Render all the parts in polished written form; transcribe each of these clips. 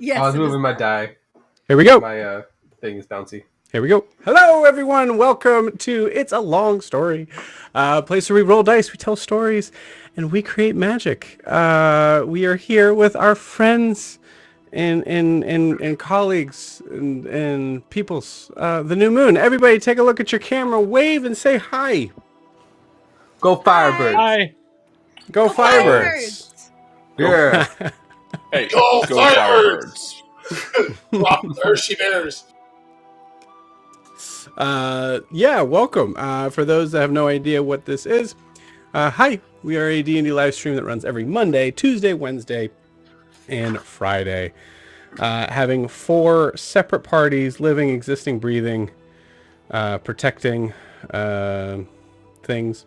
Yes, I was it is moving my that. die. Here we go. My thing is bouncy. Here we go. Hello, everyone. Welcome to It's a Long Story, a place where we roll dice, we tell stories, and we create magic. We are here with our friends and colleagues and peoples. The new moon. Everybody, take a look at your camera, wave, and say hi. Go Firebirds! Hi. Go, Go Firebirds. Yeah. Hey, Go go Firebirds! Firebirds. Drop Hershey Bears. Yeah, welcome. For those that have no idea what this is, hi. We are a D&D live stream that runs every Monday, Tuesday, Wednesday, and Friday. Having 4 separate parties, living, existing, breathing, protecting things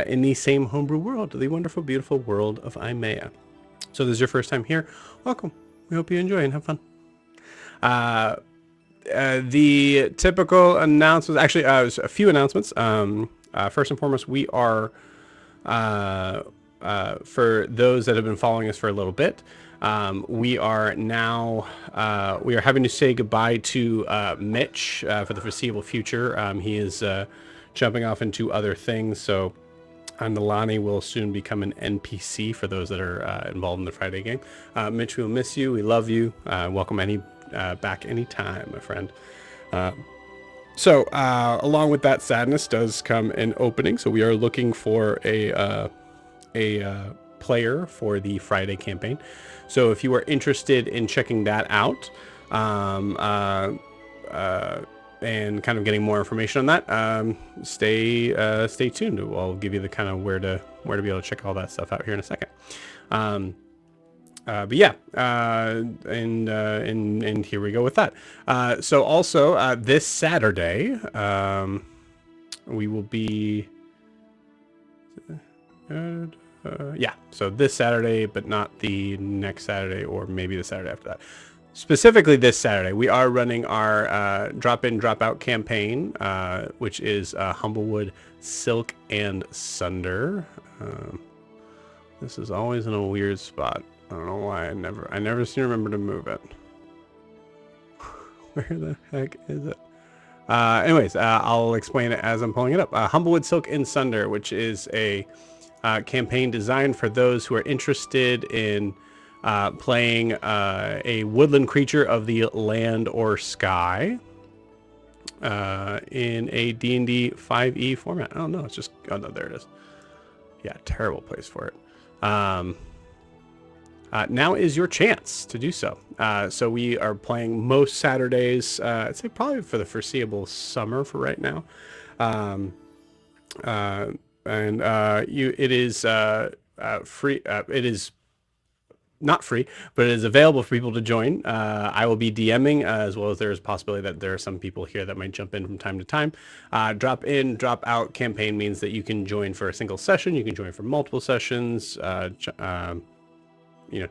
in the same homebrew world, the wonderful, beautiful world of Imea. So this is your first time here. Welcome. We hope you enjoy and have fun. The typical announcements, actually, there's a few announcements. First and foremost, we are, for those that have been following us for a little bit, we are now, we are having to say goodbye to Mitch for the foreseeable future. He is jumping off into other things, so Nalani will soon become an NPC for those that are involved in the Friday game. Mitch, we'll miss you. We love you. Welcome back anytime, my friend. So along with that sadness does come an opening. So we are looking for a player for the Friday campaign. So if you are interested in checking that out, and kind of getting more information on that, stay tuned. I'll give you the kind of where to be able to check all that stuff out here in a second. But yeah, and here we go with that. So also this Saturday, we will be, yeah. So this Saturday, but not the next Saturday, or maybe the Saturday after that. Specifically this Saturday, we are running our drop-in, drop-out campaign, which is Humblewood, Silk, and Sunder. This is always in a weird spot. I don't know why. I never seem to remember to move it. Where the heck is it? Anyways, I'll explain it as I'm pulling it up. Humblewood, Silk, and Sunder, which is a campaign designed for those who are interested in playing a woodland creature of the land or sky in a D&D 5e format. I don't know. It's just, oh no, there it is. Yeah, terrible place for it. Now is your chance to do so. So we are playing most Saturdays, I'd say probably for the foreseeable summer for right now. It is free. It is not free, but it is available for people to join. I will be DMing, as well as there's a possibility that there are some people here that might jump in from time to time. Drop in, drop out campaign means that you can join for a single session. You can join for multiple sessions.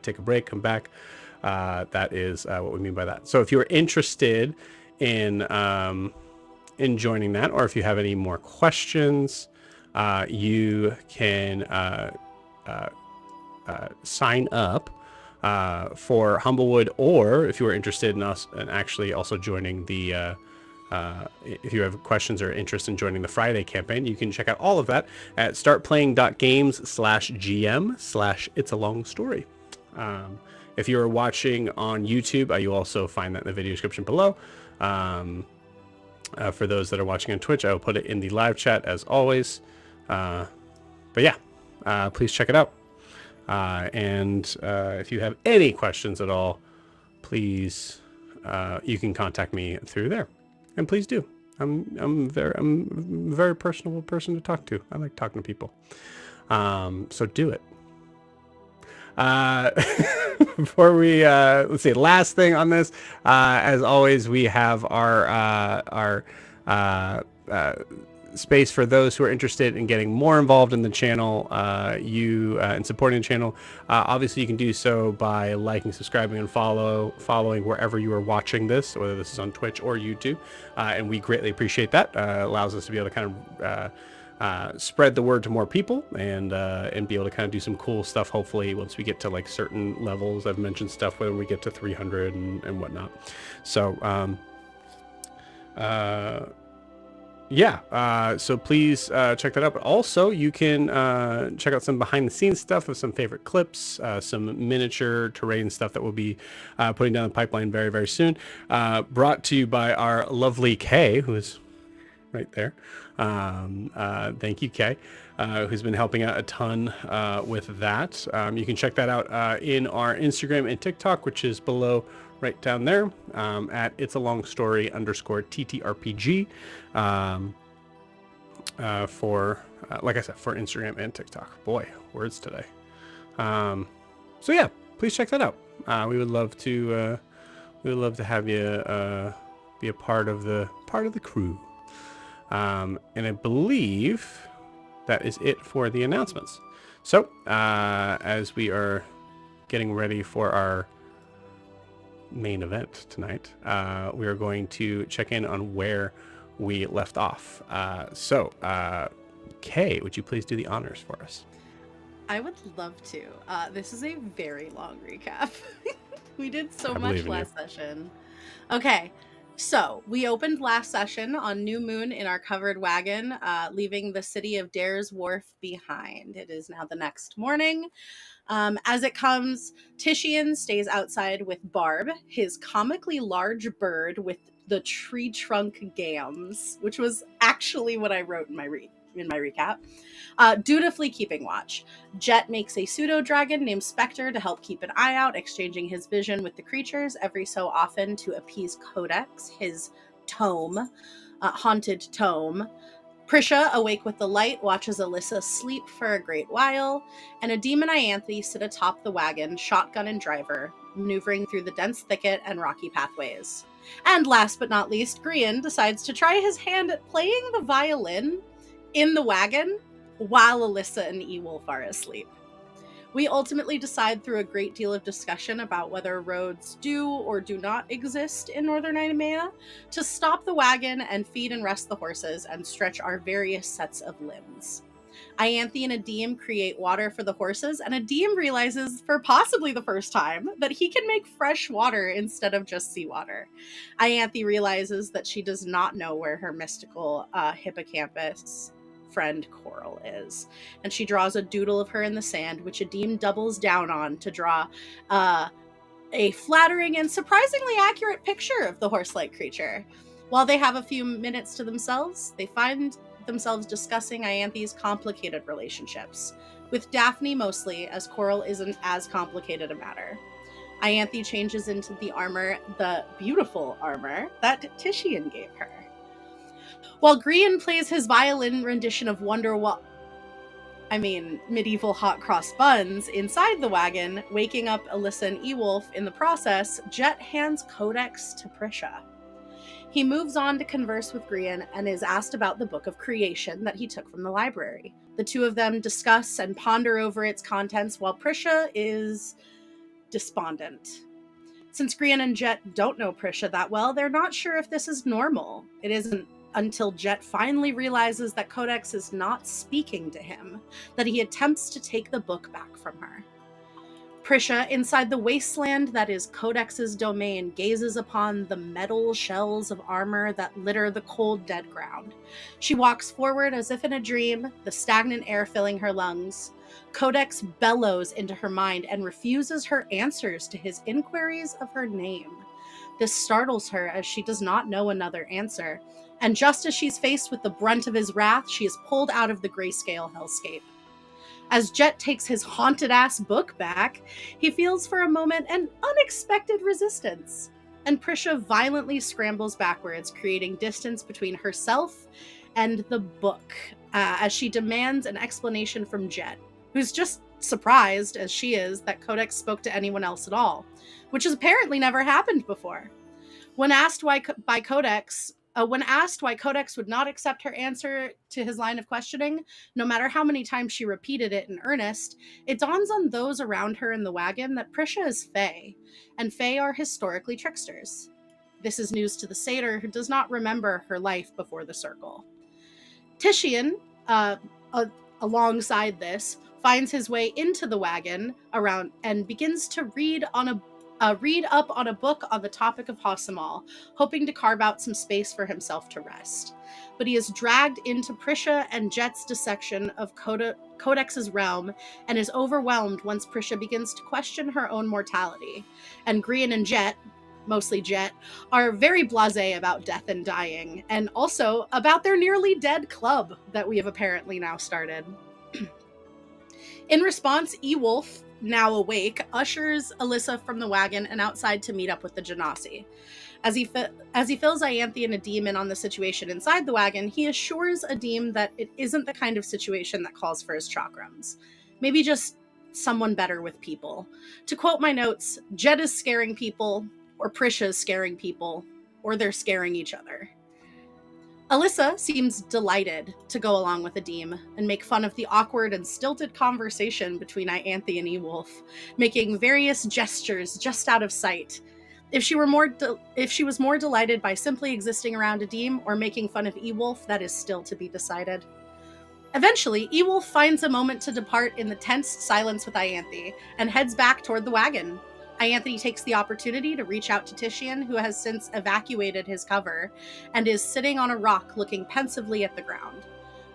Take a break, come back. That is what we mean by that. So if you're interested in joining that, or if you have any more questions, you can sign up for Humblewood, or if you are interested in us and actually also joining the if you have questions or interest in joining the Friday campaign, you can check out all of that at startplaying.games/GM/It's a Long Story. If you're watching on YouTube, you'll also find that in the video description below. For those that are watching on Twitch, I will put it in the live chat as always. But yeah, please check it out. And if you have any questions at all, please, you can contact me through there, and please do. I'm a very personable person to talk to. I like talking to people. So do it. Before we let's see, last thing on this, as always, we have our space for those who are interested in getting more involved in the channel, and supporting the channel. Obviously you can do so by liking, subscribing, and following wherever you are watching this, whether this is on Twitch or YouTube, and we greatly appreciate that. Allows us to be able to kind of spread the word to more people and be able to kind of do some cool stuff. Hopefully, once we get to like certain levels, I've mentioned stuff when we get to 300 and whatnot. So so please check that out. But also, you can check out some behind the scenes stuff of some favorite clips, some miniature terrain stuff that we'll be putting down the pipeline very, very soon. Brought to you by our lovely Kay, who is right there. Thank you, Kay, who's been helping out a ton with that. You can check that out in our Instagram and TikTok, which is below right down there at it's a long story _TTRPG for like I said, for Instagram and TikTok. Boy, words today. So yeah, please check that out. We would love to have you be a part of the crew. And I believe that is it for the announcements. So as we are getting ready for our main event tonight, we are going to check in on where we left off. Kay, would you please do the honors for us? I would love to. This is a very long recap. We did so I much believe in last session. Okay, so we opened last session on New Moon in our covered wagon, leaving the city of Dare's Wharf behind. It is now the next morning. As it comes, Titian stays outside with Barb, his comically large bird with the tree trunk gams, which was actually what I wrote in my recap. Dutifully keeping watch. Jet makes a pseudo-dragon named Spectre to help keep an eye out, exchanging his vision with the creatures every so often to appease Codex, his haunted tome. Prisha, awake with the light, watches Alyssa sleep for a great while, and a demon Ianthe sit atop the wagon, shotgun and driver, maneuvering through the dense thicket and rocky pathways. And last but not least, Grian decides to try his hand at playing the violin in the wagon while Alyssa and Ewolf are asleep. We ultimately decide through a great deal of discussion about whether roads do or do not exist in northern Imea to stop the wagon and feed and rest the horses and stretch our various sets of limbs. Ianthe and Adim create water for the horses, and Adim realizes for possibly the first time that he can make fresh water instead of just seawater. Ianthe realizes that she does not know where her mystical hippocampus friend Coral is, and she draws a doodle of her in the sand, which Adim doubles down on to draw a flattering and surprisingly accurate picture of the horse-like creature. While they have a few minutes to themselves, they find themselves discussing Ianthe's complicated relationships, with Daphne mostly, as Coral isn't as complicated a matter. Ianthe changes into the beautiful armor that Titian gave her. While Grian plays his violin rendition of medieval hot cross buns inside the wagon, waking up Alyssa and Ewolf in the process, Jet hands Codex to Prisha. He moves on to converse with Grian and is asked about the Book of Creation that he took from the library. The two of them discuss and ponder over its contents while Prisha is despondent. Since Grian and Jet don't know Prisha that well, they're not sure if this is normal. It isn't until Jet finally realizes that Codex is not speaking to him that he attempts to take the book back from her. Prisha, inside the wasteland that is Codex's domain, gazes upon the metal shells of armor that litter the cold, dead ground. She walks forward as if in a dream, the stagnant air filling her lungs. Codex bellows into her mind and refuses her answers to his inquiries of her name. This startles her as she does not know another answer, and just as she's faced with the brunt of his wrath, she is pulled out of the grayscale hellscape. As Jet takes his haunted-ass book back, he feels for a moment an unexpected resistance, and Prisha violently scrambles backwards, creating distance between herself and the book, as she demands an explanation from Jet, who's just surprised, as she is, that Codex spoke to anyone else at all, which has apparently never happened before. When asked why Codex would not accept her answer to his line of questioning, no matter how many times she repeated it in earnest, it dawns on those around her in the wagon that Prisha is Fae, and Fae are historically tricksters. This is news to the satyr, who does not remember her life before the circle. Titian uh, alongside this, finds his way into the wagon around and begins to read up on a book on the topic of Hossamal, hoping to carve out some space for himself to rest. But he is dragged into Prisha and Jet's dissection of Codex's realm and is overwhelmed once Prisha begins to question her own mortality. And Grian and Jet, mostly Jet, are very blasé about death and dying, and also about their nearly dead club that we have apparently now started. In response, Ewolf, now awake, ushers Alyssa from the wagon and outside to meet up with the Genasi. As he fills Ianthe and Adim in on the situation inside the wagon, he assures Adim that it isn't the kind of situation that calls for his chakrams. Maybe just someone better with people. To quote my notes, Jet is scaring people, or Prisha is scaring people, or they're scaring each other. Alyssa seems delighted to go along with Adim and make fun of the awkward and stilted conversation between Ianthe and Ewolf, making various gestures just out of sight. If she was more delighted by simply existing around Adim or making fun of Ewolf, that is still to be decided. Eventually, Ewolf finds a moment to depart in the tense silence with Ianthe and heads back toward the wagon. Ianthe takes the opportunity to reach out to Titian, who has since evacuated his cover and is sitting on a rock looking pensively at the ground.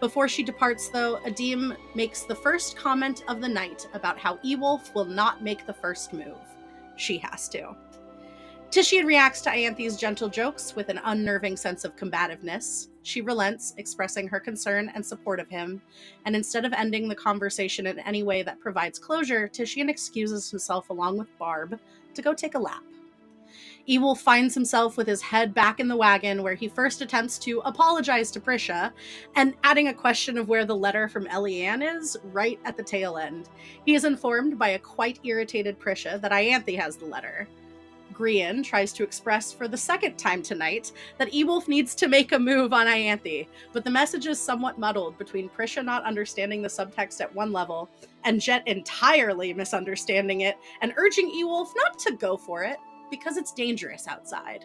Before she departs, though, Adim makes the first comment of the night about how Ewolf will not make the first move. She has to. Titian reacts to Ianthe's gentle jokes with an unnerving sense of combativeness. She relents, expressing her concern and support of him, and instead of ending the conversation in any way that provides closure, Titian excuses himself along with Barb to go take a lap. Ewolf finds himself with his head back in the wagon, where he first attempts to apologize to Prisha, and adding a question of where the letter from Eliane is right at the tail end. He is informed by a quite irritated Prisha that Ianthe has the letter. Grian tries to express for the second time tonight that Ewolf needs to make a move on Ianthe, but the message is somewhat muddled between Prisha not understanding the subtext at one level and Jet entirely misunderstanding it and urging Ewolf not to go for it because it's dangerous outside.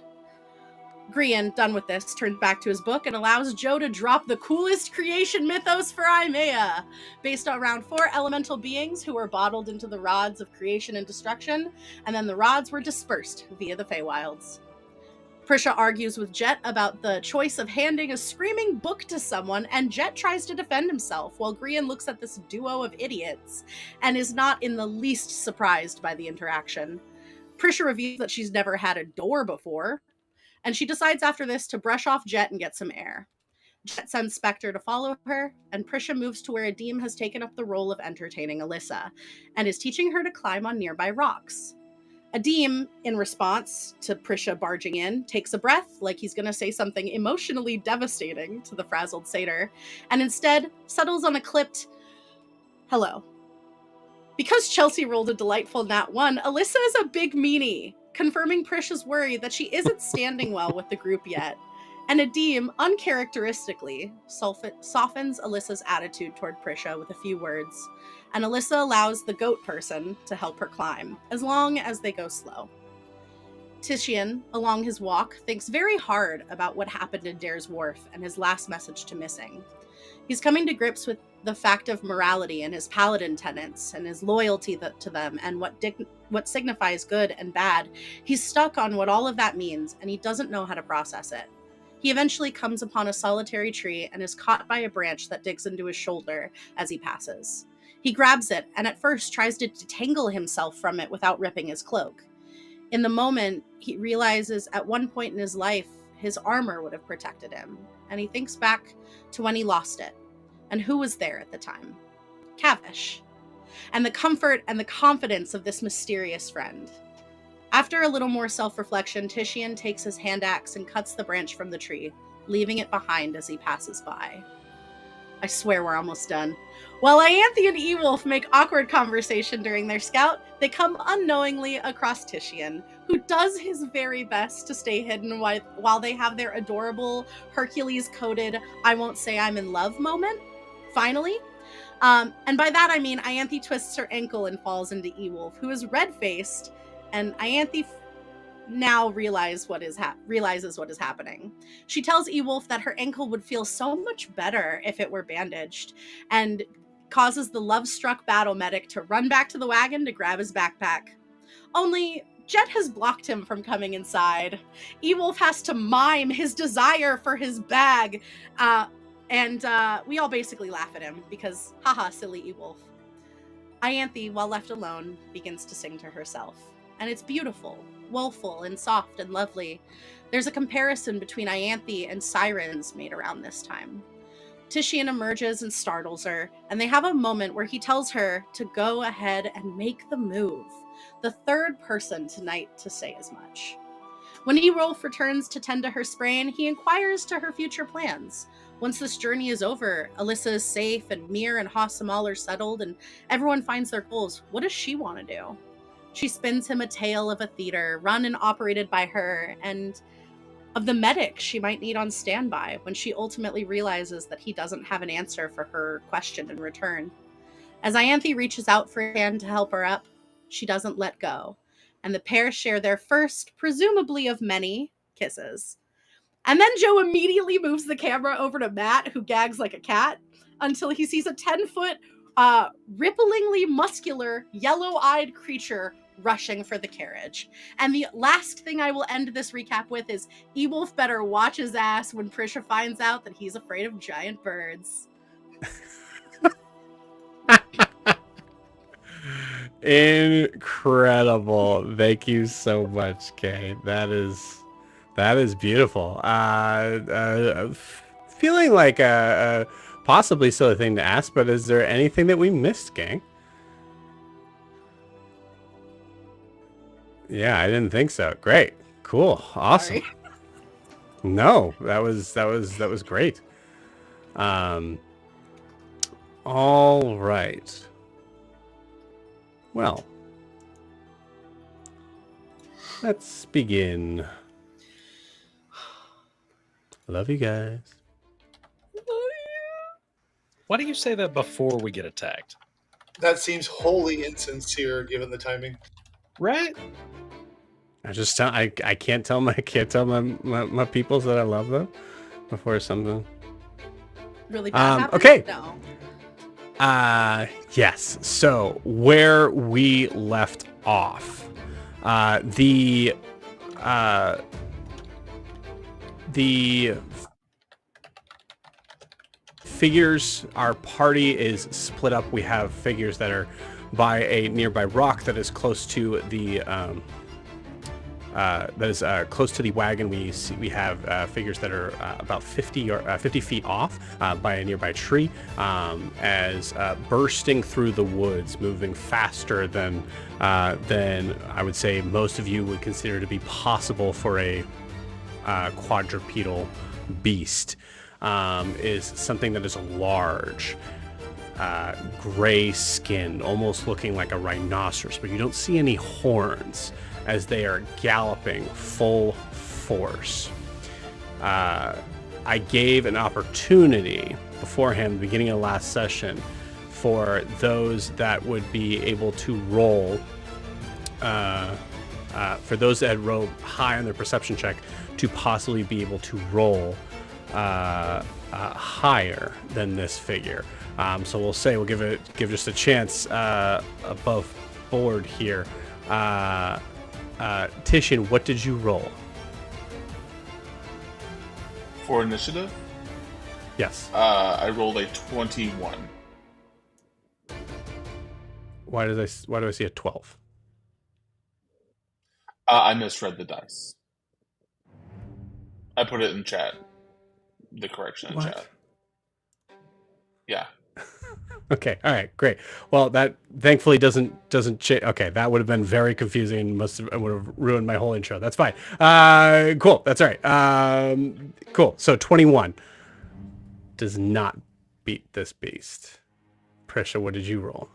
Grian, done with this, turns back to his book and allows Joe to drop the coolest creation mythos for Aimea, based around 4 elemental beings who were bottled into the rods of creation and destruction, and then the rods were dispersed via the Feywilds. Prisha argues with Jet about the choice of handing a screaming book to someone, and Jet tries to defend himself, while Grian looks at this duo of idiots and is not in the least surprised by the interaction. Prisha reveals that she's never had a door before, and she decides after this to brush off Jet and get some air. Jet sends Spectre to follow her, and Prisha moves to where Adim has taken up the role of entertaining Alyssa, and is teaching her to climb on nearby rocks. Adim, in response to Prisha barging in, takes a breath like he's going to say something emotionally devastating to the frazzled satyr, and instead settles on a clipped, "Hello." Because Chelsea rolled a delightful nat 1, Alyssa is a big meanie, confirming Prisha's worry that she isn't standing well with the group yet. And Adim, uncharacteristically, softens Alyssa's attitude toward Prisha with a few words, and Alyssa allows the goat person to help her climb, as long as they go slow. Titian, along his walk, thinks very hard about what happened in Dare's Wharf and his last message to Missing. He's coming to grips with the fact of morality and his paladin tenets and his loyalty to them and what signifies good and bad. He's stuck on what all of that means, and he doesn't know how to process it. He eventually comes upon a solitary tree and is caught by a branch that digs into his shoulder as he passes. He grabs it and at first tries to detangle himself from it without ripping his cloak. In the moment, he realizes at one point in his life, his armor would have protected him, and he thinks back to when he lost it. And who was there at the time? Kavish. And the comfort and the confidence of this mysterious friend. After a little more self-reflection, Titian takes his hand axe and cuts the branch from the tree, leaving it behind as he passes by. I swear we're almost done. While Ianthe and Ewolf make awkward conversation during their scout, they come unknowingly across Titian, who does his very best to stay hidden while they have their adorable Hercules-coded "I won't say I'm in love" moment. Finally. And by that I mean Ianthe twists her ankle and falls into Ewolf, who is red-faced, and Ianthe now realizes what is happening. She tells Ewolf that her ankle would feel so much better if it were bandaged, and causes the love-struck battle medic to run back to the wagon to grab his backpack. Only Jet has blocked him from coming inside. Ewolf has to mime his desire for his bag, and we all basically laugh at him because, haha, silly Ewolf. Ianthe, while left alone, begins to sing to herself. And it's beautiful, woeful, and soft and lovely. There's a comparison between Ianthe and sirens made around this time. Titian emerges and startles her, and they have a moment where he tells her to go ahead and make the move. The third person tonight to say as much. When Ewolf returns to tend to her sprain, he inquires to her future plans. Once this journey is over, Alyssa is safe, and Mir and Hassamal are settled, and everyone finds their goals. What does she want to do? She spins him a tale of a theater, run and operated by her, and of the medic she might need on standby when she ultimately realizes that he doesn't have an answer for her question in return. As Ianthe reaches out for a hand to help her up, she doesn't let go, and the pair share their first, presumably of many, kisses. And then Joe immediately moves the camera over to Matt, who gags like a cat, until he sees a 10-foot, ripplingly muscular, yellow-eyed creature rushing for the carriage. And the last thing I will end this recap with is Ewolf better watch his ass when Prisha finds out that he's afraid of giant birds. Incredible. Thank you so much, Kay. That is beautiful. Feeling like a possibly silly thing to ask, but is there anything that we missed, gang? Yeah, I didn't think so. Great. Cool. Awesome. Sorry. No, that was great. All right. Well, let's begin. Love you guys. Why do you say that before we get attacked? That seems wholly insincere given the timing. Right? I can't tell my my peoples that I love them before something. Really bad happens? Okay. No. Yes. So where we left off, the figures, our party is split up. We have figures that are by a nearby rock that is close to the close to the wagon. We have figures that are about 50 feet off by a nearby tree, as bursting through the woods, moving faster than I would say most of you would consider to be possible for a quadrupedal beast. Is something that is large, gray skin, almost looking like a rhinoceros, but you don't see any horns as they are galloping full force. I gave an opportunity beforehand, beginning of last session, for those that would be able to roll, for those that had rolled high on their perception check, to possibly be able to roll higher than this figure. So we'll say we'll give just a chance above board here. Titian, what did you roll? For initiative? Yes. I rolled a 21. Why do I see a 12? I misread the dice. I put it in chat. The correction in chat. Yeah. Okay. All right. Great. Well, that thankfully doesn't change. Okay, that would have been very confusing and would have ruined my whole intro. That's fine. Cool. That's all right. Cool. So 21 does not beat this beast. Prisha, what did you roll?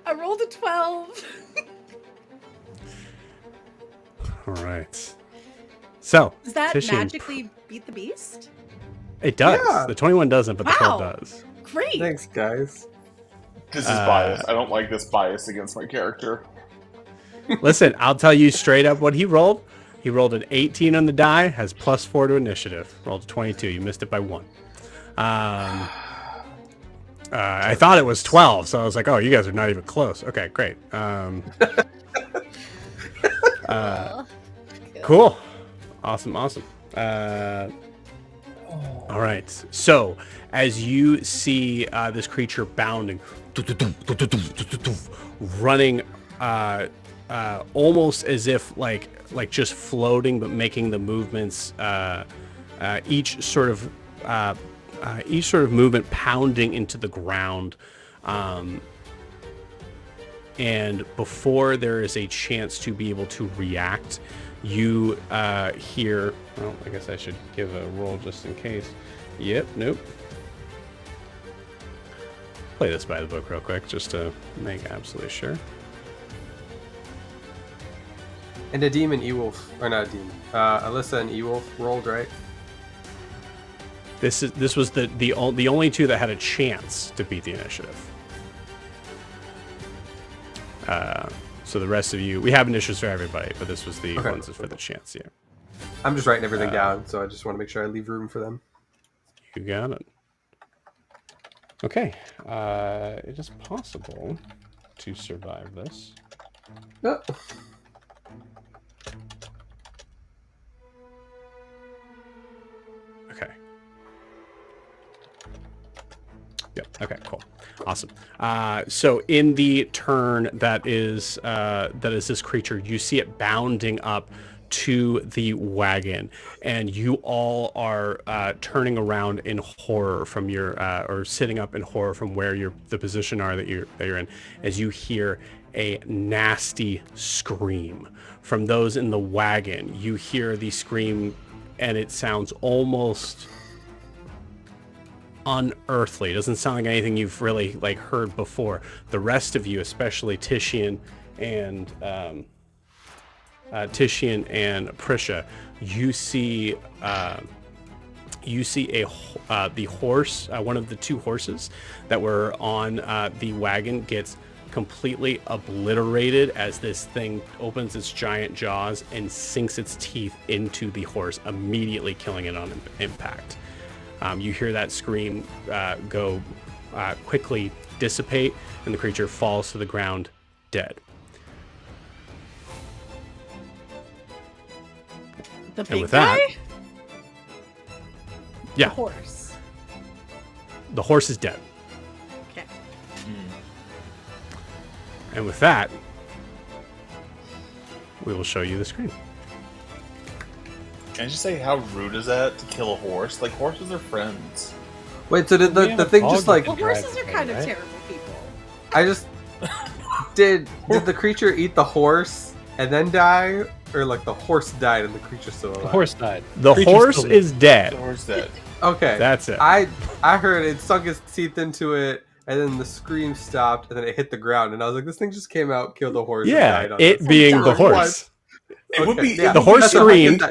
I rolled a 12. All right. So Does that Titian, magically beat the beast? It does. Yeah. The 21 doesn't, but the 12 Wow. does. Great. Thanks, guys. This is bias. I don't like this bias against my character. Listen, I'll tell you straight up what he rolled. He rolled an 18 on the die, has +4 to initiative. Rolled a 22. You missed it by 1. I thought it was 12, so I was like, oh, you guys are not even close. Okay, great. Cool. Awesome. All right. So, as you see this creature bounding, running, almost as if like just floating, but making the movements, each sort of movement pounding into the ground, and before there is a chance to be able to react, you hear. Well, I guess I should give a roll just in case. Yep. Nope. Play this by the book real quick, just to make absolutely sure. And a demon Ewolf, or not a demon. Alyssa and Ewolf rolled, right? This was the only two that had a chance to beat the initiative. So the rest of you, we have initiatives for everybody, but this was the ones for the chance. Yeah. I'm just writing everything down, so I just want to make sure I leave room for them. You got it. Okay. It is possible to survive this. Oh. Okay. Yep. Okay. Cool. Awesome. So in the turn that is this creature, you see it bounding up to the wagon, and you all are turning around in horror from your or sitting up in horror from where the position are that you're in, as you hear a nasty scream from those in the wagon. You hear the scream, and it sounds almost unearthly. It doesn't sound like anything you've really heard before. The rest of you, especially Titian and Prisha, you see the horse, one of the two horses that were on the wagon, gets completely obliterated as this thing opens its giant jaws and sinks its teeth into the horse, immediately killing it on impact. You hear that scream go quickly dissipate, and the creature falls to the ground dead. The big And with that, guy? yeah, The horse. the horse is dead. Okay. And with that, we will show you the screen. Can I just say, how rude is that to kill a horse? Like, horses are friends. Wait, so did We the have a thing dog just that like... can Well, horses are drive, kind of right? terrible people. I just... Did the creature eat the horse and then die? Or like the horse died and the creature's still alive? The horse died. The Creature's horse still is dead. The horse dead. Okay. That's it. I heard it sunk its teeth into it, and then the scream stopped, and then it hit the ground, and I was like, this thing just came out, killed the horse, and Yeah, died on it us. being the What? horse. It would be yeah. The horse That's what- screamed.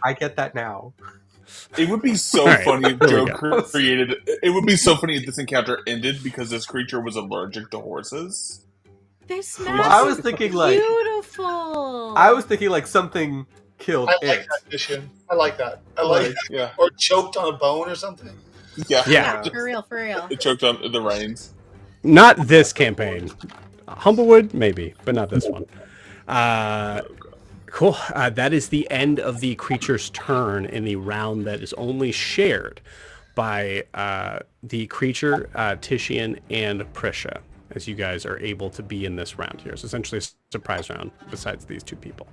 I get that now. It would be so All right, funny if there we Joe go. created. It would be so funny if this encounter ended because this creature was allergic to horses. They smell Well, I was thinking like something killed I it. like that mission. I like that. I like Yeah, or choked on a bone or something. yeah, Yeah. For real, for real. It choked on the reins. Not this campaign. Humblewood, maybe, but not this one. Cool. That is the end of the creature's turn in the round that is only shared by the creature, Titian, and Prisha, as you guys are able to be in this round here. It's essentially a surprise round besides these two people.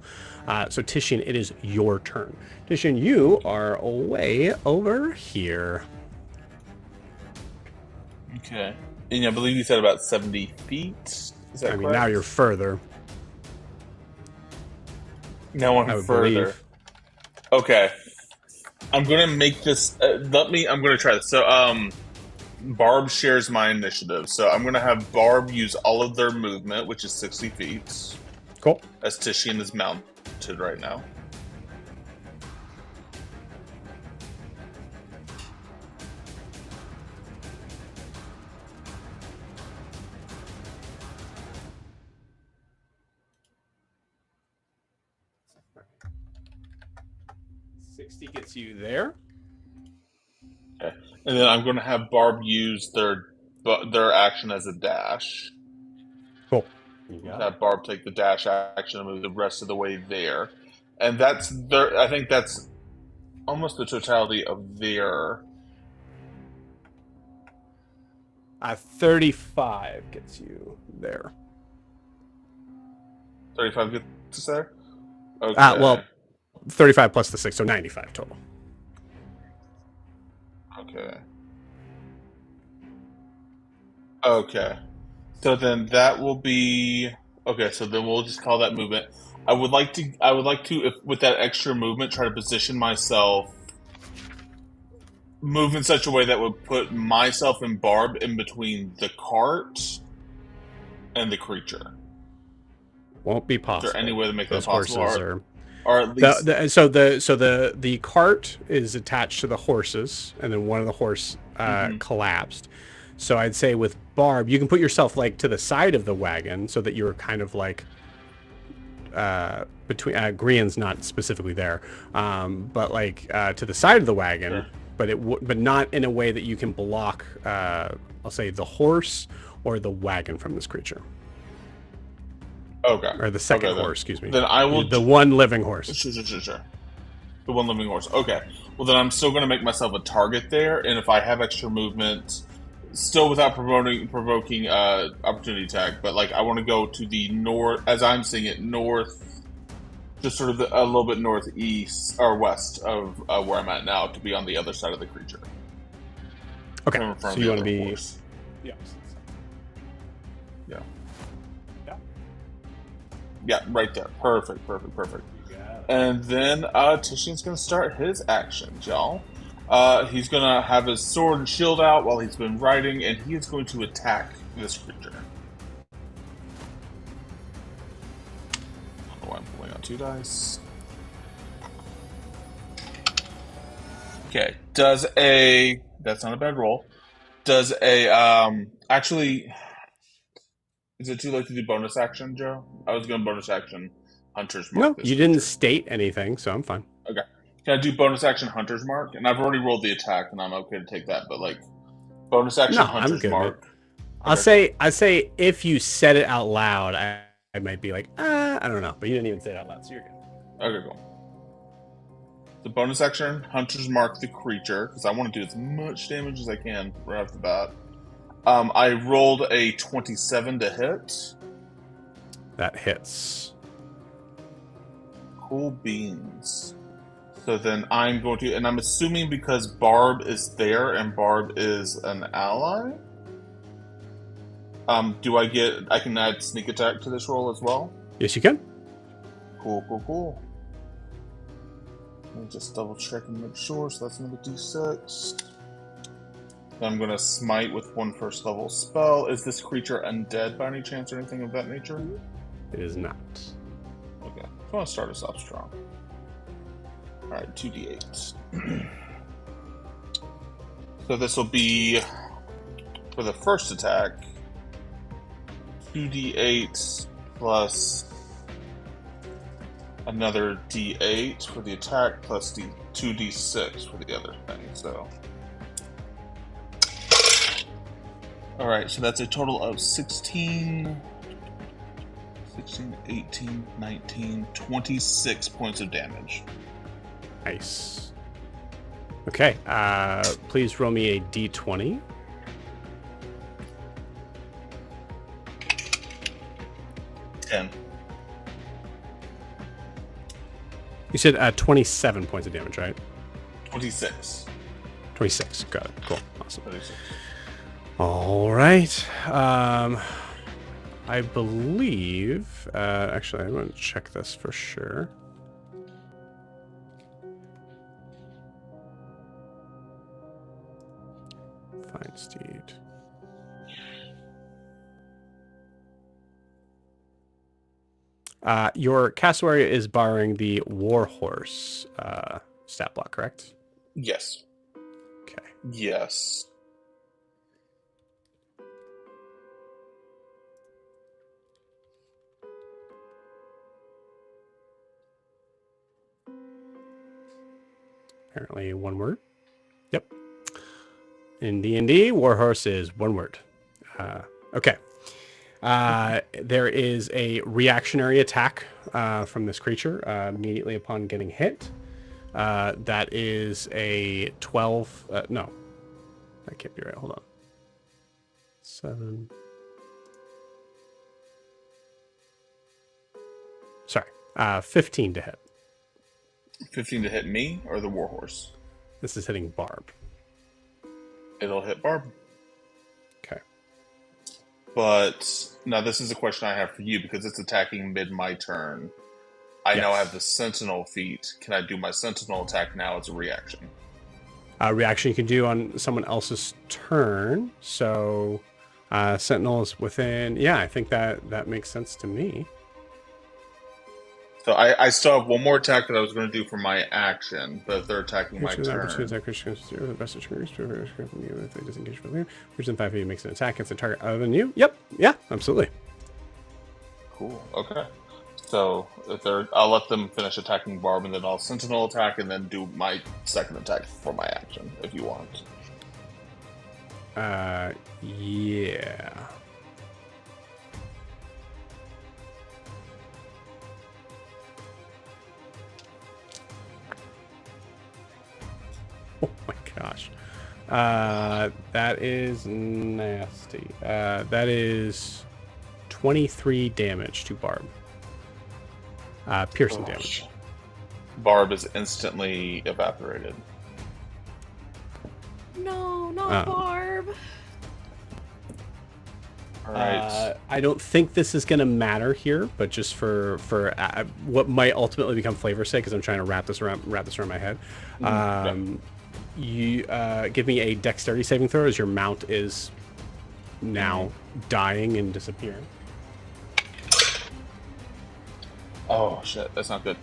So Titian, it is your turn. Titian, you are way over here. Okay, and I believe you said about 70 feet. Is that I mean, correct? now you're further. Now I I'm would further. believe. Okay, I'm gonna make this. I'm gonna try this. So, Barb shares my initiative, so I'm gonna have Barb use all of their movement, which is 60 feet, Cool. as Titian is mounted right now. 60 gets you there. Okay. And then I'm going to have Barb use their action as a dash. Cool. You got it. Have Barb take the dash action and move the rest of the way there. And that's their. I think that's almost the totality of their. 35 gets you there. 35 gets us there? Okay. Well, 35 plus the 6, so 95 total. Okay. Okay. So then that will be okay. So then we'll just call that movement. I would like to, if, with that extra movement, try to position myself, move in such a way that would put myself and Barb in between the cart and the creature. Won't be possible. Is there any way to make Those that possible? horses Or at least the cart is attached to the horses, and then one of the horse collapsed. So I'd say with Barb, you can put yourself like to the side of the wagon so that you're kind of like between. Grian's not specifically there, but like to the side of the wagon. Sure. But not in a way that you can block. I'll say the horse or the wagon from this creature. Okay. Or the second then. horse, excuse me. Then I will the one living horse. Sure. The one living horse. Okay. Well, then I'm still going to make myself a target there, and if I have extra movement, still without provoking opportunity attack, but like I want to go to the north, as I'm seeing it, north, just sort of a little bit northeast or west of where I'm at now, to be on the other side of the creature. Okay. So you want to be. Horse. Yeah. Yeah, right there. Perfect. And then Tishian's going to start his action, y'all. He's going to have his sword and shield out while he's been riding, and he is going to attack this creature. I don't know why I'm pulling out 2 dice. Okay, that's not a bad roll. Actually, is it too late to do bonus action, Joe? I was going to bonus action Hunter's Mark. No, you didn't state anything, so I'm fine. Okay. Can I do bonus action Hunter's Mark? And I've already rolled the attack, and I'm okay to take that. But like, bonus action Hunter's Mark. Okay. I say if you said it out loud, I might be like, I don't know. But you didn't even say it out loud, so you're good. Okay, cool. The bonus action Hunter's Mark the creature, because I want to do as much damage as I can right off the bat. I rolled a 27 to hit. That hits. Cool beans. So then I'm going to, and I'm assuming because Barb is there and Barb is an ally. I can add sneak attack to this roll as well? Yes, you can. Cool. Let me just double check and make sure. So that's another d6. Then I'm going to smite with 1 first level spell. Is this creature undead by any chance or anything of that nature? It is not. Okay. I want to start us off strong. Alright, 2d8. So this will be, for the first attack, 2d8 plus another d8 for the attack, plus 2d6 for the other thing, so... Alright, so that's a total of 16, 18, 19, 26 points of damage. Nice. Okay, please roll me a d20. You said 27 points of damage, right? 26. 26. Got it. Cool. Awesome. 26. All right. I believe... actually, I'm going to check this for sure. Fine, Steed. Your castle area is borrowing the Warhorse stat block, correct? Yes. Okay. Yes. Apparently one word. Yep. In D&D, Warhorse is one word. Okay. There is a reactionary attack from this creature immediately upon getting hit. That is a 12. No, that can't be right. Hold on. 7. Sorry. 15 to hit. 15 to hit me or the warhorse? This is hitting Barb. It'll hit Barb. Okay. But now this is a question I have for you because it's attacking mid my turn. I now have the Sentinel feat. Can I do my Sentinel attack now as a reaction? Reaction you can do on someone else's turn. So Sentinel is within. Yeah, I think that makes sense to me. So I still have one more attack that I was going to do for my action, but if they're attacking my turn. The best of triggers from you if they disengage from you. Within 5 feet makes an attack against a target other than you. Yep. Yeah, absolutely. Cool. Okay. So if they're, I'll let them finish attacking Barb, and then I'll Sentinel attack, and then do my second attack for my action if you want. Yeah. Oh my gosh. That is nasty. That is 23 damage to Barb. Piercing damage. Barb is instantly evaporated. No, not Barb. All right. I don't think this is going to matter here, but just for what might ultimately become flavor's sake, because I'm trying to wrap this around my head. You give me a dexterity saving throw as your mount is now dying and disappearing. Oh shit, that's not good.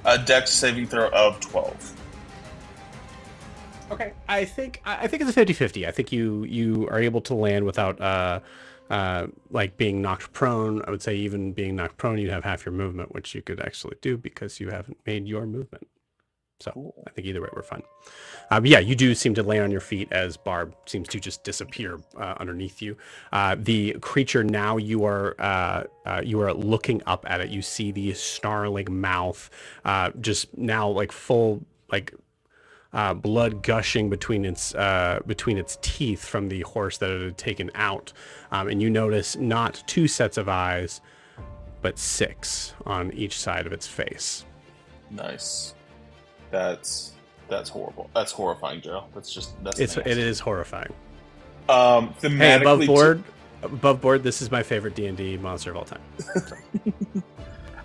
A dex saving throw of 12. Okay, I think it's a 50-50. I think you are able to land without like being knocked prone. I would say even being knocked prone, you'd have half your movement, which you could actually do because you haven't made your movement. So cool. I think either way we're fine. But yeah, you do seem to land on your feet as Barb seems to just disappear underneath you. The creature now you are looking up at it. You see the snarling mouth, just now like full like blood gushing between its teeth from the horse that it had taken out, and you notice not 2 sets of eyes, but 6 on each side of its face. Nice. That's horrible. That's horrifying, Joe. It is horrifying. Thematically, hey, above board. This is my favorite D&D monster of all time.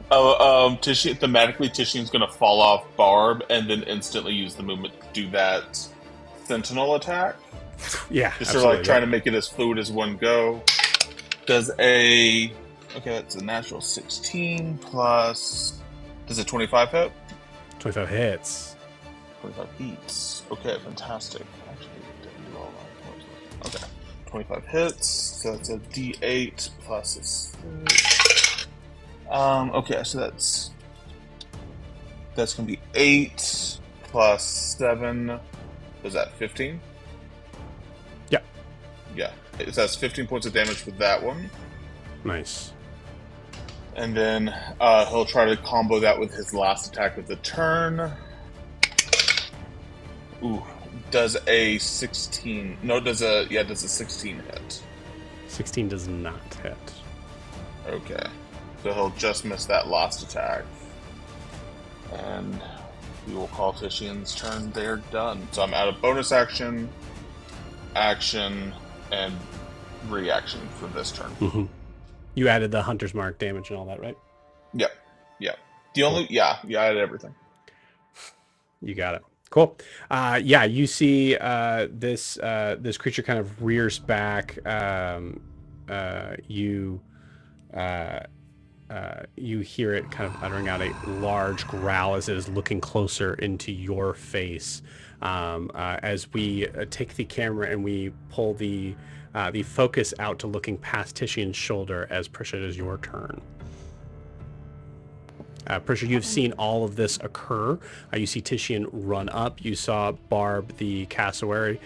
Thematically, Tishian's gonna fall off Barb and then instantly use the movement to do that Sentinel attack. Yeah, just sort of like trying to make it as fluid as one go. That's a natural 16 plus. Does a 25 hit? 25 hits. 25 beats. Okay, fantastic. Actually, didn't do all that. Okay, 25 hits. So that's a D8 plus a 6. Okay, so that's gonna be 8 plus 7. Was that 15? Yeah. Yeah. So that's 15 points of damage with that one. Nice. And then he'll try to combo that with his last attack of the turn. Ooh, does a 16? No, does a 16 hit? 16 does not hit. Okay, so he'll just miss that last attack, and we will call Tishian's turn. They're done. So I'm out of bonus action, and reaction for this turn. Mm-hmm. You added the Hunter's Mark damage and all that, right? Yep. I added everything. You got it. Cool. You see this creature kind of rears back. You hear it kind of uttering out a large growl as it is looking closer into your face. As we take the camera and we pull the focus out to looking past Tishian's shoulder as Prisha, it is your turn. Prisha, you've seen all of this occur. You see Titian run up. You saw Barb, the cassowary,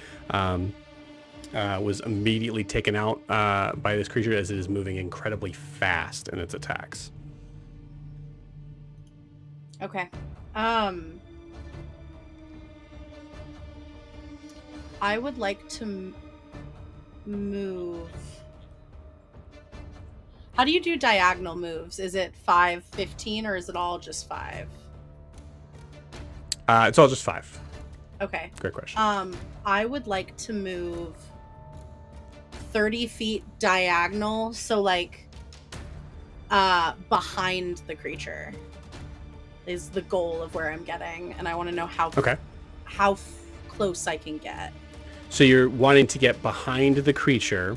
was immediately taken out by this creature as it is moving incredibly fast in its attacks. Okay. I would like to move. How do you do diagonal moves? Is it 5, 15, or is it all just 5? It's all just 5. Okay. Great question. I would like to move 30 feet diagonal, so like behind the creature is the goal of where I'm getting, and I want to know how close I can get. So you're wanting to get behind the creature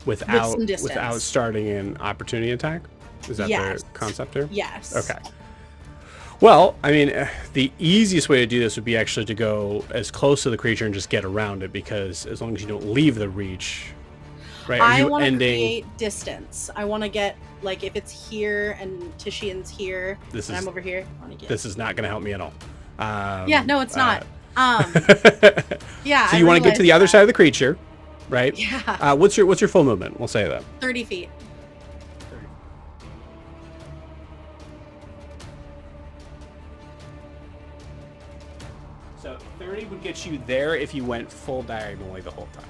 without distance. starting an opportunity attack? Is that Yes. the concept there? Yes. Okay. Well, I mean, the easiest way to do this would be actually to go as close to the creature and just get around it, because as long as you don't leave the reach, right? I want to create distance. I want to get, like, if it's here and Titian's here and I'm over here, I want to get. This is not going to help me at all. Yeah, no, it's not. Yeah. So you want to get to the other side of the creature, right? Yeah. What's your full movement? We'll say that. 30 feet. So 30 would get you there if you went full diagonally the whole time.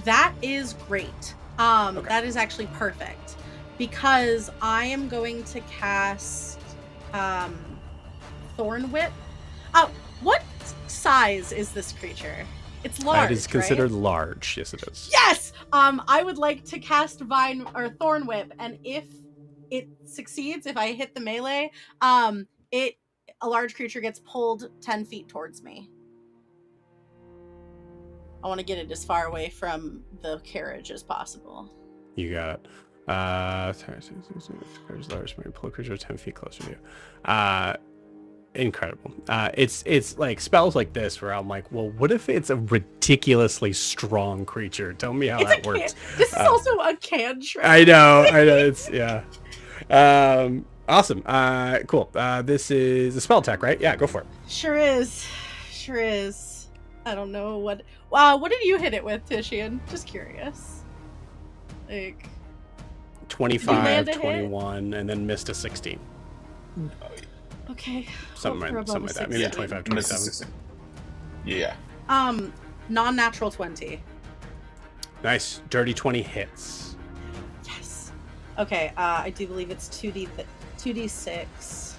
That is great. Okay. That is actually perfect, because I am going to cast Thorn Whip. What size is this creature? It's large. It is considered right? large. Yes, it is. Yes. I would like to cast Thorn Whip, and if it succeeds, if I hit the melee, a large creature gets pulled 10 feet towards me. I want to get it as far away from the carriage as possible. You got it. Large, pull a creature 10 feet closer to you. Incredible. It's like spells like this where I'm like, well, what if it's a ridiculously strong creature? Tell me how that works. This is also a cantrip. I know. It's yeah. Awesome. Cool. This is a spell attack, right? Yeah, go for it. Sure is. I don't know what. Wow, what did you hit it with, Titian? Just curious. Like 25, 21, and then missed a 16. Okay. Something like that. Maybe a 25, 27. Yeah. Non-natural 20. Nice. Dirty 20 hits. Yes. Okay, I do believe it's 2d6.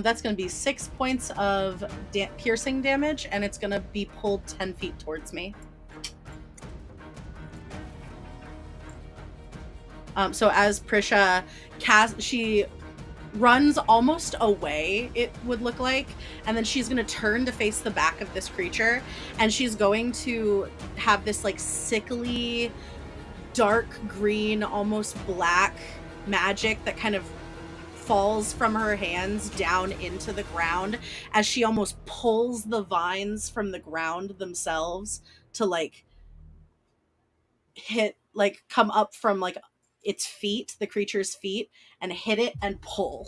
That's going to be 6 points of piercing damage, and it's going to be pulled 10 feet towards me. So as Prisha she runs almost away, it would look like, and then she's going to turn to face the back of this creature, and she's going to have this like sickly, dark green, almost black magic that kind of falls from her hands down into the ground as she almost pulls the vines from the ground themselves to like hit, like come up from like its feet, the creature's feet, and hit it and pull.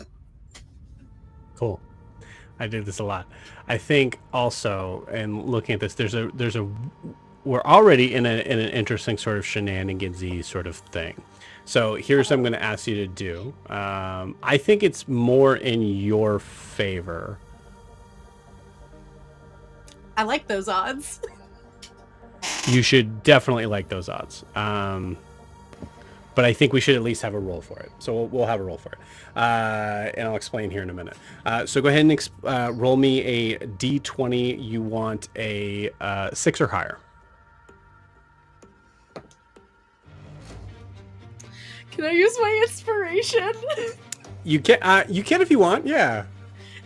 Cool. I do this a lot. I think also, and looking at this, there's a we're already in an interesting sort of shenanigansy sort of thing. So here's what I'm going to ask you to do. I think it's more in your favor. I like those odds. You should definitely like those odds. But I think we should at least have a roll for it. So we'll have a roll for it. And I'll explain here in a minute. So go ahead and roll me a d20. You want a 6 or higher. Can I use my inspiration? You can if you want. Yeah.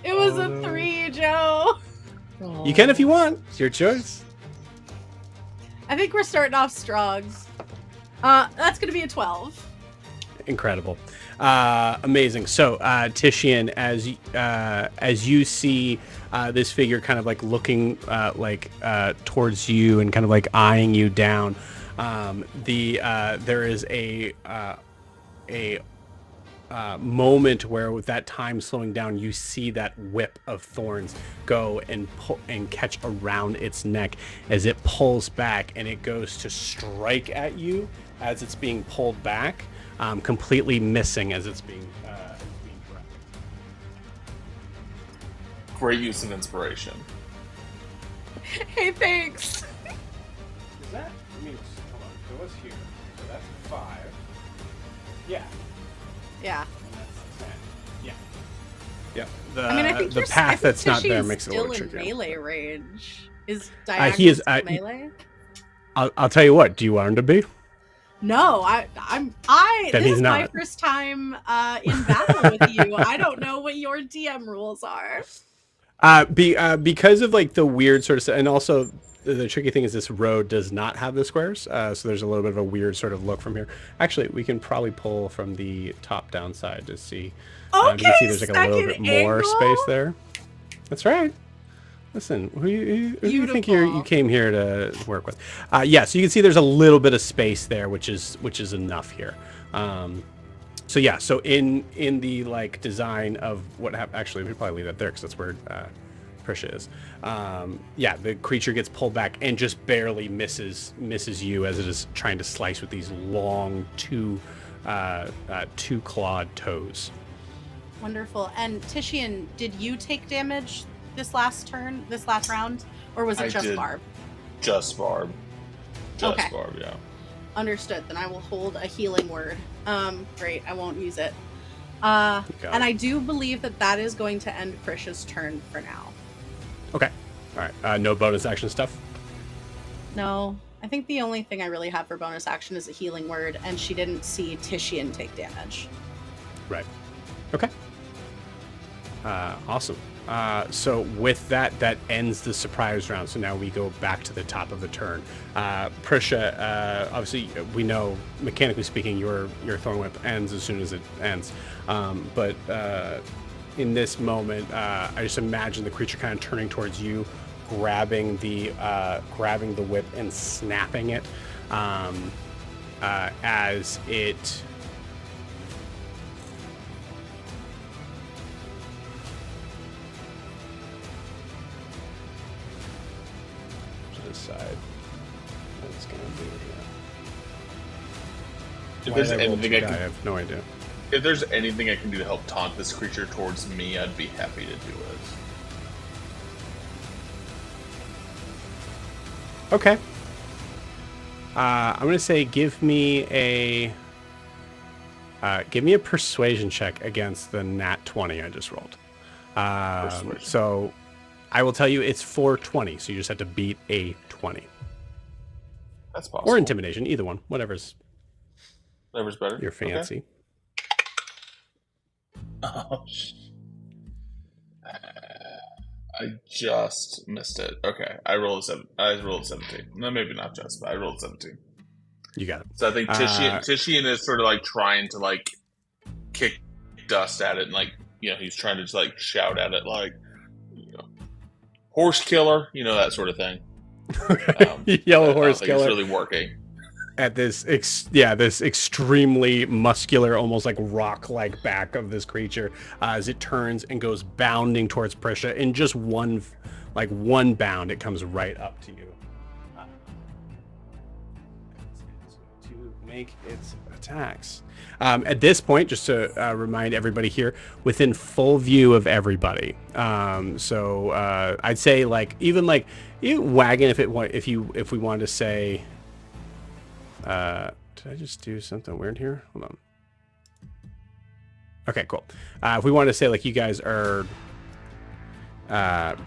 It was a 3, Joe. You can if you want. It's your choice. I think we're starting off strong. That's gonna be a 12. Incredible. Amazing. So Titian, as you see this figure kind of like looking towards you and kind of like eyeing you down, There is a moment where, with that time slowing down, you see that whip of thorns go and catch around its neck as it pulls back, and it goes to strike at you as it's being pulled back, completely missing as it's being grabbed. Great use of inspiration. Hey, thanks. Is that? I mean, hold on. So what's here? So that's 5. Yeah. Yeah. And that's 10. Yeah. Yep. I mean, I think the path that's not there makes it a little still in tricky. melee range. Is Diagonal he is, still melee? I'll tell you what. Do you want him to be? No, Then this he's is my not. first time in battle with you. I don't know what your DM rules are. Because of like the weird sort of, and also the tricky thing is this road does not have the squares, so there's a little bit of a weird sort of look from here. Actually, we can probably pull from the top down side to see. Okay, you can see there's like a little bit more angle. space there. That's right. Listen, who do you think you came here to work with? Yeah, so you can see there's a little bit of space there, which is enough here. So yeah, so in the like design of what happened, actually we should probably leave that there because that's where Prisha is. Yeah, the creature gets pulled back and just barely misses you as it is trying to slice with these long two clawed toes. Wonderful. And Tishian, did you take damage this last round, or was it just did. Barb? Just Barb. Just Okay. Barb, yeah. Understood. Then I will hold a healing word. Great. I won't use it. And I do believe that is going to end Prisha's turn for now. Okay. All right. No bonus action stuff? No. I think the only thing I really have for bonus action is a healing word, and she didn't see Tishian take damage. Right. Okay. Awesome. So with that ends the surprise round. So now we go back to the top of the turn. Prisha, obviously we know, mechanically speaking, your Thorn Whip ends as soon as it ends. But in this moment, I just imagine the creature kind of turning towards you, grabbing the whip and snapping it as it. Side. That's gonna do it. If there's anything I have no idea. If there's anything I can do to help taunt this creature towards me, I'd be happy to do it. Okay. I'm gonna say give me a persuasion check against the nat 20 I just rolled. So I will tell you it's 420, so you just have to beat a 20. That's possible. Or intimidation, either one. Whatever's better. your fancy. Okay. Oh, I just missed it. Okay, I rolled 17. No, maybe not just, but I rolled 17. You got it. So I think Tishian is sort of like trying to like kick dust at it, and like, you know, he's trying to just like shout at it, like, you know, horse killer, you know, that sort of thing. Yellow horse killer. It's really working. At this extremely muscular, almost like rock-like back of this creature, as it turns and goes bounding towards Prisha. In just one bound, it comes right up to you. To make its attacks. At this point, just to remind everybody here, within full view of everybody. So I'd say like even like Wagon, if we wanted to say. Did I just do something weird here? Hold on. Okay, cool. If we wanted to say like you guys are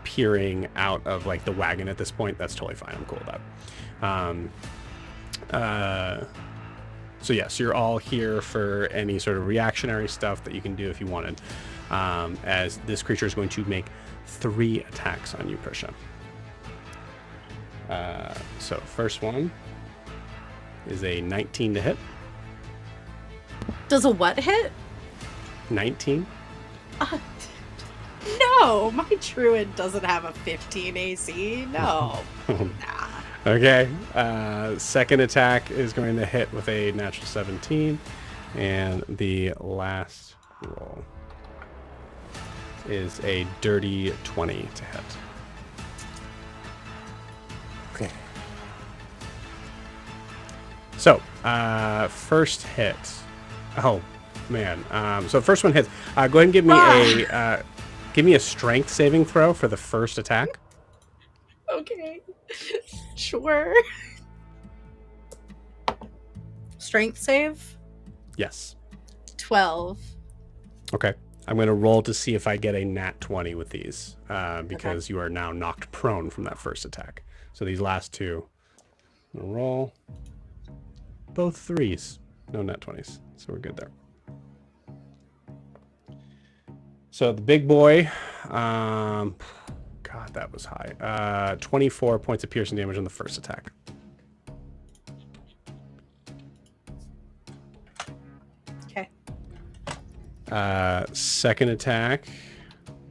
peering out of like the wagon at this point, that's totally fine. I'm cool with that. So yes, you're all here for any sort of reactionary stuff that you can do if you wanted. As this creature is going to make 3 attacks on you, Prisha. So first one is a 19 to hit. Does a what hit? 19. No, my druid doesn't have a 15 AC. No. Nah. Okay. Second attack is going to hit with a natural 17. And the last roll is a dirty 20 to hit. Okay. So, first hit. Oh, man. So first one hits. Go ahead and give me a strength saving throw for the first attack. Okay. Sure. Strength save? Yes. 12. Okay. I'm going to roll to see if I get a nat 20 with these, because you are now knocked prone from that first attack. So these last two, I'm going to roll both threes. No nat 20s. So we're good there. So the big boy, God, that was high. 24 points of piercing damage on the first attack. Okay. Second attack.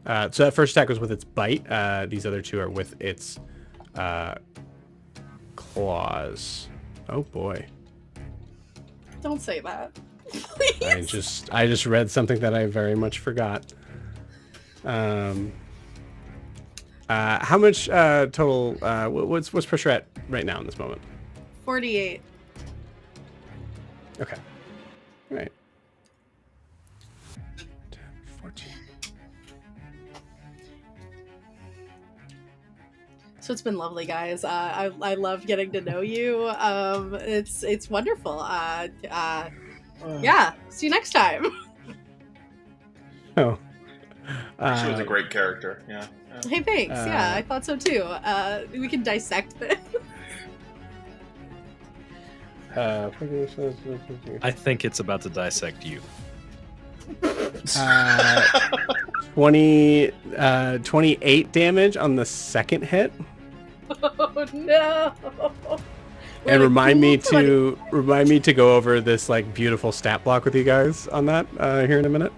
So that first attack was with its bite. These other two are with its claws. Oh boy. Don't say that. Please. I just read something that I very much forgot. How much total? What's pressure at right now in this moment? 48. Okay. All right. 10, 14. So it's been lovely, guys. I love getting to know you. It's wonderful. Yeah. See you next time. Oh. She was a great character. Yeah. Hey, thanks. Yeah, I thought so too. We can dissect this. I think it's about to dissect you. 28 damage on the second hit. Oh no! And remind me to go over this like beautiful stat block with you guys on that here in a minute,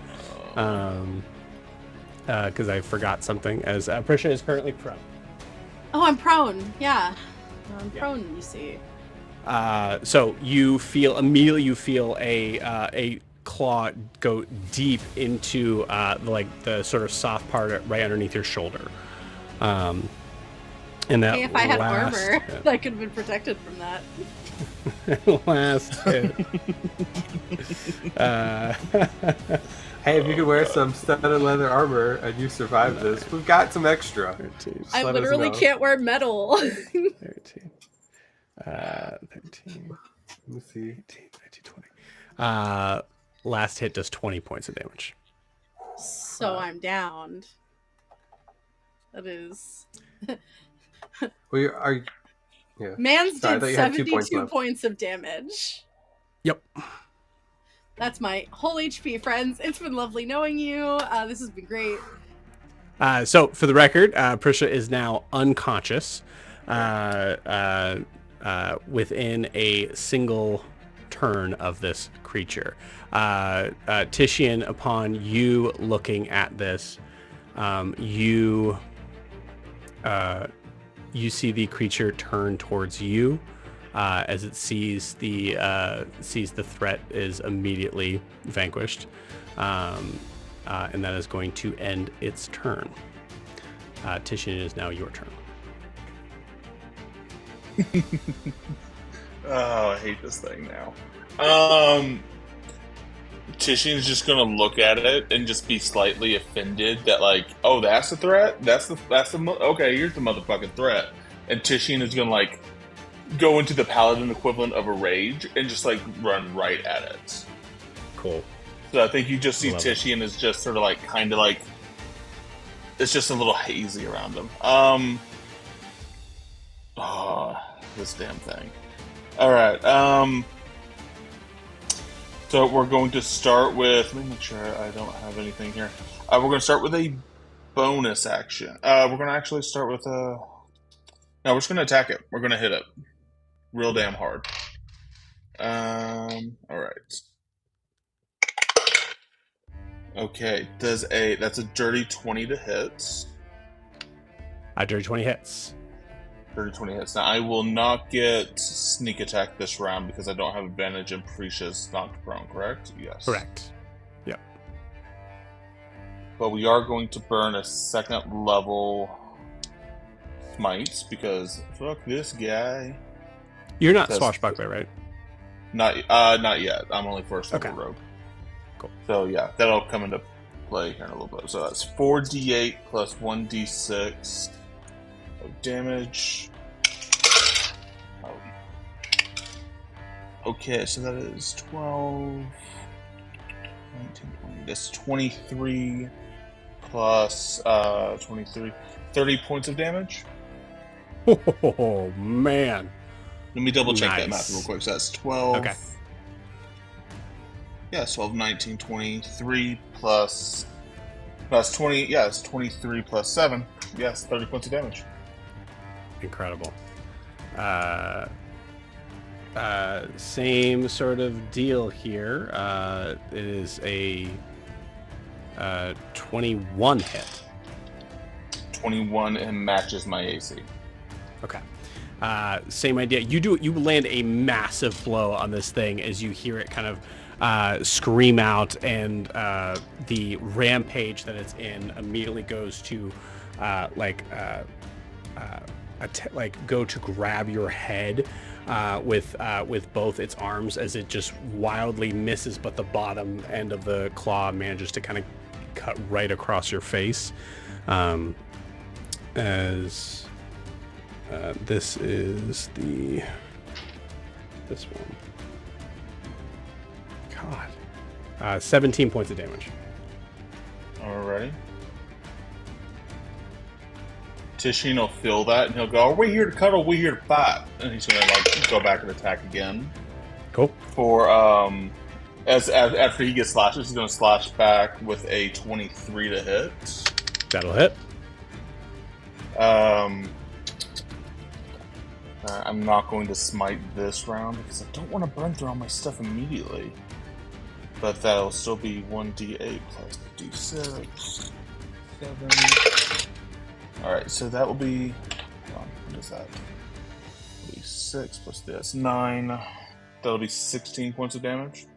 because I forgot something. As Prisha is currently prone. Oh, I'm prone. Yeah, I'm prone. You see. So you immediately feel a claw go deep into the sort of soft part right underneath your shoulder. And that if I had armor, I could have been protected from that. Last hit. Hey, if you could wear some studded leather armor and you survive this, we've got some extra. 13. I literally can't wear metal. 13. 13. Let me see. 18, 19, 20. Last hit does 20 points of damage. So I'm downed. That is. Yeah. Mans Sorry, I thought did you had 2 points 72 left. points of damage. Yep. That's my whole HP, friends. It's been lovely knowing you. This has been great. So, for the record, Prisha is now unconscious within a single turn of this creature. Titian, upon you looking at this, you see the creature turn towards you as it sees the threat is immediately vanquished, and that is going to end its turn. Titian, it is now your turn. Oh, I hate this thing now. Titian's just gonna look at it and just be slightly offended that, like, oh, that's the threat. Okay, here's the motherfucking threat. And Titian is gonna like go into the paladin equivalent of a rage and just like run right at it. Cool. So I think you just see Love Titian is just sort of like kind of like it's just a little hazy around him. Oh, this damn thing. All right. So we're going to start with. Let me make sure I don't have anything here. We're going to start with a bonus action. We're going to actually start with a. No, we're just going to attack it. We're going to hit it real damn hard. All right. Okay. That's a dirty 20 to hit. Dirty 20 hits. 30, 20 hits. Now, I will not get sneak attack this round because I don't have advantage and Prisha's knocked prone, correct? Yes. Correct. Yep. But we are going to burn a second level smites because fuck this guy. You're not That's- swashbuckler, right? Not yet. I'm only first level Okay. rogue. Cool. So yeah, that'll come into play here in a little bit. So that's 4d8 plus 1d6 of damage. Oh. Okay, so that is 12, 19, 20. That's 23 plus 23, 30 points of damage. Oh man. Let me double check that Nice. math real quick. So that's 12. Okay. Yeah, 12, 19, 23 plus 20. Yeah, it's 23 plus 7. Yes, 30 points of damage. Incredible. Same sort of deal here. It is a 21 hit. 21 and matches my AC. Okay. Same idea. You land a massive blow on this thing as you hear it kind of scream out, and the rampage that it's in immediately goes to go to grab your head with both its arms as it just wildly misses, but the bottom end of the claw manages to kind of cut right across your face. This is this one. God. 17 points of damage. Alrighty. Tishin will feel that, and he'll go, "Are we here to cuddle? We here to fight?" And he's gonna go back and attack again. Cool. For after he gets slashes, he's gonna slash back with a 23 to hit. That'll hit. I'm not going to smite this round because I don't want to burn through all my stuff immediately. But that'll still be 1d8 plus d6. 7. Alright, so that will be. Hold on, what is that? That'll be 6 plus this. 9. That'll be 16 points of damage.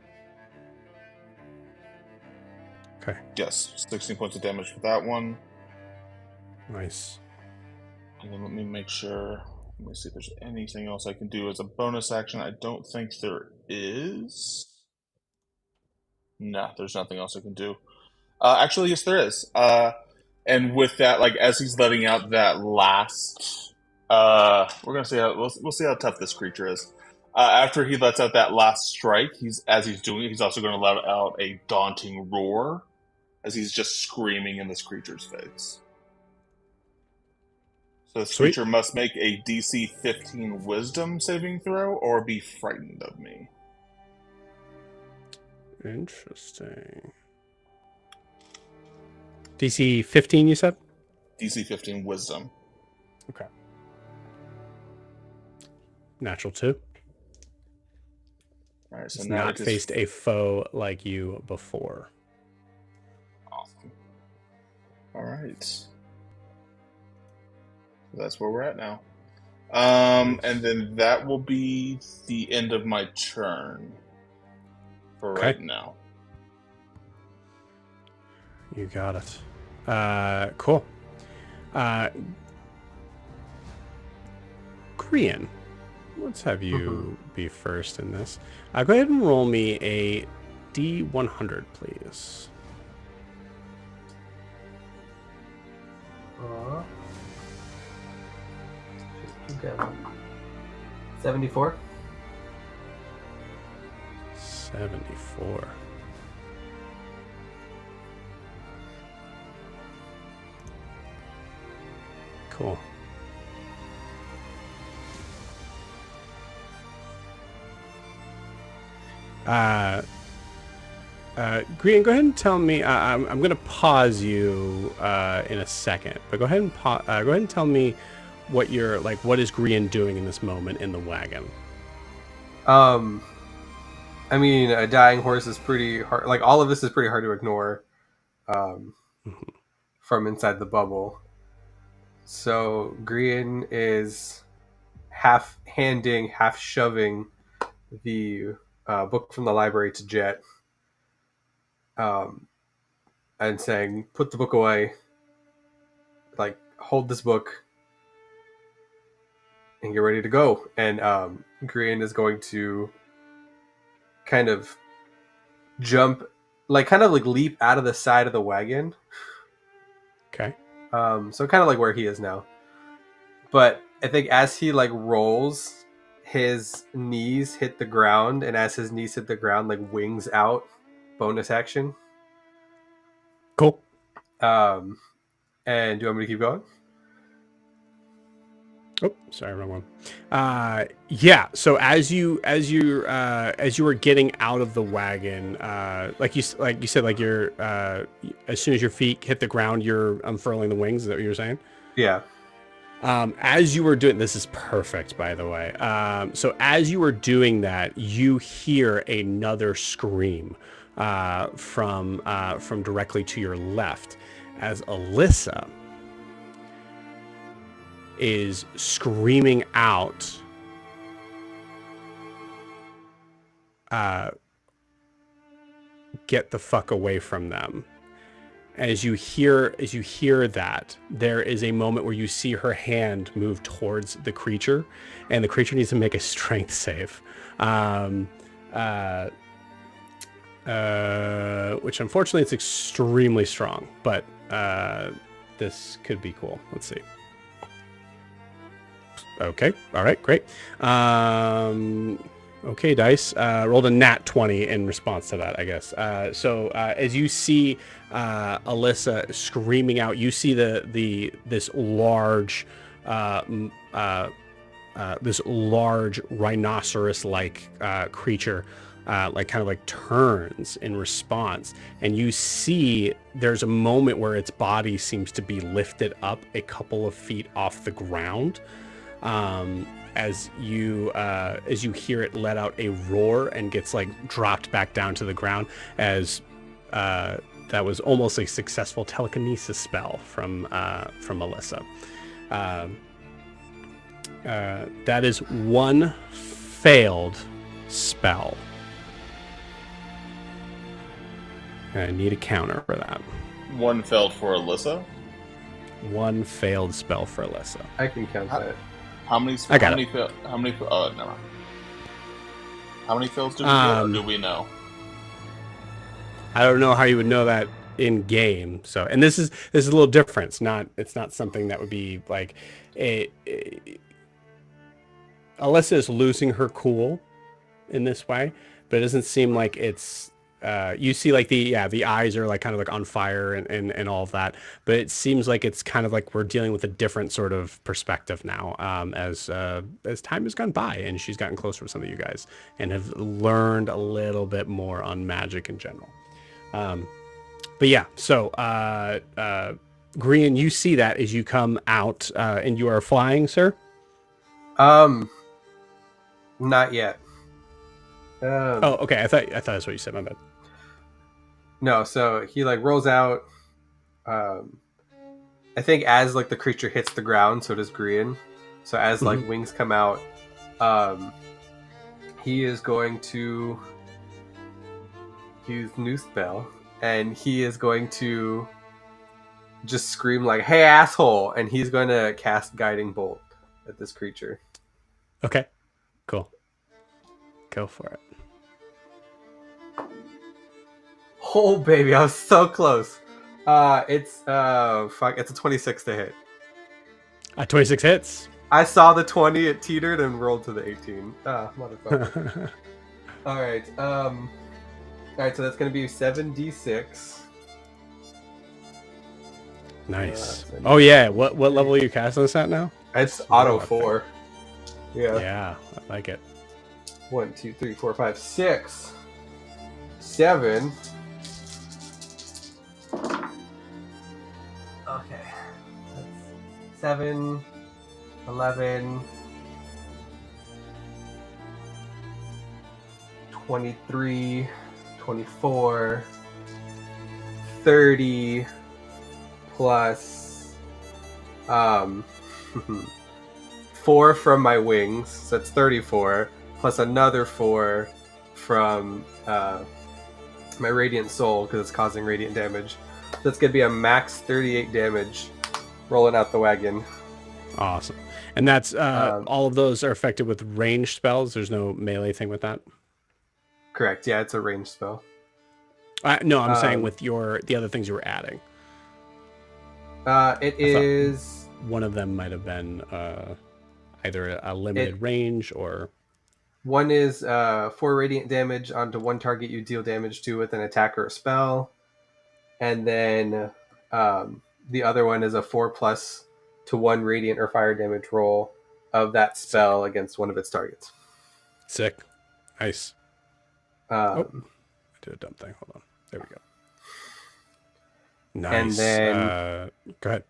Okay. Yes, 16 points of damage for that one. Nice. And then let me make sure. Let me see if there's anything else I can do as a bonus action. I don't think there is. No, there's nothing else I can do. Actually, yes, there is. And with that, like as he's letting out that last, we're gonna see how we'll see how tough this creature is. After he lets out that last strike, he's doing it, he's also going to let out a daunting roar as he's just screaming in this creature's face. So this Sweet. creature must make a DC 15 Wisdom saving throw or be frightened of me. Interesting. DC 15, you said? DC 15 Wisdom. Okay. Natural 2. All right, so He's now not faced a foe like you before. Awesome. All right. So that's where we're at now. And then that will be the end of my turn for Okay. right now. You got it. Cool. Korean, let's have you be first in this. Go ahead and roll me a D100, please. Okay. 74. 74. Cool. Green, go ahead and tell me. I'm going to pause you in a second, but go ahead and tell me what you're like. What is Green doing in this moment in the wagon? I mean, a dying horse is pretty hard. Like, all of this is pretty hard to ignore from inside the bubble. So Grian is half handing, half shoving the book from the library to Jet, and saying, "Put the book away. Like, hold this book and get ready to go." And Grian is going to kind of jump, like kind of like leap out of the side of the wagon. Okay. So kind of like where he is now. But I think as he like rolls, his knees hit the ground, and as his knees hit the ground, like wings out, bonus action. Cool. And do you want me to keep going? Oh, sorry, wrong one. Yeah. So as you were getting out of the wagon, like you said, like you're as soon as your feet hit the ground, you're unfurling the wings. Is that what you were saying? Yeah. As you were doing, this is perfect, by the way. So as you were doing that, you hear another scream from directly to your left, as Alyssa is screaming out, "Get the fuck away from them." As you hear that, there is a moment where you see her hand move towards the creature, and the creature needs to make a strength save, which unfortunately it's extremely strong, but this could be cool. Let's see. Okay. All right. Great. Okay, dice. Rolled a nat 20 in response to that, I guess. So as you see Alyssa screaming out, you see this large rhinoceros-like creature, like kind of like turns in response, and you see there's a moment where its body seems to be lifted up a couple of feet off the ground. As you hear it let out a roar and gets like dropped back down to the ground, as that was almost a successful telekinesis spell from Alyssa. That is one failed spell. I need a counter for that. One failed for Alyssa. One failed spell for Alyssa. I can count that. How many? I got how many? How many? Oh, never mind. How many fails do we get, or do we know? I don't know how you would know that in game. So, and this is a little different. It's not something that would be like Alyssa is losing her cool in this way, but it doesn't seem like it's. You see like the eyes are like kind of like on fire and all of that, but it seems like it's kind of like we're dealing with a different sort of perspective now, as time has gone by and she's gotten closer with some of you guys and have learned a little bit more on magic in general. But yeah, so Grian, you see that as you come out, and you are flying, sir? Not yet. Oh, okay. I thought that's what you said. My bad. No, so he like rolls out. I think as like the creature hits the ground, so does Grian. So as like wings come out, he is going to use new spell, and he is going to just scream like, "Hey, asshole!" And he's going to cast Guiding Bolt at this creature. Okay, cool. Go for it. Oh baby, I was so close. It's a 26 to hit. 26 hits. I saw the 20, it teetered and rolled to the 18. Motherfucker. Alright, so that's gonna be 7d6. Nice. Oh yeah, what level are you casting this at now? It's auto 4. Yeah, I like it. 1, 2, 3, 4, 5, 6, 7. Okay. That's 7, 11, 23, 24, 30, plus 4 from my wings, so that's 34, plus another 4 from my Radiant Soul, because it's causing radiant damage. So that's going to be a max 38 damage rolling out the wagon. Awesome. And that's all of those are affected with ranged spells. There's no melee thing with that. Correct. Yeah, it's a ranged spell. No, I'm saying with the other things you were adding. It is... One of them might have been either a limited range or... One is 4 radiant damage onto one target you deal damage to with an attack or a spell. And then the other one is a 4+ to 1 radiant or fire damage roll of that spell against one of its targets. Sick. Nice. I did a dumb thing. Hold on. There we go. Nice. And then go ahead.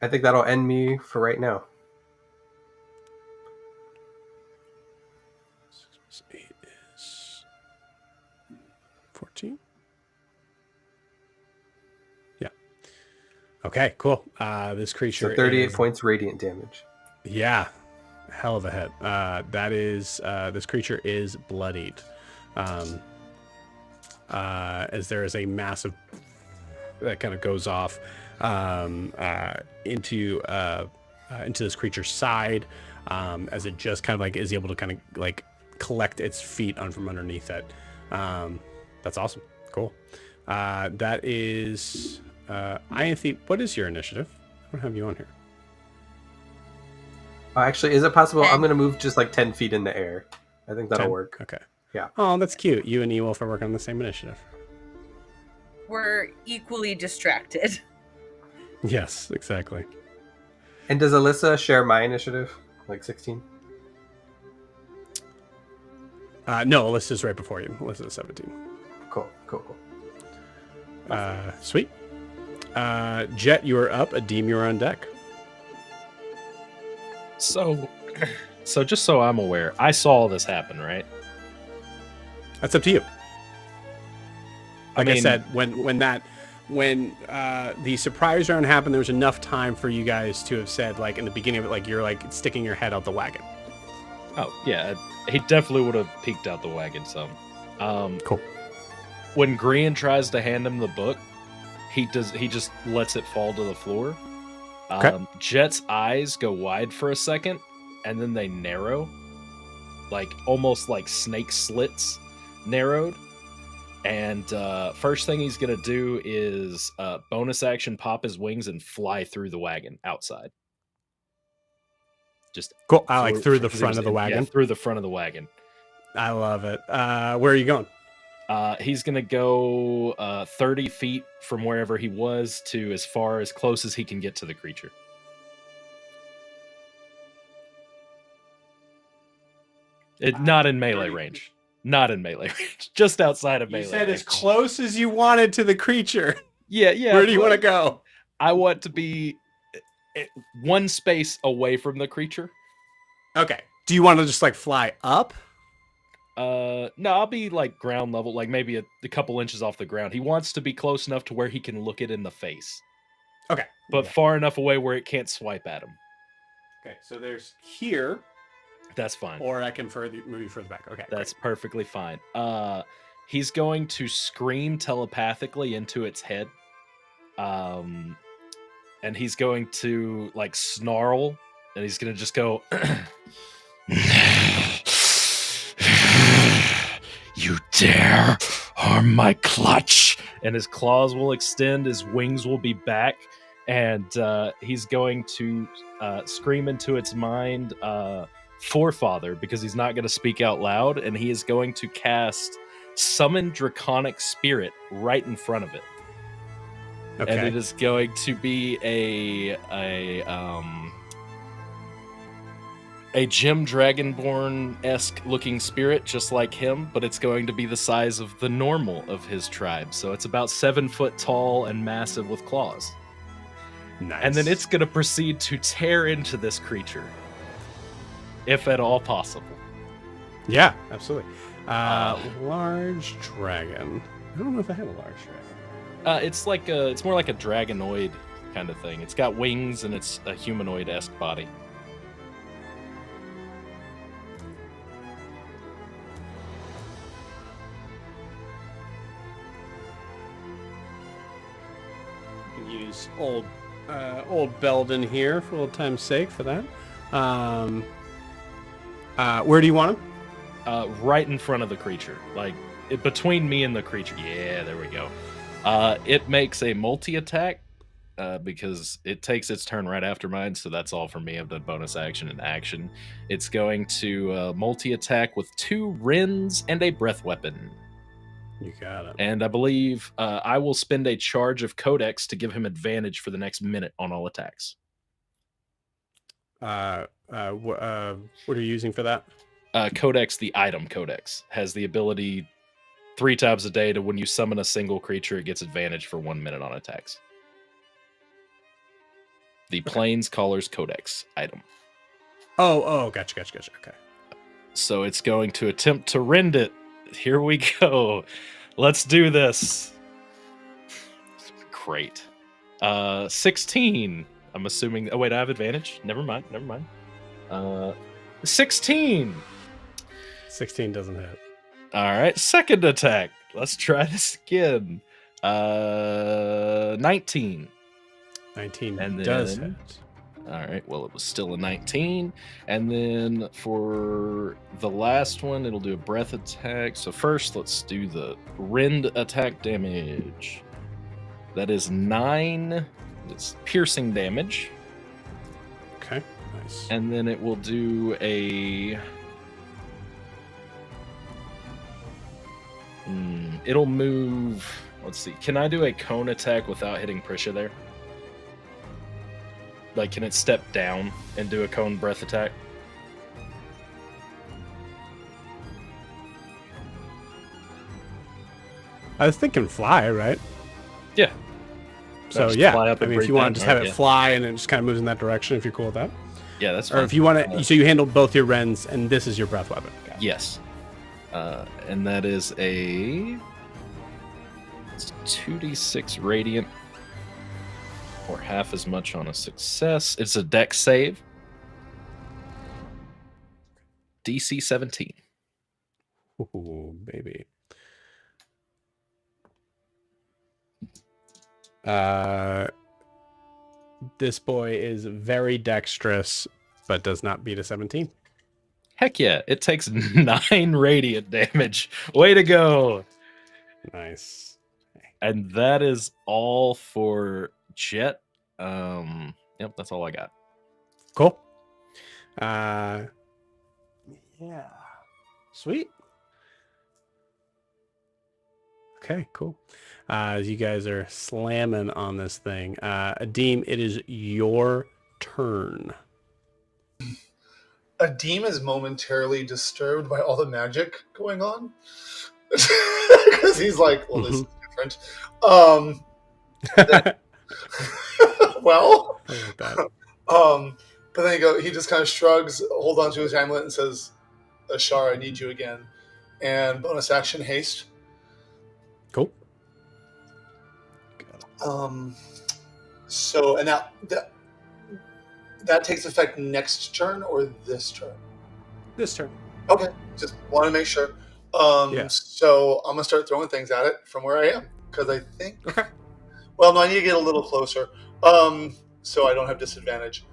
I think that'll end me for right now. 6 + 8 is 14. Yeah. Okay, cool. This creature So 38 points radiant damage. Yeah. Hell of a hit. That is this creature is bloodied. As there is a massive that kind of goes off into this creature's side, as it just kind of like is able to kind of like collect its feet from underneath it. That's awesome. Cool. That is Ianthe, what is your initiative? I don't have you on here. Actually, is it possible? I'm going to move just like 10 feet in the air. I think that'll 10? work. Okay. Yeah. Oh, that's cute. You and Ewolf are working on the same initiative. We're equally distracted. Yes, exactly. And does Alyssa share my initiative? Like 16? No, Alyssa's right before you. Alyssa's 17. Cool. Sweet. Jet, you are up. Adeem, you are on deck. So just so I'm aware, I saw this happen, right? That's up to you. Like I mean, said, when the surprise round happened, there was enough time for you guys to have said, like in the beginning of it, like you're like sticking your head out the wagon. Oh yeah, he definitely would have peeked out the wagon some. Cool. When Grian tries to hand him the book, he just lets it fall to the floor. Okay. Jet's eyes go wide for a second, and then they narrow, like almost like snake slits narrowed. And first thing he's gonna do is bonus action pop his wings and fly through the wagon outside. Just Cool. I like through the front of the Yeah, wagon. through the front of the wagon. I love it. Where are you going? He's gonna go 30 feet from wherever he was to as close as he can get to the creature. Not in melee range. Not in melee range. Just outside of melee. You said range. as close as you wanted to the creature. Yeah. Where do you want to go? I want to be one space away from the creature. Okay. Do you want to just like fly up? No, I'll be like ground level, like maybe a couple inches off the ground. He wants to be close enough to where he can look it in the face. Okay. But far enough away where it can't swipe at him. Okay, so there's here. That's fine. Or I can move you further back. Okay. That's perfectly fine. He's going to scream telepathically into its head. And he's going to like snarl, and he's going to just go You dare harm my clutch. And his claws will extend, his wings will be back, and he's going to scream into its mind Forefather, because he's not going to speak out loud, and he is going to cast Summon Draconic Spirit right in front of it. Okay. And it is going to be a Jim Dragonborn-esque looking spirit, just like him, but it's going to be the size of the normal of his tribe. So it's about 7 foot tall and massive with claws. Nice. And then it's going to proceed to tear into this creature, if at all possible. Yeah, absolutely. Large dragon. I don't know if I have a large dragon. It's more like a dragonoid kind of thing. It's got wings and it's a humanoid-esque body. Use old Belden here for old time's sake for that. Where do you want him? Right in front of the creature, like between me and the creature. Yeah, there we go. It makes a multi-attack because it takes its turn right after mine, so that's all for me. I've done bonus action and action. It's going to multi-attack with 2 Rends and a breath weapon. You got it. And I believe I will spend a charge of Codex to give him advantage for the next minute on all attacks. What are you using for that? Codex, the item Codex, has the ability 3 times a day to when you summon a single creature, it gets advantage for 1 minute on attacks. The Planescaller's Codex item. Oh, gotcha. Okay. So it's going to attempt to rend it. Here we go. Let's do this. Great. 16. I'm assuming. Oh, wait, I have advantage. Never mind. 16. 16 doesn't hit. All right. Second attack. Let's try this again. 19. 19 And does then- hit. All right, well, it was still a 19. And then for the last one, it'll do a breath attack. So first, let's do the rend attack damage. That is 9. It's piercing damage. Okay, nice. And then it will do a... it'll move... Let's see. Can I do a cone attack without hitting Prisha there? Like, can it step down and do a cone breath attack? I was thinking fly, right? Yeah. So Just yeah, fly up I and mean, if breathe you want down, to just have right, it fly and it just kind of moves in that direction, if you're cool with that. Yeah, that's Or fine. if you want to, so you handle both your rends, and this is your breath weapon. Gotcha. Yes. And that is a 2d6 radiant, or half as much on a success. It's a dex save. DC 17. Ooh, baby. This boy is very dexterous, but does not beat a 17. Heck yeah, it takes 9 radiant damage. Way to go. Nice. And that is all for Jet. Yep, that's all I got. Cool. Yeah. Sweet. Okay, cool. You guys are slamming on this thing. Adim, it is your turn. Adim is momentarily disturbed by all the magic going on. Because he's like, well, this is different. Well, I like that. but then he just kind of shrugs, holds onto his amulet, and says, Ashar, I need you again. And bonus action haste. Cool. So, and that takes effect next turn or this turn? This turn. Okay, just want to make sure. Yeah. So I'm gonna start throwing things at it from where I am because I think. Okay. Well, no, I need to get a little closer, so I don't have disadvantage.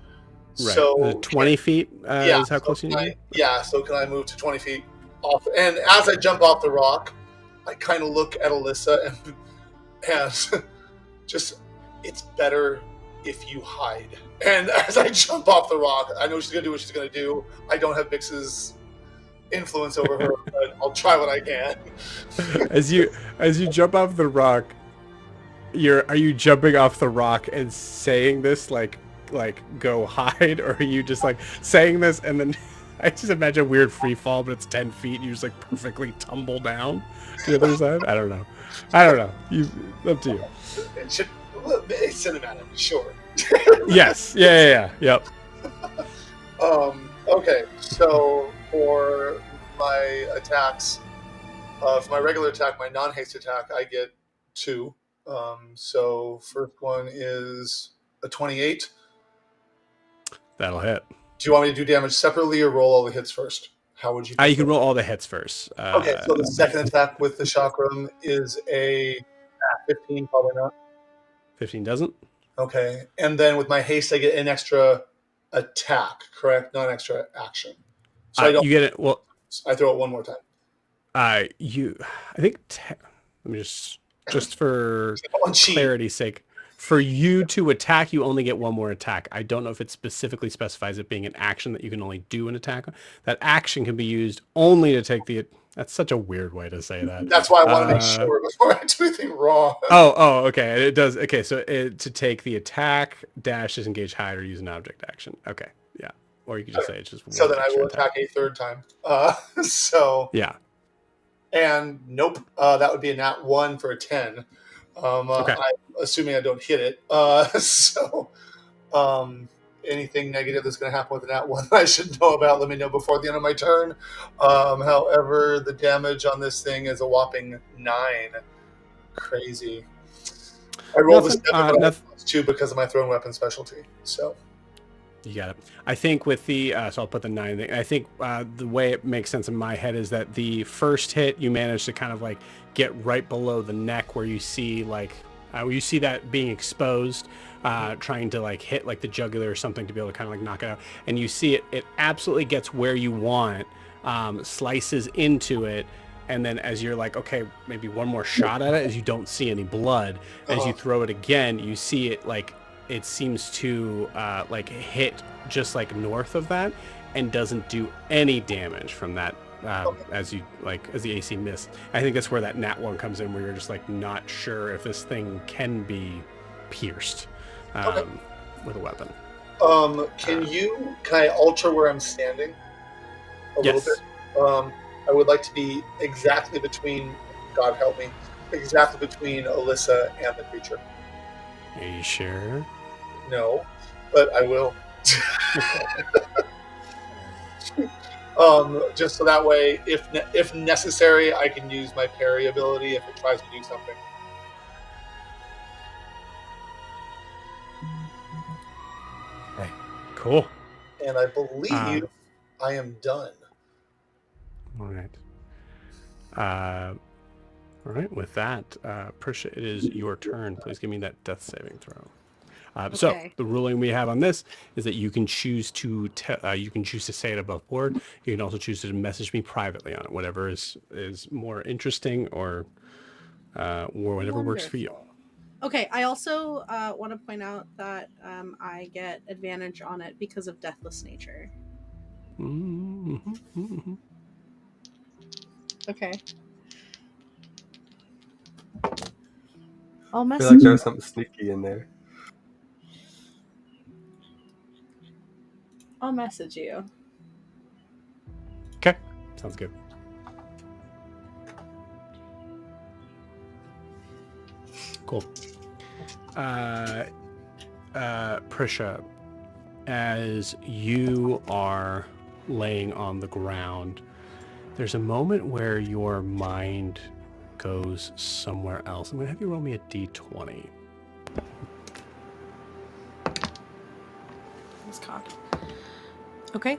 Right. So the 20 feet yeah, is how close you need. Yeah. So can I move to 20 feet off? And as I jump off the rock, I kind of look at Alyssa and just, it's better if you hide. And as I jump off the rock, I know she's gonna do what she's gonna do. I don't have Bix's influence over her, but I'll try what I can. As you jump off the rock, are you jumping off the rock and saying this like go hide, or are you just like saying this and then I just imagine a weird free fall, but it's 10 feet and you just like perfectly tumble down to the other side? I don't know. Up to you. It's cinematic, sure. Yes. Yeah. Yep. Okay, so for my attacks, for my regular attack, my non-haste attack, I get 2. So first one is a 28. That'll hit. Do you want me to do damage separately or roll all the hits first? How would you? You can roll all the hits first. Okay, so the second attack with the chakram is a 15, probably not. 15 doesn't. Okay, and then with my haste, I get an extra attack, correct? Not an extra action. So I don't. You get it. Well, I throw it one more time. I think. Let me just for clarity's sake, for you to attack, you only get one more attack. I don't know if it specifically specifies it being an action that you can only do an attack. That action can be used only to take the. That's such a weird way to say that. That's why I want to make sure before I do anything wrong. Oh, okay. It does. Okay, so to take the attack, dash, disengage, hide, or use an object action. Okay, yeah. Or you could just say it's just. So then I will attack a third time. So yeah. And nope, that would be a nat 1 for a 10. Okay. I'm assuming I don't hit it. So anything negative that's going to happen with a nat 1 I should know about, let me know before the end of my turn. However, the damage on this thing is a whopping 9. Crazy. I rolled a 7, but I +2 because of my thrown weapon specialty. So. You got it. I think with the so I'll put the 9 thing. I think the way it makes sense in my head is that the first hit you manage to kind of like get right below the neck where you see like where you see that being exposed, trying to like hit like the jugular or something to be able to kind of like knock it out, and you see it absolutely gets where you want, slices into it, and then as you're like, okay, maybe one more shot at it, as you don't see any blood, as you throw it again, you see it like. It seems to like hit just like north of that and doesn't do any damage from that as the AC missed. I think that's where that nat 1 comes in, where you're just like not sure if this thing can be pierced with a weapon. Can I alter where I'm standing a little bit? I would like to be exactly between, God help me, exactly between Alyssa and the creature. Are you sure? No, but I will. Just so that way, if necessary, I can use my parry ability if it tries to do something. Okay, cool. And I believe I am done. All right. All right, with that, Prisha, it is your turn. Please give me that death saving throw. So the ruling we have on this is that you can choose to say it above board. You can also choose to message me privately on it, whatever is more interesting or whatever works for you. Okay, I also want to point out that I get advantage on it because of deathless nature. Mm-hmm. Okay. I'll I feel like there's something sneaky in there. I'll message you. Okay, sounds good. Cool. Prisha, as you are laying on the ground, there's a moment where your mind goes somewhere else. I'm going to have you roll me a d20. It's cocked. Okay.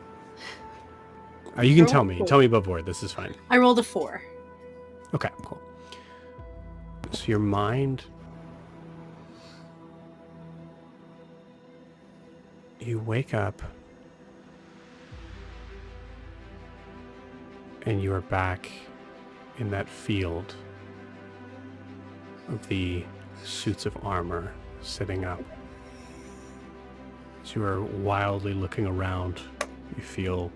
You can tell me. Tell me above board. This is fine. I rolled a 4. Okay, cool. So your mind... You wake up and you are back in that field of the suits of armor sitting up. As you are wildly looking around, you feel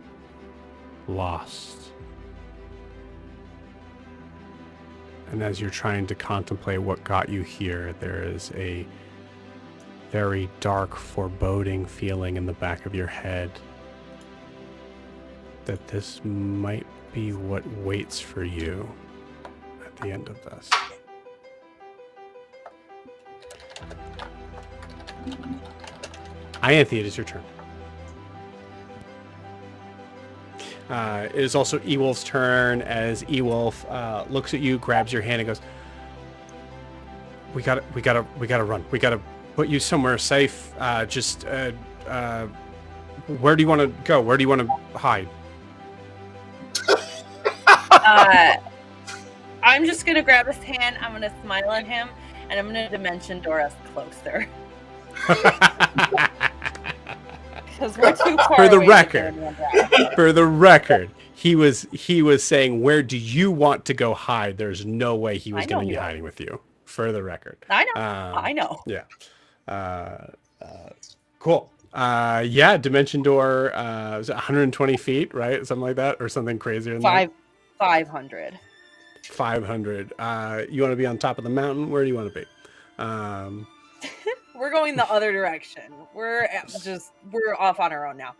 lost. And as you're trying to contemplate what got you here, there is a very dark, foreboding feeling in the back of your head that this might be what waits for you at the end of this. Anthony, it is your turn. It is also Ewolf's turn as Ewolf looks at you, grabs your hand, and goes, "We gotta run. We gotta put you somewhere safe. Where do you want to go? Where do you want to hide? I'm just gonna grab his hand. I'm gonna smile at him, and I'm gonna dimension door us closer because we're too far. For the away record, to go for the record, he was saying, "Where do you want to go hide?" There's no way he was going to be hiding with you. For the record, I know. I know. Yeah. Cool. Yeah. Dimension door. Was it 120 feet, right? Something like that, or something crazier than that. 500. 500. You want to be on top of the mountain? Where do you want to be? We're going the other direction. We're off on our own now.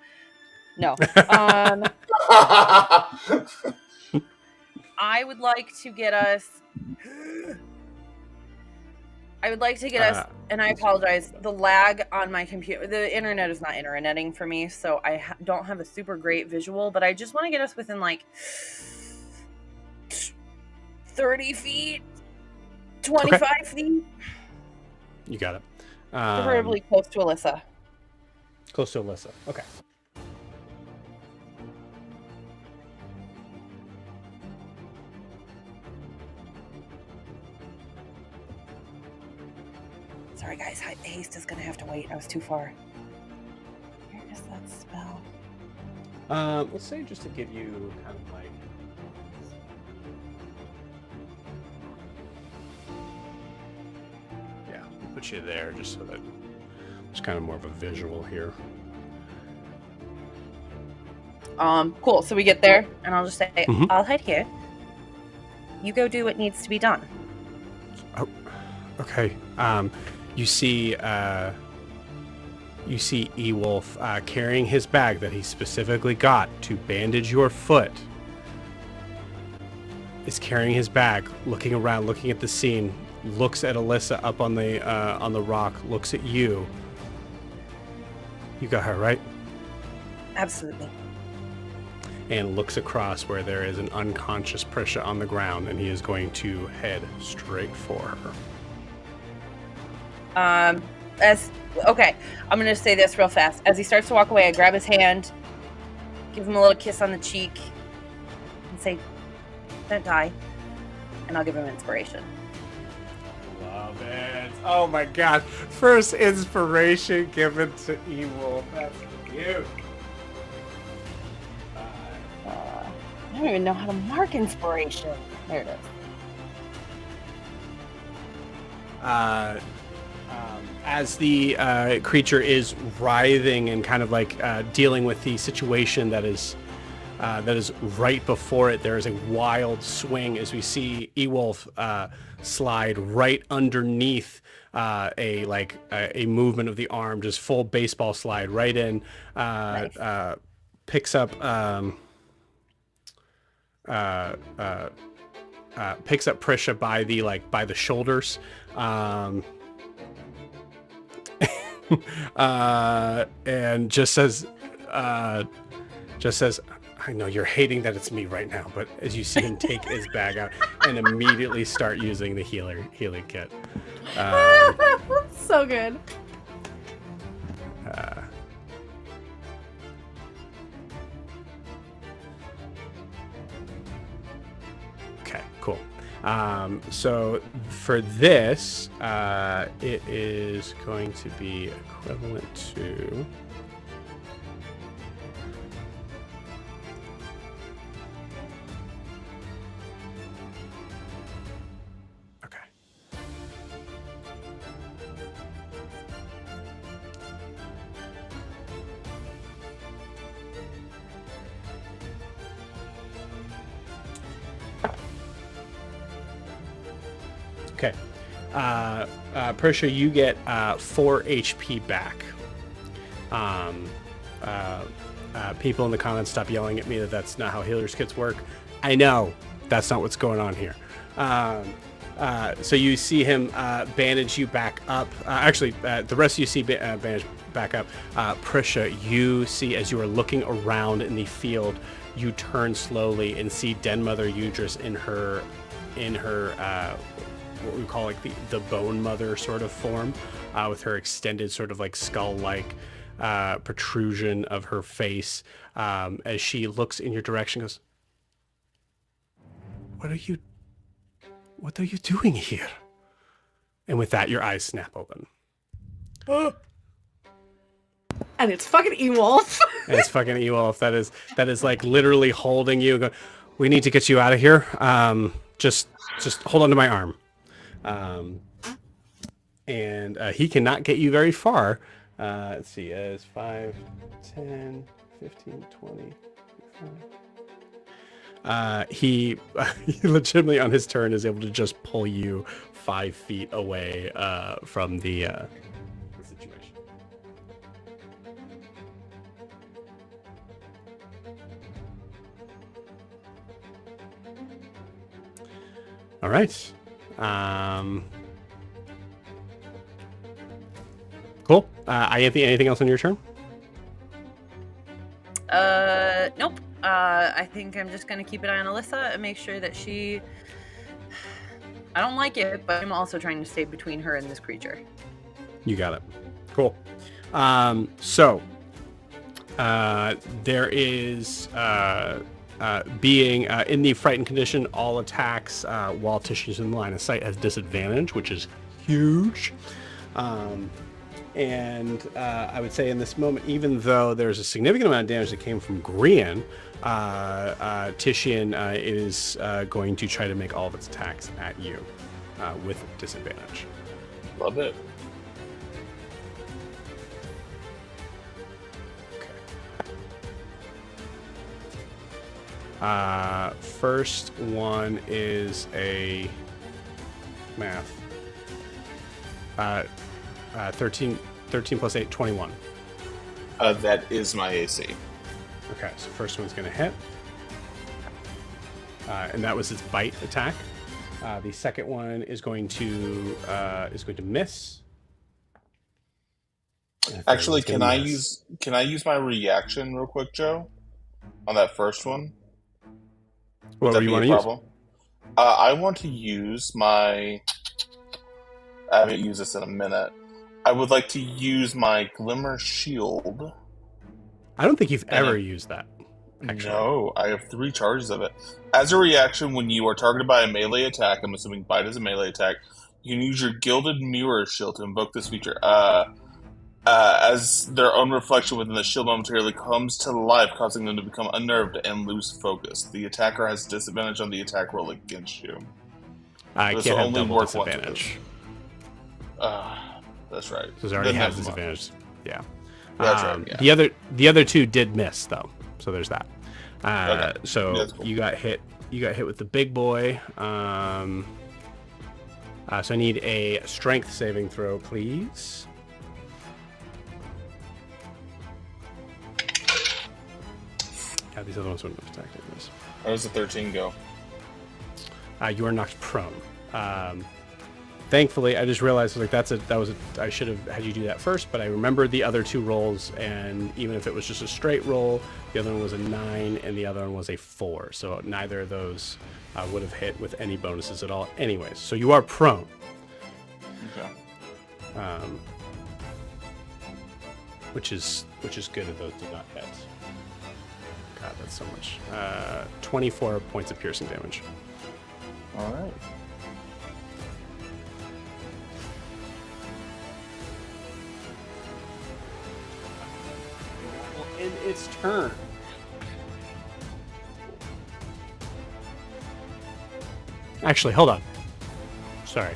No. I would like to get us. And I apologize. The lag on my computer, the internet is not interneting for me, so I don't have a super great visual. But I just want to get us within like 30 feet, 25 feet. You got it. Preferably close to Alyssa. Close to Alyssa. Okay. Sorry, guys. Haste is going to have to wait. I was too far. Where is that spell? Let's say just to give you kind of like... Yeah, we'll put you there just so that there's kind of more of a visual here. Cool. So we get there, and I'll just say, Mhm. I'll hide here. You go do what needs to be done. Oh, okay. You see Ewolf carrying his bag that he specifically got to bandage your foot. Is carrying his bag, looking around, looking at the scene, looks at Alyssa up on the rock, looks at you. You got her, right? Absolutely. And looks across where there is an unconscious Prisha on the ground, and he is going to head straight for her. Okay, I'm gonna say this real fast. As he starts to walk away, I grab his hand, give him a little kiss on the cheek, and say, "Don't die," and I'll give him inspiration. Love it. Oh my god. First inspiration given to Ewolf. That's cute. I don't even know how to mark inspiration. There it is. As the creature is writhing and kind of like dealing with the situation that is right before it, there is a wild swing as we see Ewolf slide right underneath a movement of the arm, just full baseball slide right in. Nice. Picks up Prisha by the shoulders. And just says, I know you're hating that it's me right now, but as you see him take his bag out and immediately start using the healing kit. So good. Okay, cool. So for this, it is going to be equivalent to... Okay. Okay. Prisha, you get 4 HP back. People in the comments stop yelling at me that that's not how healers kits work. I know that's not what's going on here. So you see him bandage you back up. The rest of you see bandage back up. Prisha, you see as you are looking around in the field, you turn slowly and see Den Mother Yudris in her what we call like the bone mother sort of form, with her extended sort of like skull-like protrusion of her face, as she looks in your direction, goes, What are you doing here? And with that, your eyes snap open. And it's fucking Ewolf. And it's fucking Ewolf that is like literally holding you. Going, we need to get you out of here. Just hold on to my arm. And he cannot get you very far. Let's see, as 5, 10, 15, 20. 25. He legitimately on his turn is able to just pull you 5 feet away from the situation. All right. Cool. Ianthe, anything else on your turn? Nope. I think I'm just gonna keep an eye on Alyssa and make sure that she. I don't like it, but I'm also trying to stay between her and this creature. You got it. Cool. So there is being in the frightened condition, all attacks while Tisha's in the line of sight has disadvantage, which is huge. And I would say in this moment, even though there's a significant amount of damage that came from Grian, Titian is going to try to make all of its attacks at you with disadvantage. Love it. First one is a math. 13 plus 8, 21. That is my AC. Okay, so first one's going to hit. And that was its bite attack. The second one is going to miss. Actually, can I use my reaction real quick, Joe? On that first one? What do you want to use? I want to use my... I haven't used this in a minute. I would like to use my Glimmer Shield. I don't think you've ever used that. Actually. No, I have 3 charges of it. As a reaction, when you are targeted by a melee attack, I'm assuming bite is a melee attack, you can use your Gilded Mirror Shield to invoke this feature. As their own reflection within the shield momentarily comes to life, causing them to become unnerved and lose focus. The attacker has disadvantage on the attack roll against you. I can't have double disadvantage. That's right. Because it already has disadvantage. Yeah. That's right. Yeah. The other 2 did miss though, so there's that. Okay. So cool. you got hit with the big boy. So I need a strength saving throw, please. Yeah, these other ones wouldn't have attacked this. How does the 13 go? You are knocked prone. Thankfully, I just realized I should have had you do that first, but I remembered the other 2 rolls, and even if it was just a straight roll, the other one was a 9 and the other one was a 4. So neither of those would have hit with any bonuses at all. Anyways, so you are prone. Okay. Which is good if those did not hit. God, that's so much. 24 points of piercing damage. All right. In its turn. Actually, hold on. Sorry.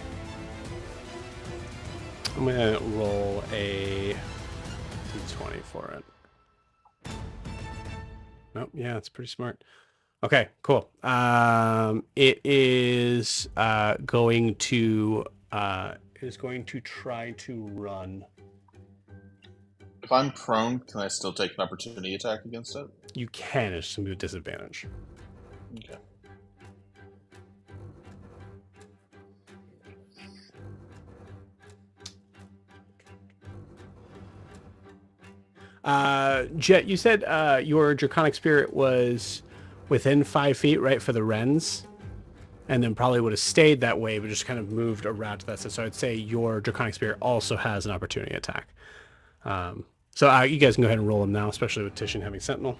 I'm gonna roll a d20 for it. Nope. Yeah, it's pretty smart. Okay, cool. It is going to try to run. If I'm prone, can I still take an opportunity attack against it? You can. It's just gonna be a disadvantage. Okay. Jet, you said your draconic spirit was within 5 feet, right, for the wrens? and then probably would have stayed that way, but just kind of moved around to that side. So I'd say your Draconic Spear also has an opportunity attack. So you guys can go ahead and roll them now, especially with Titian having Sentinel.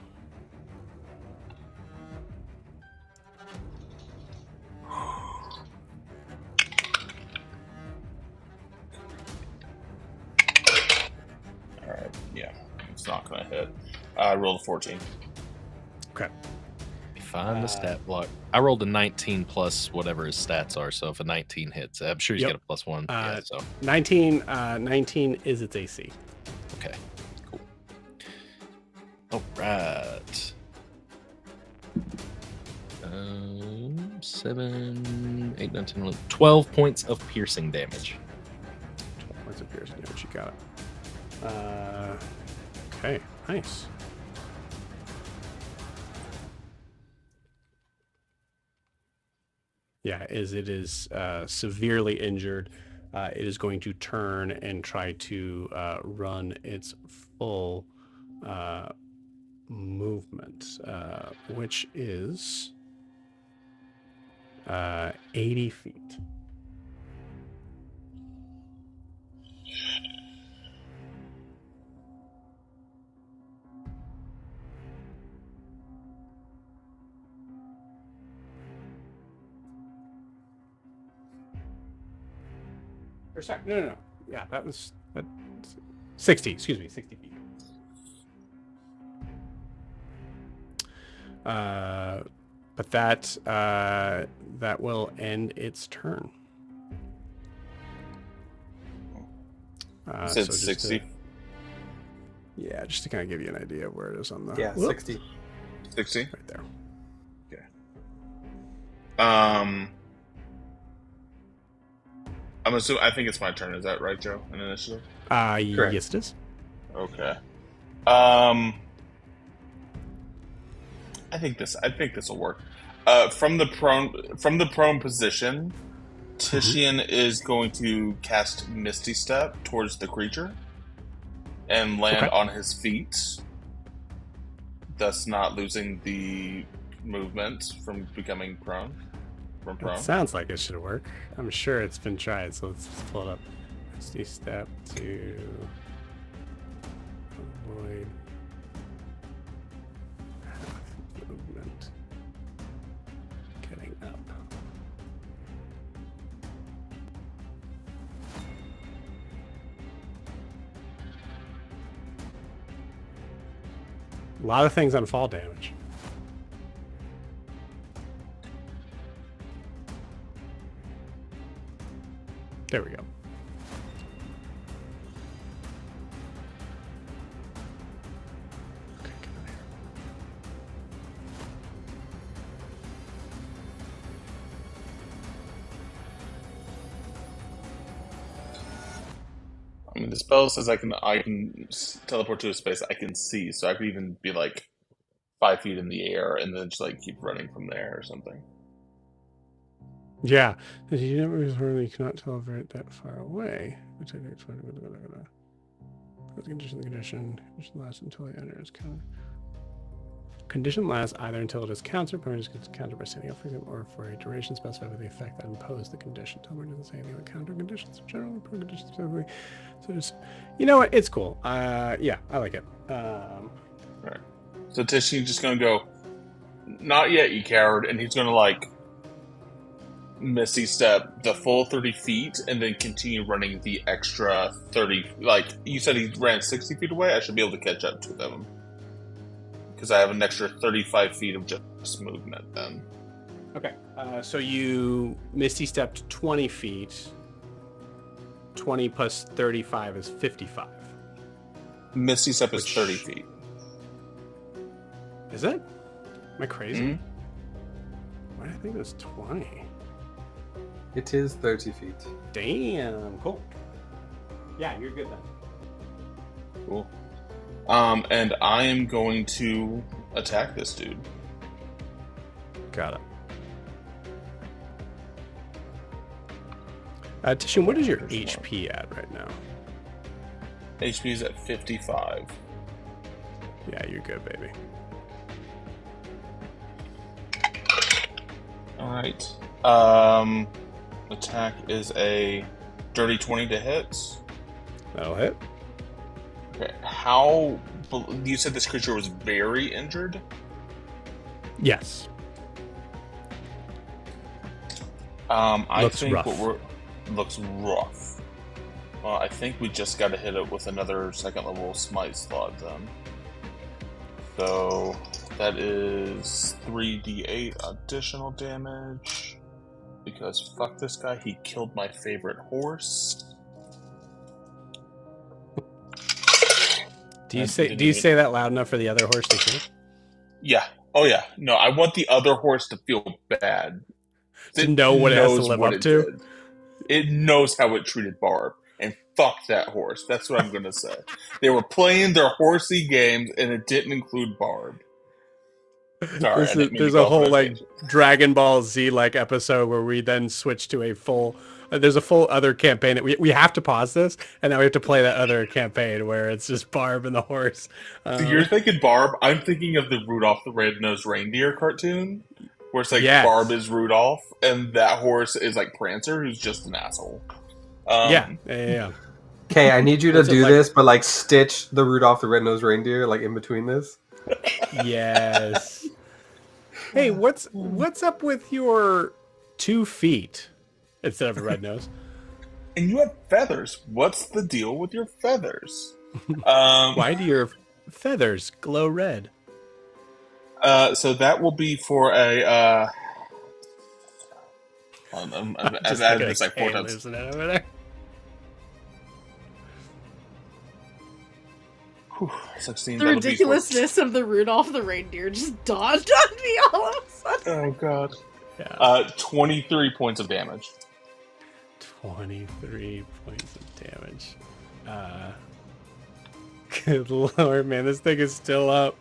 Alright, yeah. It's not going to hit. I rolled a 14. Okay. Find the stat block. I rolled a 19 plus whatever his stats are, so if a 19 hits, I'm sure he's got a +1. Yeah, so 19 is its AC. okay, cool. All right. 7, 8, 9, 10, 11, 12 points of piercing damage. 12 points of piercing damage. You got it. Okay, nice. Yeah, it is severely injured. It is going to turn and try to run its full movement, which is 80 feet. Or sorry, no. Yeah, that 60. Excuse me, 60 feet. But that will end its turn. You said 60? Yeah, just to kind of give you an idea of where it is on the... Yeah, 60. 60? Right there. Okay. I'm assuming, I think it's my turn. Is that right, Joe? An initiative? Yes, it is. Okay. I think this will work. From the prone position, Titian is going to cast Misty Step towards the creature and land on his feet, thus not losing the movement from becoming prone. It sounds like it should work. I'm sure it's been tried, so let's pull it up. Misty Step to avoid half movement. Getting up. A lot of things on fall damage. There we go. Okay, get out of here. I mean, the spell says I can teleport to a space I can see, so I could even be like 5 feet in the air and then just like keep running from there or something. Yeah, you never you cannot teleport that far away. Which I think is the condition lasts until it enters counter. Condition lasts either until it is countered, permanent is countered by standing up, for example, or for a duration specified with the effect that imposed the condition. Teleport doesn't say anything about counter conditions, generally per conditions specifically. So just, you know what? It's cool. Yeah, I like it. Right. So Tishi's just gonna go, not yet, you coward, and he's gonna like Misty Step the full 30 feet and then continue running the extra 30. Like you said, he ran 60 feet away. I should be able to catch up to them because I have an extra 35 feet of just movement then. Okay. So you Misty Stepped 20 feet. 20 plus 35 is 55. Misty Step is 30 feet. Is it? Am I crazy? Mm-hmm. Why did I think it was 20? It is 30 feet. Damn, cool. Yeah, you're good then. Cool. And I am going to attack this dude. Got it. Titian, what is your HP at right now? HP is at 55. Yeah, you're good, baby. Alright. Attack is a dirty 20 to hit. That'll hit. Okay. How? You said this creature was very injured? Yes. I Looks think rough. looks rough. Well, I think we just got to hit it with another second level smite slot then. So that is 3d8 additional damage. Because fuck this guy, he killed my favorite horse. Do you say that loud enough for the other horse to hear? Yeah. Oh yeah. No, I want the other horse to feel bad. To know what it has to live up to? Did. It knows how it treated Barb. And fuck that horse. That's what I'm going to say. They were playing their horsey games, and it didn't include Barb. Sorry, there's a whole like Dragon Ball Z like episode where we then switch to a full. There's a full other campaign that we have to pause this, and now we have to play that other campaign where it's just Barb and the horse. So you're thinking Barb. I'm thinking of the Rudolph the Red-Nosed Reindeer cartoon, where it's like Barb is Rudolph, and that horse is like Prancer, who's just an asshole. Yeah. Okay, I need you to do this, but like stitch the Rudolph the Red-Nosed Reindeer like in between this. Yes. Hey, what's up with your 2 feet instead of a red nose? And you have feathers. What's the deal with your feathers? Why do your feathers glow red? So that will be for a. I've added this like 4 times. Over there. Whew, 16, The ridiculousness of the Rudolph the reindeer just dawned on me all of a sudden. Oh god. Yeah. 23 points of damage. 23 points of damage. Good lord, man, this thing is still up.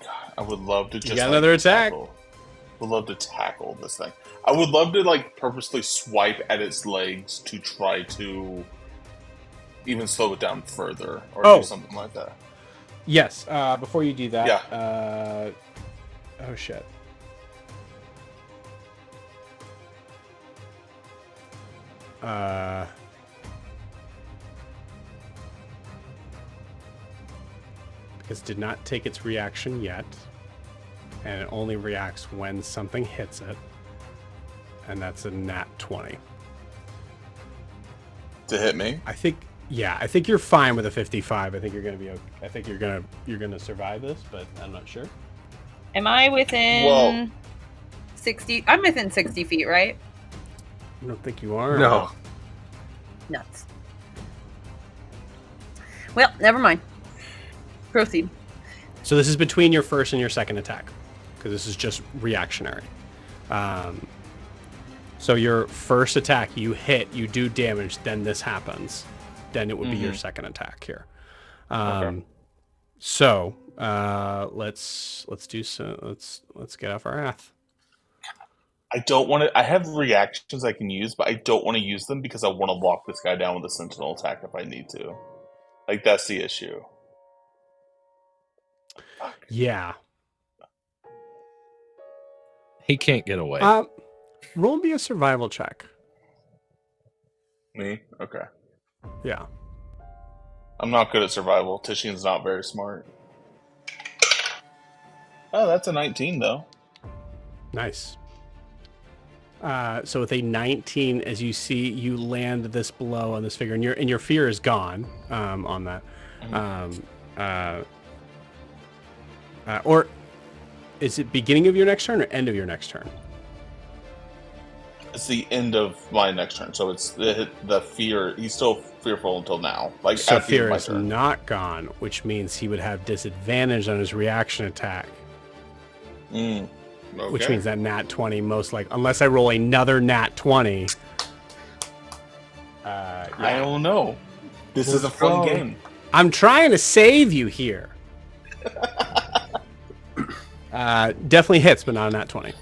God, I would love to just got another attack. Would love to tackle this thing. I would love to like purposely swipe at its legs to try to even slow it down further or do something like that. Yes, before you do that, yeah. Oh shit. Because it did not take its reaction yet, and it only reacts when something hits it, and that's a nat 20. To hit me? I think you're fine with a 55. I think you're gonna be okay. I think you're gonna survive this, but I'm not sure. Am I within 60? I'm within 60 feet, right? I don't think you are. No. Nuts. Well, never mind. Proceed. So this is between your first and your second attack, because this is just reactionary. So your first attack, you hit, you do damage, then this happens. Then it would be your second attack here. Okay. So let's get off our wrath. I don't want to. I have reactions I can use, but I don't want to use them because I want to lock this guy down with a sentinel attack if I need to. Like that's the issue. Fuck. Yeah. He can't get away. Roll me a survival check. Me? Okay. Yeah. I'm not good at survival. Tishian's not very smart. Oh, that's a 19 though. Nice. So with a 19, as you see, you land this blow on this figure, and your fear is gone on that. Or is it beginning of your next turn or end of your next turn? It's the end of my next turn, so it's the fear. He's still fearful until now. Like so at the end of fear my is turn. not gone, which means he would have disadvantage on his reaction attack. Okay. Which means that nat 20 most like, unless I roll another nat 20. I don't know. This is a fun game. I'm trying to save you here. Definitely hits, but not a nat 20.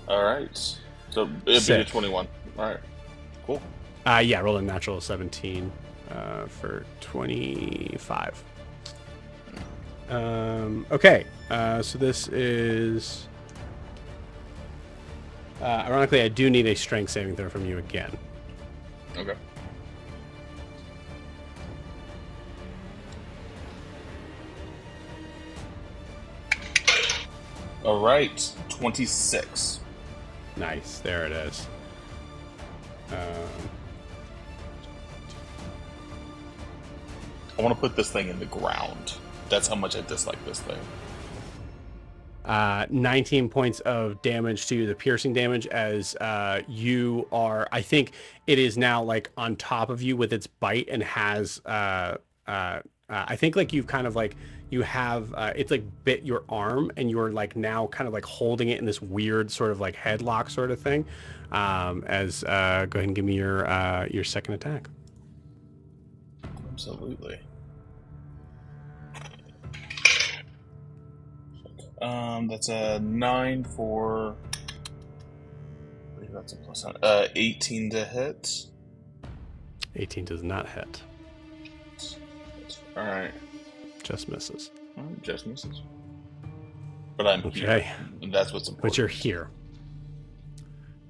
All right. So it'd be a 21. All right. Cool. Yeah, roll a natural 17 for 25. Okay. So this is Ironically, I do need a strength saving throw from you again. Okay. All right, 26. Nice. There it is. I want to put this thing in the ground. That's how much I dislike this thing. 19 points of damage to you, the piercing damage, as you are, I think it is now like on top of you with its bite and has, I think like you've kind of like, you have, it's like bit your arm and you're like now kind of like holding it in this weird sort of like headlock sort of thing. Go ahead and give me your second attack. Absolutely. That's a 9 for. I believe that's a plus 9. 18 to hit. 18 does not hit. All right. Just misses. Just misses. But I'm okay. Here. And that's what's important. But you're here.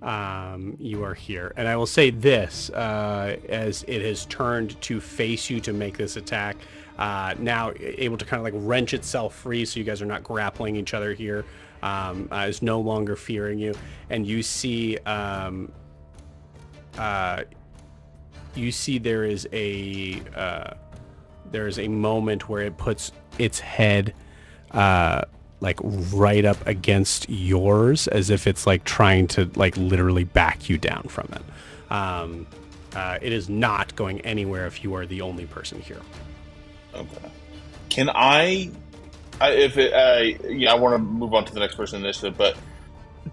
You are here, and I will say this: as it has turned to face you to make this attack, now able to kind of like wrench itself free, so you guys are not grappling each other here. Is no longer fearing you, and you see there is a moment where it puts its head like right up against yours, as if it's like trying to like literally back you down from it. It is not going anywhere if you are the only person here. Okay. Can I want to move on to the next person initiative, but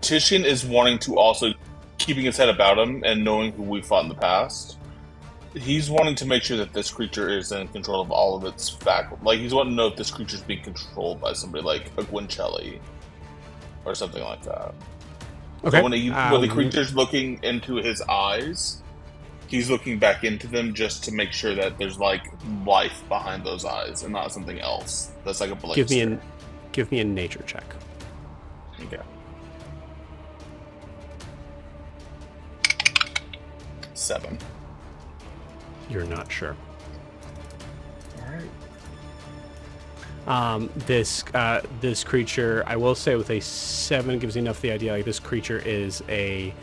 Titian is wanting to also, keeping his head about him and knowing who we fought in the past, he's wanting to make sure that this creature is in control of all of its faculties. Like, he's wanting to know if this creature is being controlled by somebody like a Gwyncelli or something like that. Okay. So when the creature's looking into his eyes, he's looking back into them just to make sure that there's like life behind those eyes and not something else that's like a blister. Give me a nature check. Okay. 7. You're not sure. All right. This creature, I will say, with a 7 gives you enough the idea. Like, this creature is a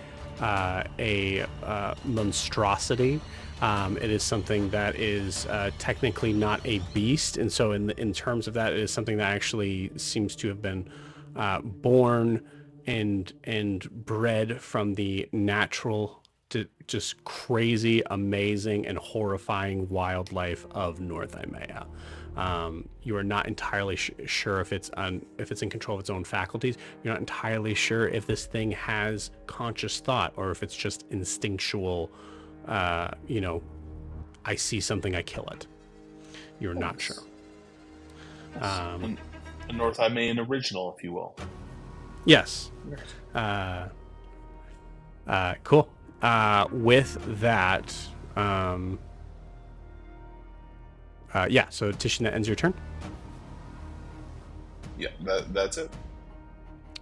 monstrosity. It is something that is technically not a beast, and so in terms of that, it is something that actually seems to have been born and bred from the natural, just crazy, amazing, and horrifying wildlife of North Imea. You are not entirely sure if it's in control of its own faculties. You're not entirely sure if this thing has conscious thought or if it's just instinctual. I see something, I kill it. You're not sure. A North Imean original, if you will. Yes. Cool. With that, so Titian, that ends your turn. Yeah, that's it.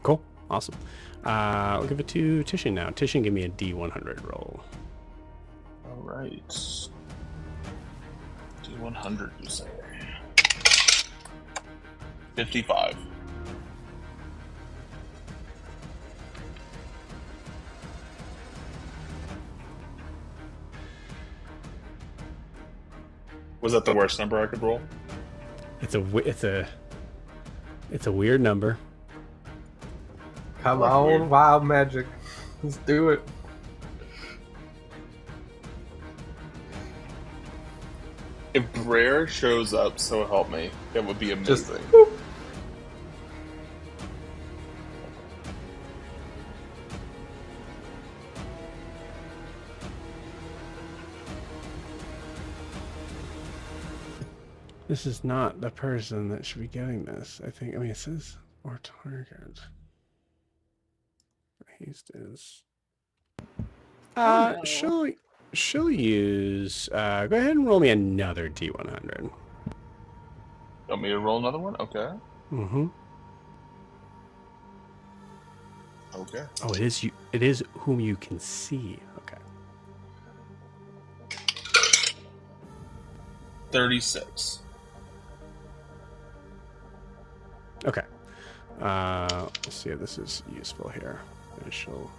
Cool. Awesome. I'll give it to Titian now. Titian, give me a D100 roll. All right. D100, you say. 55. Was that the worst number I could roll? It's a weird number. Come on, wild magic. Let's do it. If Brer shows up, so help me, that would be amazing. This is not the person that should be getting this. I think. I mean, it says or target. Haste is. She'll use. Go ahead and roll me another D100. Want me to roll another one? Okay. Mm-hmm. Okay. Oh, it is you. It is whom you can see. Okay. 36. Okay. Let's see if this is useful here. Initial.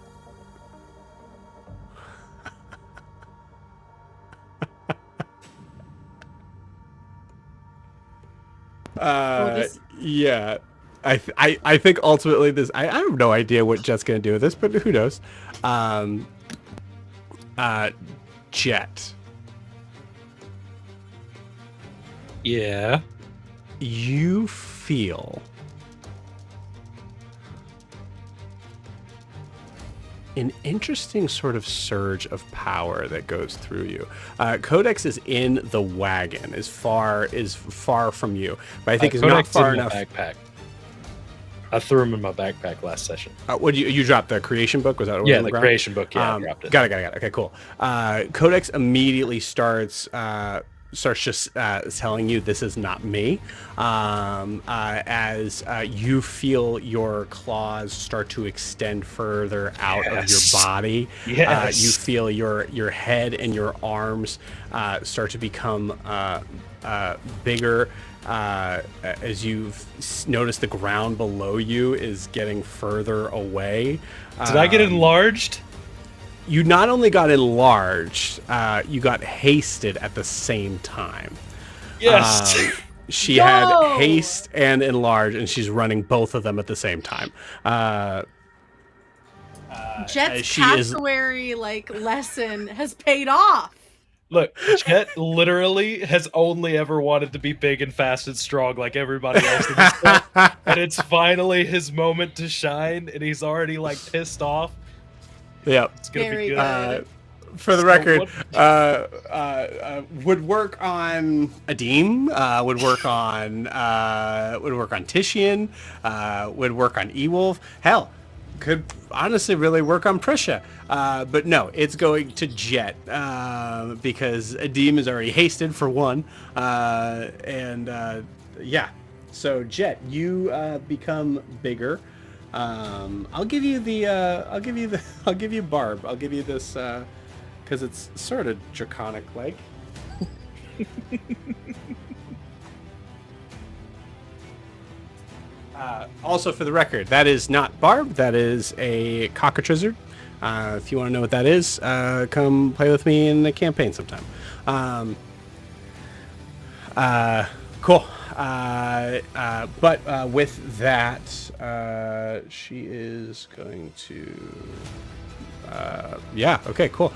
Yeah. I think ultimately this I have no idea what Jet's gonna do with this, but who knows? Jet. Yeah. You feel an interesting sort of surge of power that goes through you. Codex is in the wagon, is far from you, but I think is not Kodak's far in my enough. backpack. I threw him in my backpack last session. What you dropped the creation book? Was that what Yeah, was on the ground? creation book. Yeah, I dropped it. Got it. Okay, cool. Codex immediately starts just telling you this is not me. As you feel your claws start to extend further out of your body. Yes. You feel your head and your arms start to become bigger. As you've noticed, the ground below you is getting further away. Did I get enlarged? You not only got enlarged, you got hasted at the same time. Yes. She had haste and enlarge, and she's running both of them at the same time. Jet's she is- cassowary lesson has paid off. Look, Jet literally has only ever wanted to be big and fast and strong like everybody else in this set, and it's finally his moment to shine, and he's already pissed off. Yep. It's gonna Very be good. For the So record, what- would work on Adim, would work on Titian, would work on Ewolf. Hell, could honestly really work on Prisha. But no, it's going to Jet because Adim is already hasted for one, yeah. So Jet, you become bigger. I'll give you Barb. I'll give you this because it's sort of draconic like. Also, for the record, that is not Barb. That is a cockatrizzard. If you want to know what that is, come play with me in the campaign sometime. Cool. But with that, she is going to. Yeah. Okay. Cool.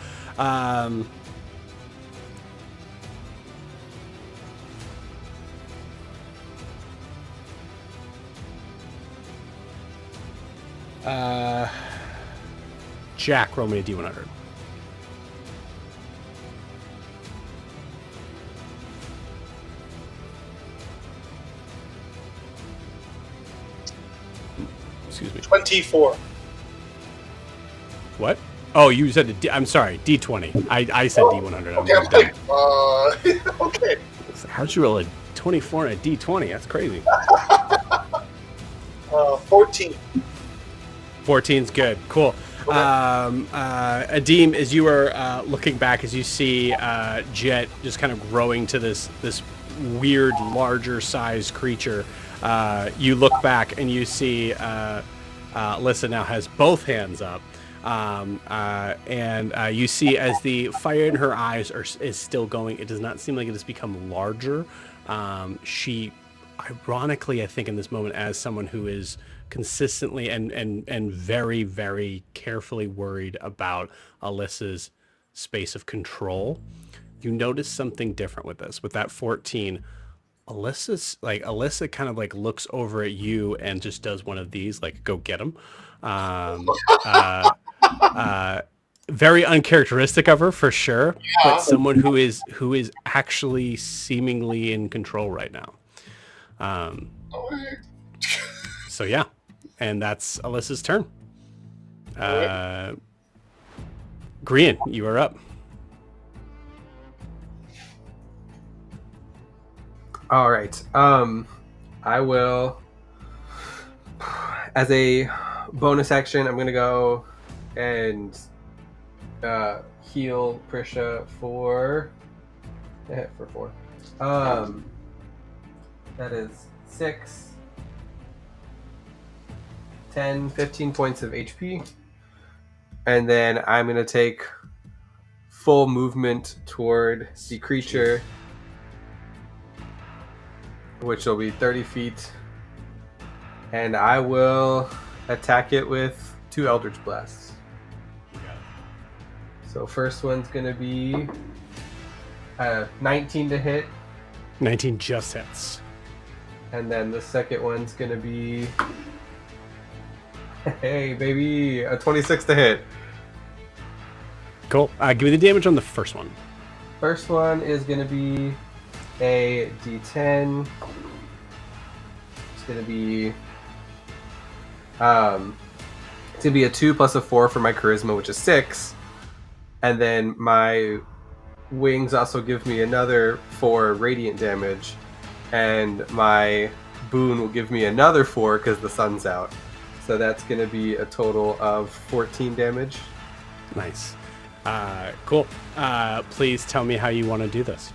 Jack, roll me a D100. Excuse me. 24. What? Oh, you said I'm sorry, D20. I said D100. Okay, I'm like, okay. How'd you roll a 24 and a D20? That's crazy. 14. 14's good. Cool. Adim, as you are looking back, as you see Jet just kind of growing to this weird, larger size creature, you look back and you see Alyssa now has both hands up. And you see as the fire in her eyes is still going, it does not seem like it has become larger. She, ironically, I think in this moment, as someone who is consistently and very, very carefully worried about Alyssa's space of control, you notice something different with this. With that 14, Alyssa kind of looks over at you and just does one of these, go get him. Very uncharacteristic of her for sure, but someone who is actually seemingly in control right now. So yeah, and that's Alyssa's turn. Grian, you are up. All right. I will, as a bonus action, I'm gonna go and heal Prisha for 4. That is 6, 10, 15 points of HP. And then I'm gonna take full movement toward the creature, which will be 30 feet. And I will attack it with 2 Eldritch Blasts. So first one's going to be 19 to hit. 19 just hits. And then the second one's going to be... Hey, baby! A 26 to hit. Cool. Give me the damage on the first one. First one is going to be a D10. It's going to be... it's going to be a 2 plus a 4 for my charisma, which is 6. And then my wings also give me another 4 radiant damage. And my boon will give me another 4 because the sun's out. So that's going to be a total of 14 damage. Nice. Cool. Please tell me how you want to do this.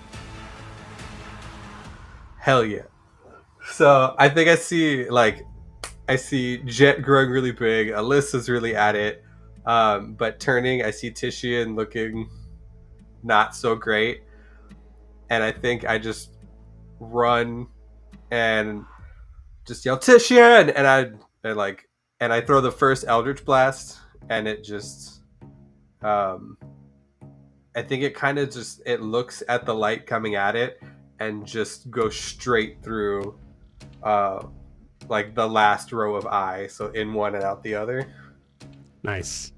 Hell yeah. So I think I see Jet growing really big. Alyssa's really at it. But turning, I see Titian looking not so great. And I think I just run and just yell, Titian! And I throw the first Eldritch Blast, and it just... I think it kind of just... It looks at the light coming at it and just goes straight through the last row of eye. So in one and out the other. Nice.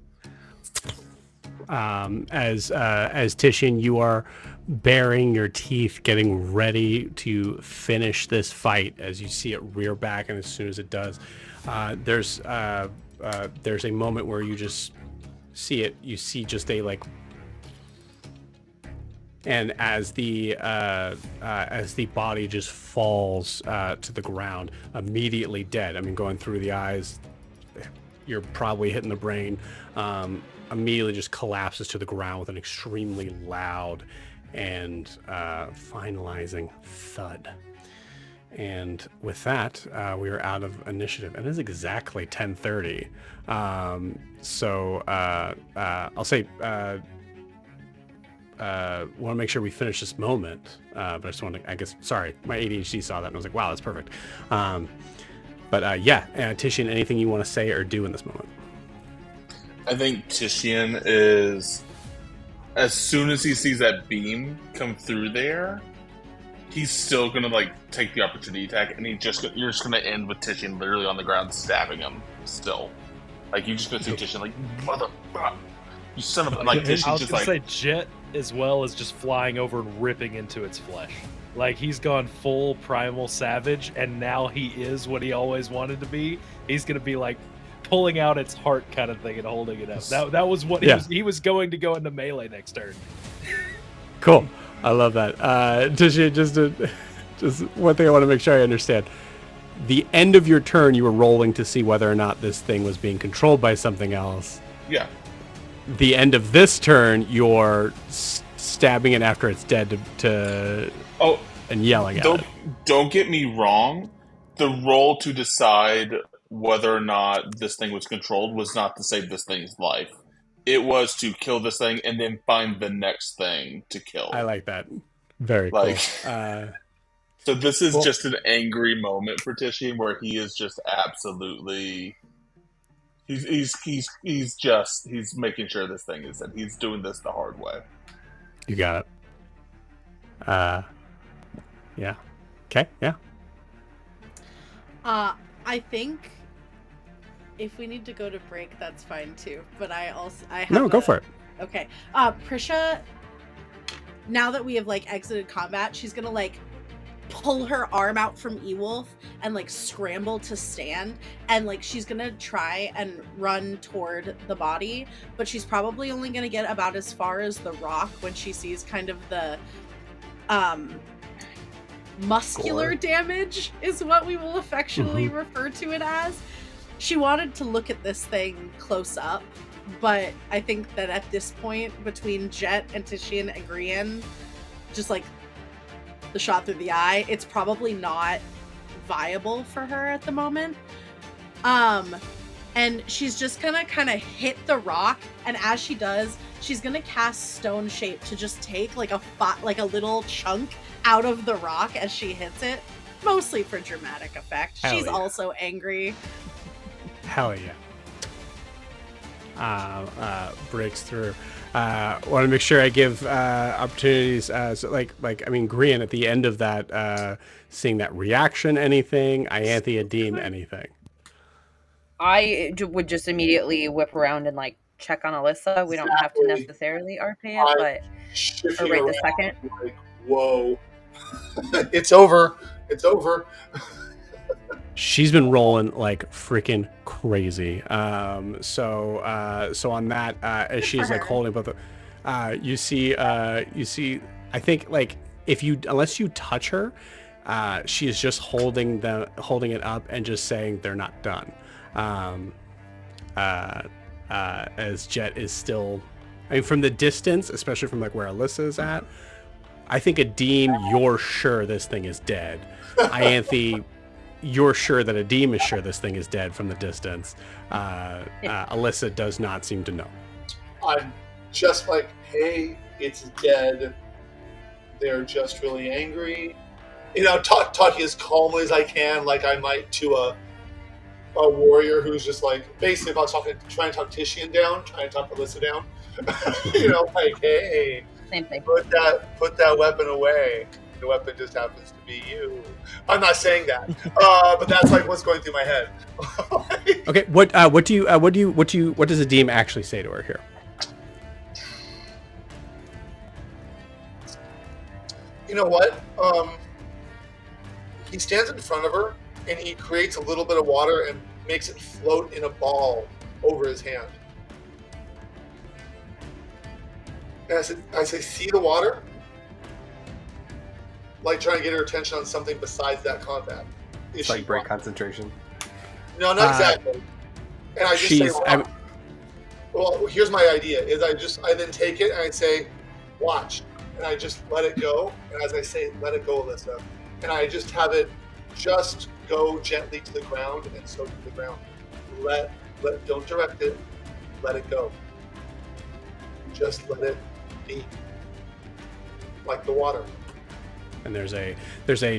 As Titian, you are baring your teeth, getting ready to finish this fight. As you see it rear back, and as soon as it does, there's a moment where you just see it. You see just a and as the body just falls to the ground, immediately dead. I mean, going through the eyes, you're probably hitting the brain. Immediately just collapses to the ground with an extremely loud and finalizing thud. And with that, we are out of initiative. And it is exactly 10:30. So I'll say, want to make sure we finish this moment. But I just want to, I guess, sorry, my ADHD saw that and I was like, wow, that's perfect. Titian, anything you want to say or do in this moment? I think Titian is, as soon as he sees that beam come through there, he's still gonna take the opportunity attack, and you're just gonna end with Titian literally on the ground stabbing him. Still, you're just gonna see Titian mother, you son of a Titian's I was just gonna say Jet as well is just flying over and ripping into its flesh. He's gone full primal savage, and now he is what he always wanted to be. He's gonna be pulling out its heart kind of thing and holding it up. That was what he was going to go into melee next turn. Cool. I love that. Titian, just one thing I want to make sure I understand. The end of your turn, you were rolling to see whether or not this thing was being controlled by something else. Yeah. The end of this turn, you're stabbing it after it's dead and yelling at it. Don't get me wrong. The roll to decide whether or not this thing was controlled was not to save this thing's life. It was to kill this thing and then find the next thing to kill. I like that. Very cool. So this is just an angry moment for Titian where he is just absolutely... He's making sure this thing is dead. He's doing this the hard way. You got it. Yeah. Okay, yeah. I think if we need to go to break, that's fine too. But go for it. Okay. Prisha, now that we have exited combat, she's gonna pull her arm out from Ewolf and scramble to stand, and she's gonna try and run toward the body, but she's probably only gonna get about as far as the rock when she sees kind of the muscular damage is what we will affectionately refer to it as. She wanted to look at this thing close up, but I think that at this point, between Jet and Tishian and Grian, just like the shot through the eye, it's probably not viable for her at the moment. And she's just gonna kind of hit the rock, and as she does, she's gonna cast Stone Shape to just take like a little chunk out of the rock as she hits it, mostly for dramatic effect. Hell She's yeah. also angry. Hell yeah. Breaks through. Want to make sure I give opportunities. So I mean, Grian at the end of that, seeing that reaction, anything, Ianthe, Adim, anything. I would just immediately whip around and like check on Alyssa. We don't have to Exactly. necessarily RP it, but Shifting or right this around, second. like, whoa. It's over. It's over. She's been rolling like freaking crazy. So on that, as she's like holding both, you see, I think like unless you touch her, she is just holding it up and just saying they're not done. As Jet is still, I mean, from the distance, especially from like where Alyssa is at, I think Adim, you're sure this thing is dead. Ianthe, you're sure that Adim is sure this thing is dead from the distance. Alyssa does not seem to know. I'm just like, hey, it's dead. They're just really angry. You know, talking as calmly as I can, like I might to a warrior who's just like, basically, if I was trying to talk Tishian down, trying to talk Alyssa down, you know, like, hey, Same thing. put that weapon away. The weapon just happens to be you. I'm not saying that, but that's like what's going through my head. Okay, what does Adim actually say to her here? You know what? He stands in front of her and he creates a little bit of water and makes it float in a ball over his hand. And I say, see the water? Like trying to get her attention on something besides that combat. It's like break concentration. No, not exactly. And I just say, well, here's my idea: is I then take it and I say, watch, and I just let it go. And as I say, let it go, Alyssa, and I just have it just go gently to the ground and soak to the ground. Don't direct it. Let it go. Just let it be, like the water. And there's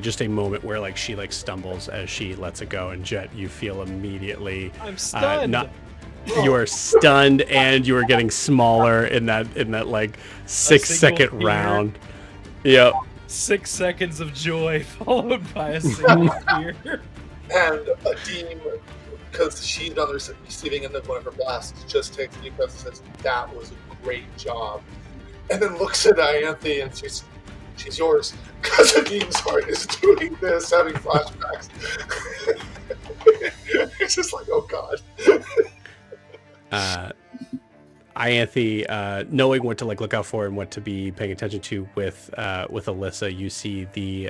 just a moment where like she like stumbles as she lets it go, and Jet, you feel immediately I'm stunned. You are stunned, and you are getting smaller in that like 6-second round. Yep. 6 seconds of joy followed by a single fear. And Adim, because she's on the receiving end of one of her blasts, just takes a deep breath and says, "That was a great job," and then looks at Ianthe and she's yours. Because Adim's heart is doing this, having flashbacks. It's just like, oh god. Ianthe, knowing what to like look out for and what to be paying attention to with Alyssa, you see the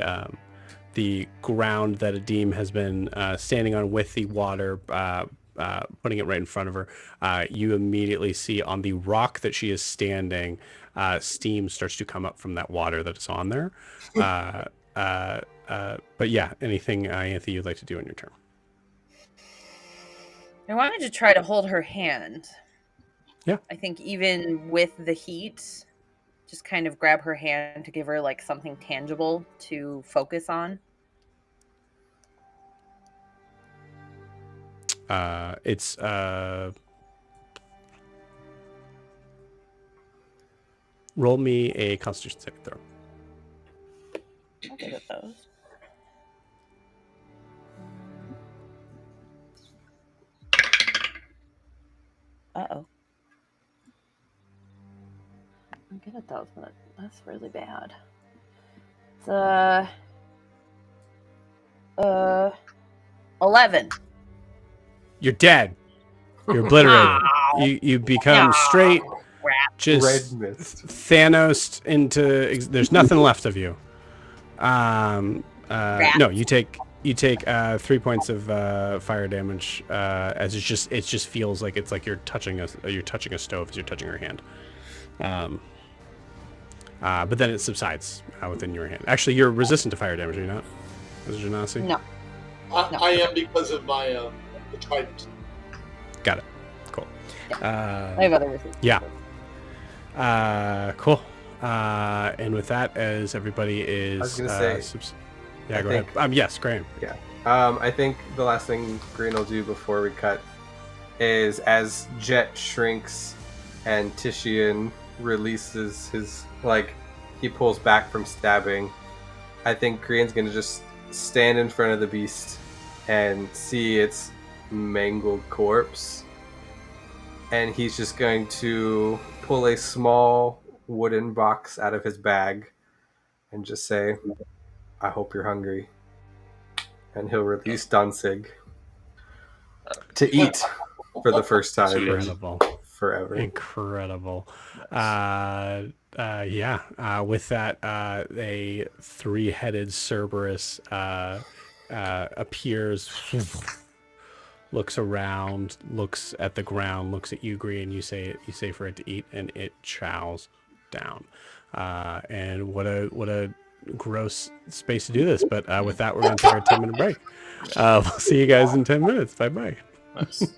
ground that Adim has been standing on with the water, putting it right in front of her. You immediately see on the rock that she is standing, steam starts to come up from that water that is on there. But yeah, anything Ianthe you'd like to do on your turn? I wanted to try to hold her hand. Yeah. I think even with the heat, just kind of grab her hand to give her like something tangible to focus on. It's roll me a Constitution saving throw. I'll get at those. Uh-oh. I'm good at those, but that's really bad. It's 11. You're dead. You're obliterated. You become straight, just Red mist. Thanos into. There's nothing left of you. No, you take You take 3 points of fire damage as it just feels like it's like you're touching a stove as you're touching your hand. But then it subsides within your hand. Actually, you're resistant to fire damage, are you not? Is it Genasi? No. I am because of my the trident. Got it. Cool. I have other resistance. Yeah. Cool. And with that, as everybody is, I was gonna say, yeah, I go think- ahead. Yes, Graham. Yeah. I think the last thing Green will do before we cut is as Jet shrinks and Titian releases his, like, he pulls back from stabbing. I think Green's gonna just stand in front of the beast and see its mangled corpse. And he's just going to pull a small wooden box out of his bag and just say, I hope you're hungry. And he'll release Danzig to eat for the first time in Incredible. forever. Incredible. Yeah. With that, a 3-headed Cerberus appears, looks around, looks at the ground, looks at you, Green. You say for it to eat, and it chows down. And what a gross space to do this. But with that, we're going to take our 10-minute break. We'll see you guys in 10 minutes. Bye bye. Nice.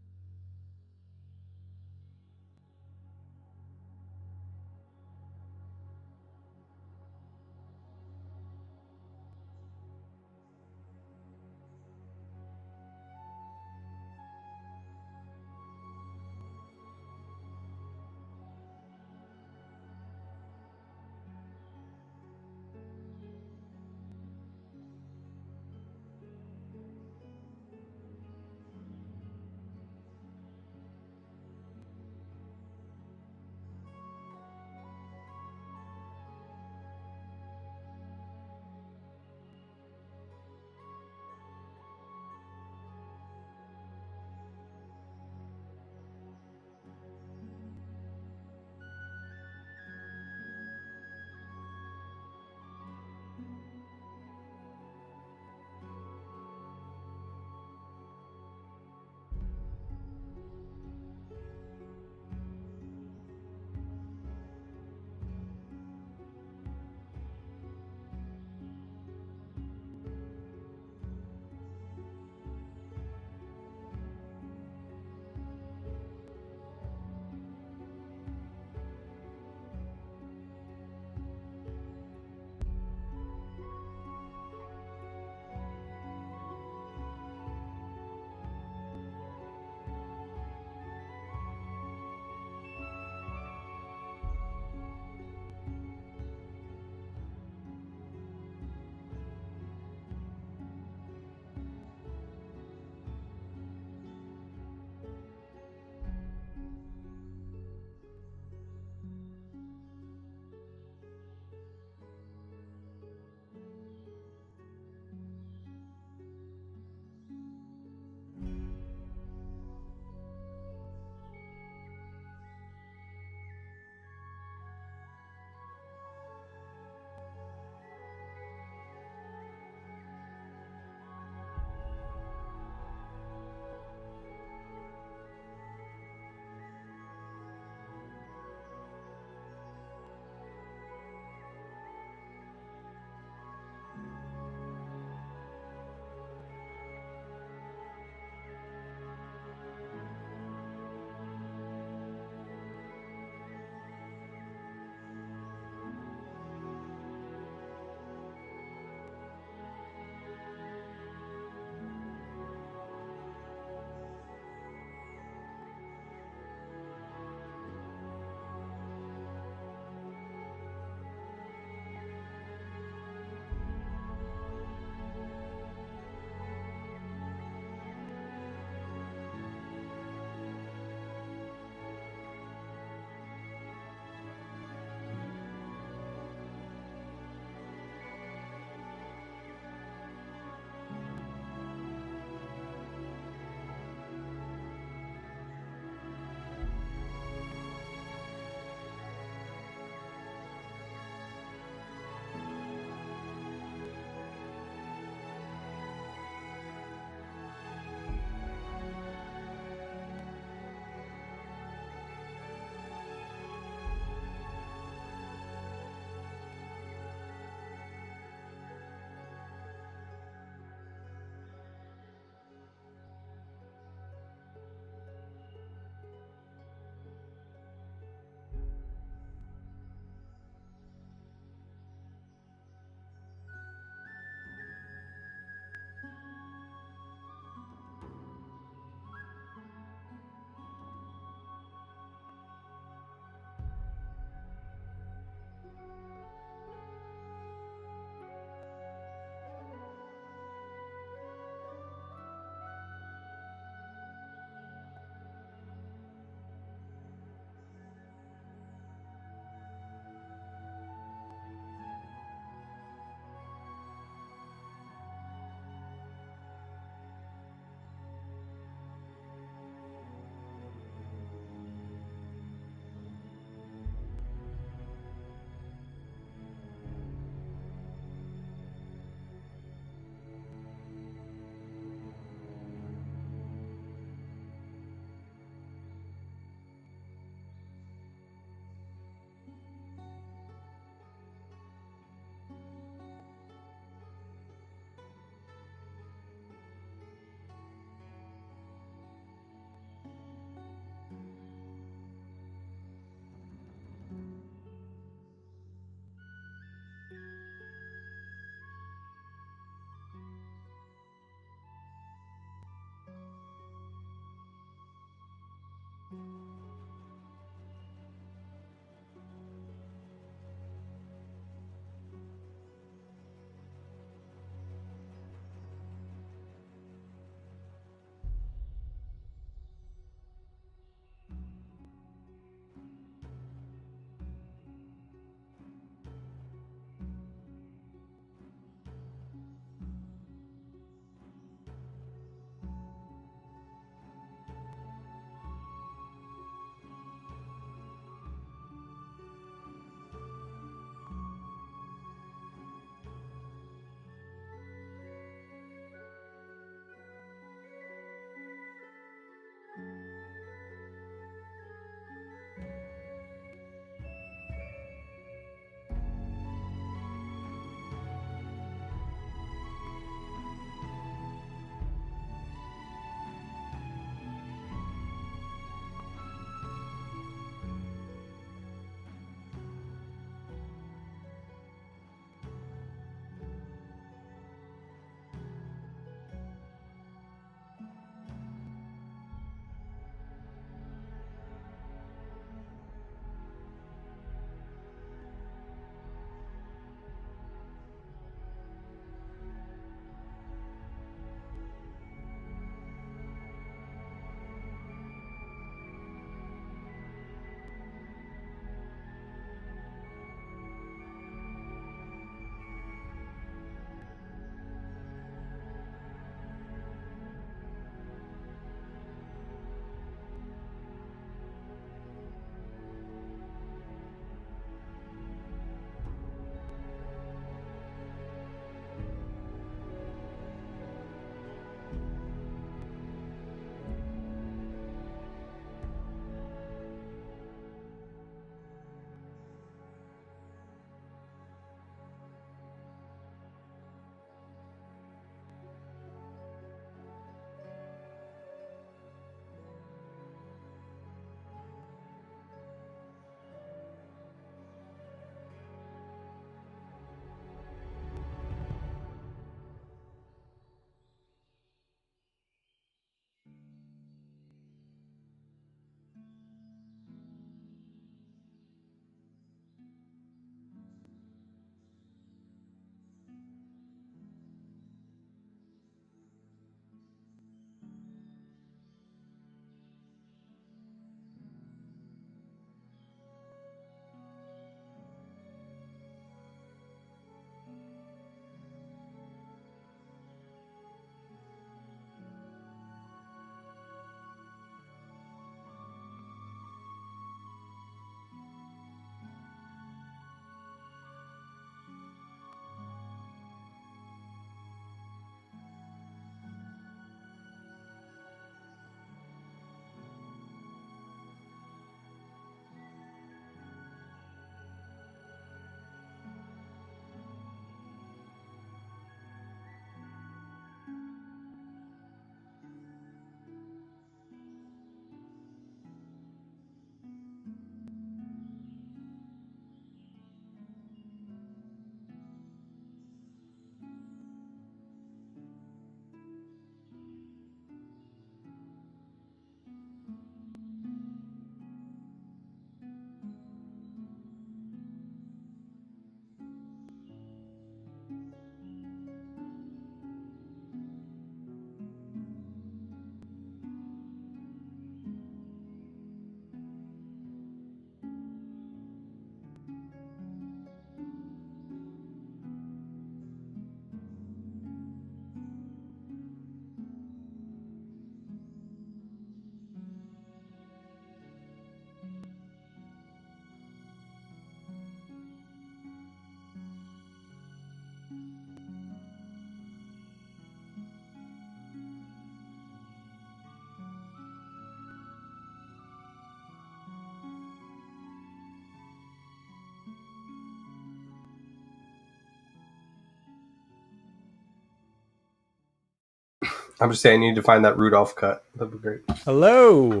I'm just saying you need to find that Rudolph cut. That'd be great. Hello.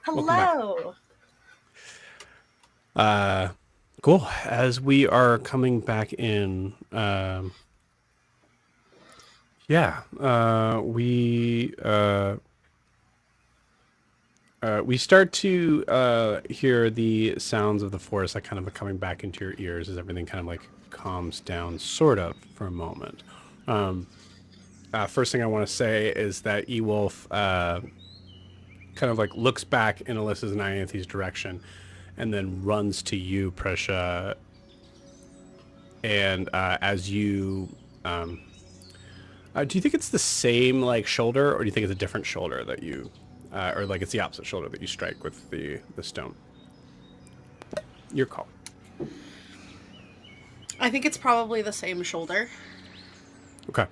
Welcome back. Hello. Cool. As we are coming back in, we start to hear the sounds of the forest like kind of coming back into your ears as everything kind of like calms down, sort of, for a moment. First thing I want to say is that Ewolf kind of like looks back in Alyssa's and Ianthe's direction, and then runs to you, Prisha. And as you, do you think it's the same like shoulder, or do you think it's a different shoulder that you, or like it's the opposite shoulder that you strike with the stone? Your call. I think it's probably the same shoulder. Okay.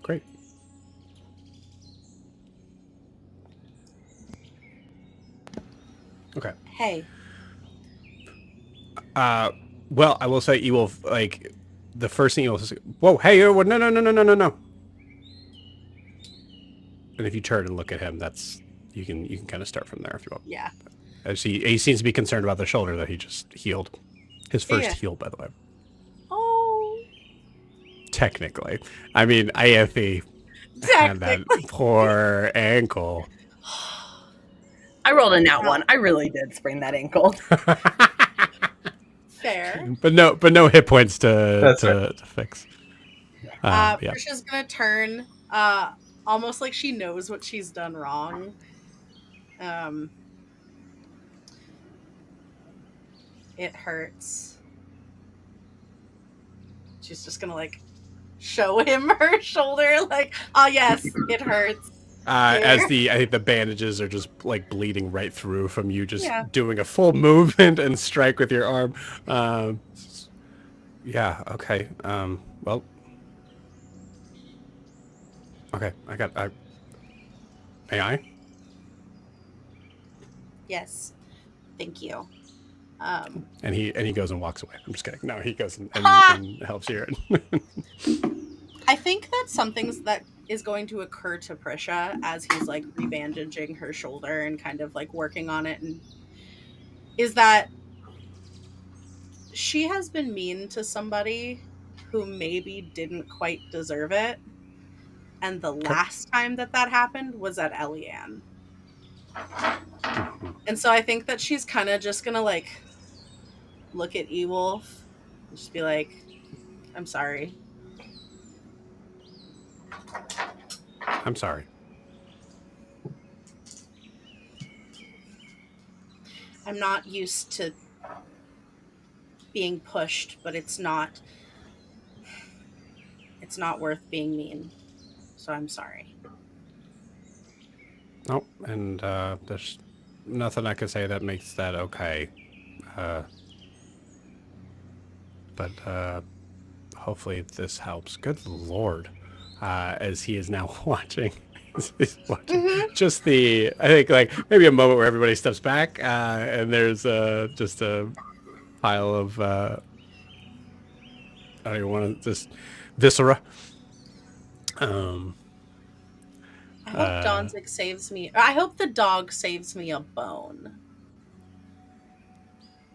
Great. Okay. Hey. Well, I will say, Ewolf, like, the first thing Ewolf says, whoa, hey, no. And if you turn and look at him, that's, you can kind of start from there if you want. Yeah. As he seems to be concerned about the shoulder that he just healed. His first heal, by the way. Oh. Technically. I mean, Ianthe had that poor ankle. I rolled a nat 1. I really did sprain that ankle. Fair. But no hit points to fix. Yeah. Prisha's gonna turn, almost like she knows what she's done wrong. It hurts. She's just gonna like show him her shoulder, like, oh yes, it hurts. As I think the bandages are just like bleeding right through from you just doing a full movement and strike with your arm. Yeah, okay. Well. Okay, may I? Yes. Thank you. And he goes and walks away. I'm just kidding. No, he goes and helps you. I think that something that is going to occur to Prisha as he's like rebandaging her shoulder and kind of like working on it, and is that she has been mean to somebody who maybe didn't quite deserve it. And the last time that happened was at Eliane. And so I think that she's kind of just gonna like look at Ewolf and just be like, I'm sorry. I'm sorry. I'm not used to being pushed, but it's not worth being mean. So I'm sorry. Oh, and there's nothing I can say that makes that okay. But hopefully this helps. Good Lord. As he is now watching. He's watching just I think like maybe a moment where everybody steps back and there's just a pile of I don't even want to just viscera. I hope Donzig saves me. I hope the dog saves me a bone.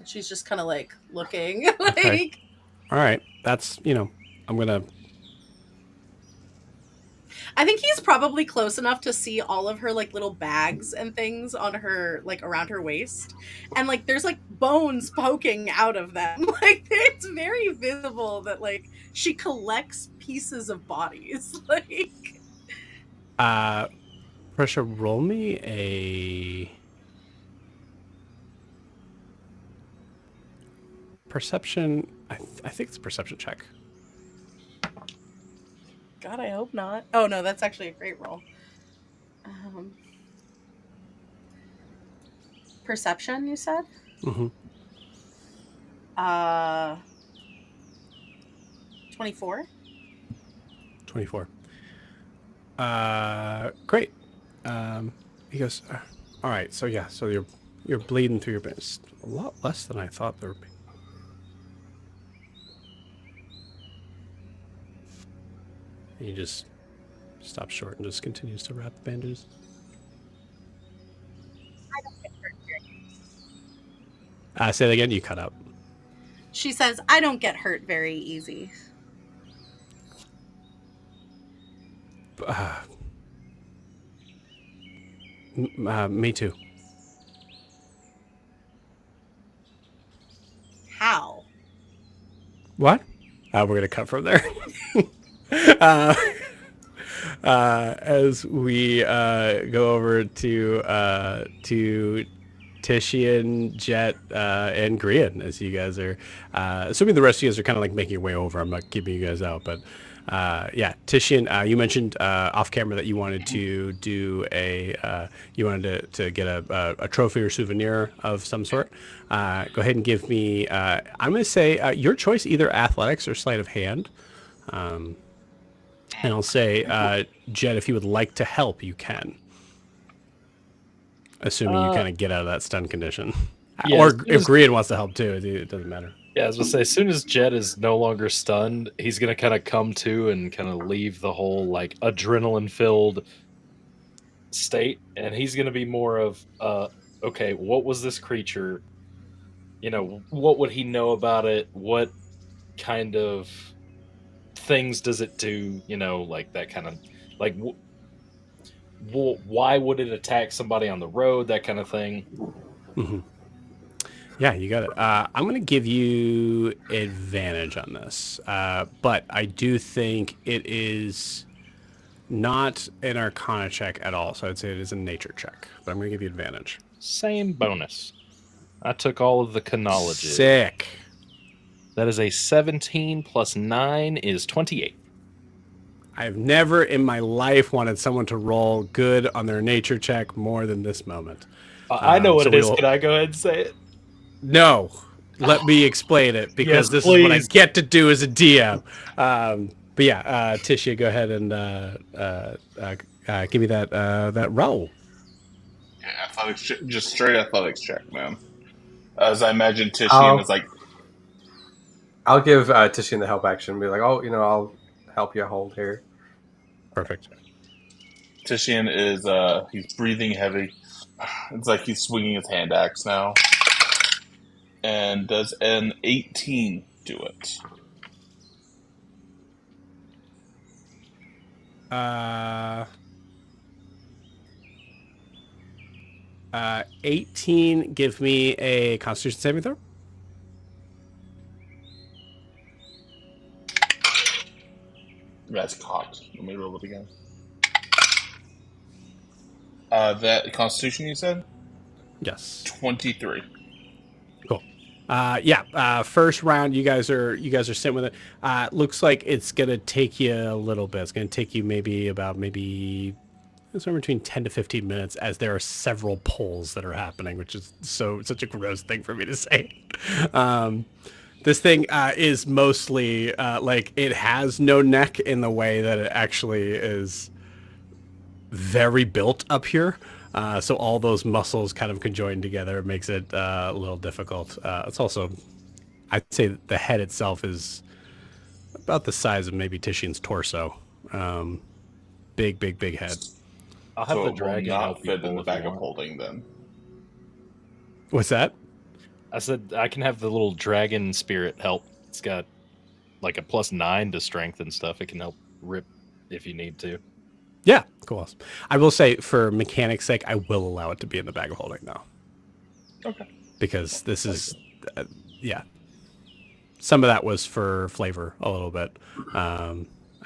She's just kind of like looking like. Okay. All right, that's I'm gonna. I think he's probably close enough to see all of her like little bags and things on her like around her waist, and like there's like bones poking out of them. Like it's very visible that like she collects pieces of bodies. Like, Pressure, roll me a perception. I think it's a perception check. God, I hope not. Oh no, that's actually a great roll. Perception, you said? Mm-hmm. 24. 24. Great. He goes, all right, so yeah, so you're bleeding through your veins. A lot less than I thought there would be. He just stops short and just continues to wrap the bandages. Say that again. You cut out. She says, I don't get hurt very easy. Me too. How? What? We're gonna cut from there. As we go over to Titian, Jet, and Grian, as you guys are assuming the rest of you guys are kind of like making your way over. I'm not keeping you guys out, but yeah, Titian, you mentioned off camera that you wanted to do you wanted to get a trophy or souvenir of some sort. Go ahead and give me. I'm going to say your choice, either athletics or sleight of hand. And I'll say, Jet, if you would like to help, you can. Assuming you kind of get out of that stun condition. Yeah, or if Grian wants to help too, it doesn't matter. Yeah, I was gonna say, as soon as Jet is no longer stunned, he's gonna kind of come to and kind of leave the whole like adrenaline-filled state, and he's gonna be more of, okay, what was this creature? You know, what would he know about it? What kind of things does it do? You know, like that kind of like. Why would it attack somebody on the road? That kind of thing. Mm-hmm. Yeah, you got it. I'm going to give you advantage on this, but I do think it is not an Arcana check at all, so I'd say it is a nature check, but I'm going to give you advantage. Same bonus. I took all of the chronology. Sick. That is a 17 plus 9 is 28. I've never in my life wanted someone to roll good on their nature check more than this moment. I know what it is. Can I go ahead and say it? No. Let me explain it, because Yes, this please. is what I get to do as a DM. But yeah, Tisha, go ahead and give me that roll. Yeah, athletics, just straight athletics check, man. As I imagine Tishian is like... I'll give Tishian the help action. Be like, oh, I'll help you hold here. Perfect. Tishian is, he's breathing heavy. It's like he's swinging his hand axe now. And does an 18 do it? 18, give me a Constitution saving throw. That's cocked. Let me roll it again. That Constitution, you said? Yes. 23. Cool. First round, you guys are sitting with it. Looks like it's gonna take you a little bit. It's gonna take you maybe somewhere between 10 to 15 minutes, as there are several pulls that are happening, which is such a gross thing for me to say. This thing is mostly like, it has no neck in the way that it actually is very built up here. So all those muscles kind of conjoined together makes it a little difficult. It's also, I'd say the head itself is about the size of maybe Titian's torso. Big head. I'll have So the it will dragon not help you fit in pull the if you bag of want. holding then. What's that? I said I can have the little dragon spirit help. It's got like a +9 to strength and stuff. It can help rip if you need to. Yeah, cool. I will say, for mechanics' sake, I will allow it to be in the bag of holding now. Okay. Because this is, some of that was for flavor a little bit. I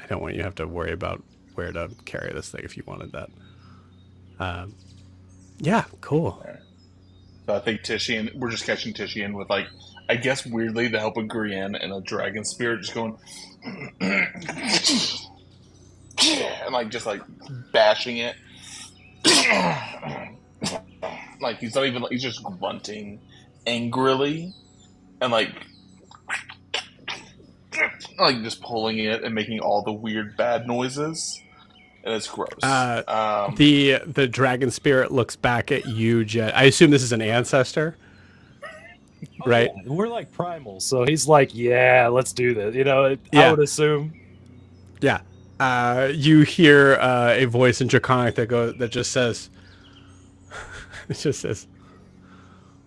don't want you to have to worry about where to carry this thing if you wanted that. Yeah, cool. So I think Tishian, we're just catching Tishian with, like, I guess weirdly the help of Grian and a dragon spirit just going and like just like bashing it. Like he's not even, he's just grunting angrily and like just pulling it and making all the weird bad noises. And it's gross. The dragon spirit looks back at you, Jet. I assume this is an ancestor, right? Yeah, we're like primal, so he's like, "Yeah, let's do this." I would assume. Yeah. You hear a voice in Draconic that just says, it just says,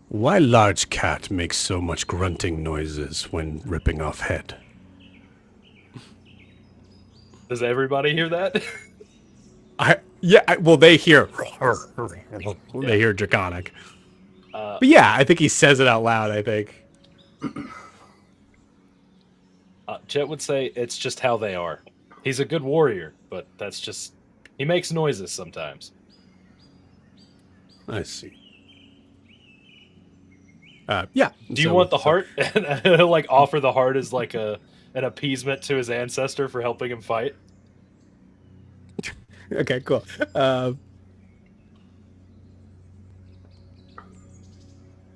"Why large cat makes so much grunting noises when ripping off head?" Does everybody hear that? Well, they hear, they hear Draconic. But yeah, I think he says it out loud. I think. Jet would say it's just how they are. He's a good warrior, but that's just he makes noises sometimes. I see. Yeah. Do you want the heart? And he'll like offer the heart as like an appeasement to his ancestor for helping him fight. Okay, cool.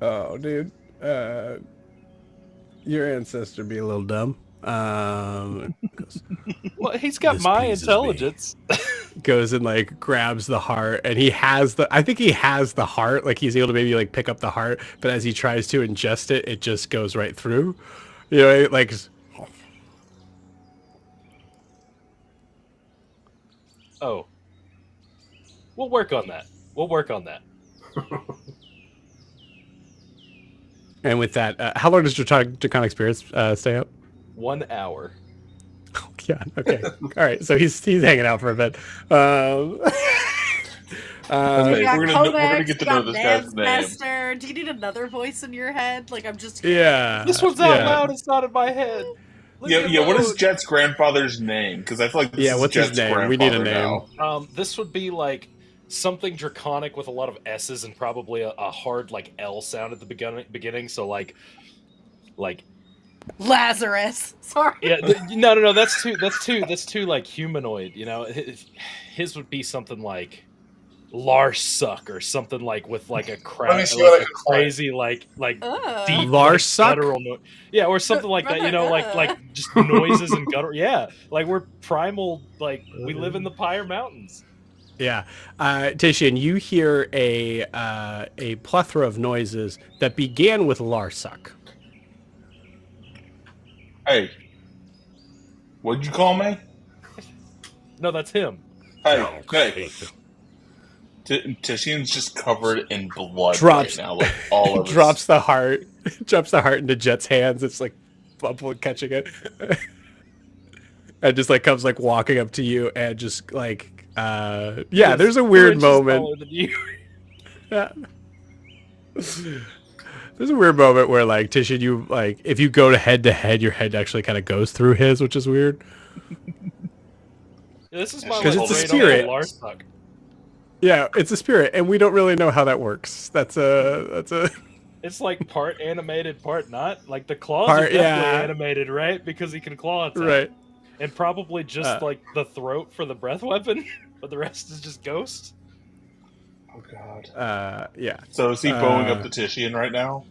Oh, dude. Your ancestor be a little dumb. Well, he's got This my pleases intelligence. Goes and like grabs the heart, and I think he has the heart, like he's able to maybe like pick up the heart, but as he tries to ingest it, it just goes right through. You know, like Oh. We'll work on that. We'll work on that. and with that, how long does Draconic Spirits stay up? 1 hour. Oh, yeah. Okay. All right. So he's hanging out for a bit. Hey, Yeah, we're Codex, gonna get to know this guy's Dance name. Master. Do you need another voice in your head? Like, I'm just Yeah. This one's out yeah. loud. It's not in my head. Yeah. What is Jet's grandfather's name? Because I feel like this is What's his Jet's name? We need a grandfather name. now. This would be like something draconic with a lot of S's and probably a hard like L sound at the beginning. So like Lazarus. Sorry. yeah, no. That's too like humanoid. You know, his would be something like Larsuck or something like with like a Let me crap, see what I like a can find. crazy like Ugh. deep Larsuck? like, guttural yeah, or something like that. You know, like just noises and guttural. Yeah, like we're primal. Like we live in the Pyre Mountains. Yeah, Titian, you hear a plethora of noises that began with Larsuck. Hey, what'd you call me? No, that's him. Hey. Tishian's just covered in blood Drops- right now, like all of drops the heart into Jet's hands. It's like Bumble catching it, and just like comes like walking up to you and just like there's a weird moment. Yeah. There's a weird moment where like Titian, you like if you go to head, your head actually kind of goes through his, which is weird. This is my Because like, it's a great uncle spirit. Larsuck. Yeah, it's a spirit, and we don't really know how that works. That's a. It's like part animated, part not. Like the claws Part- are definitely yeah. animated, right? Because he can claw attack. Right. And probably just like the throat for the breath weapon, but the rest is just ghost. Oh god. Yeah. So is he bowing up the Tishian right now?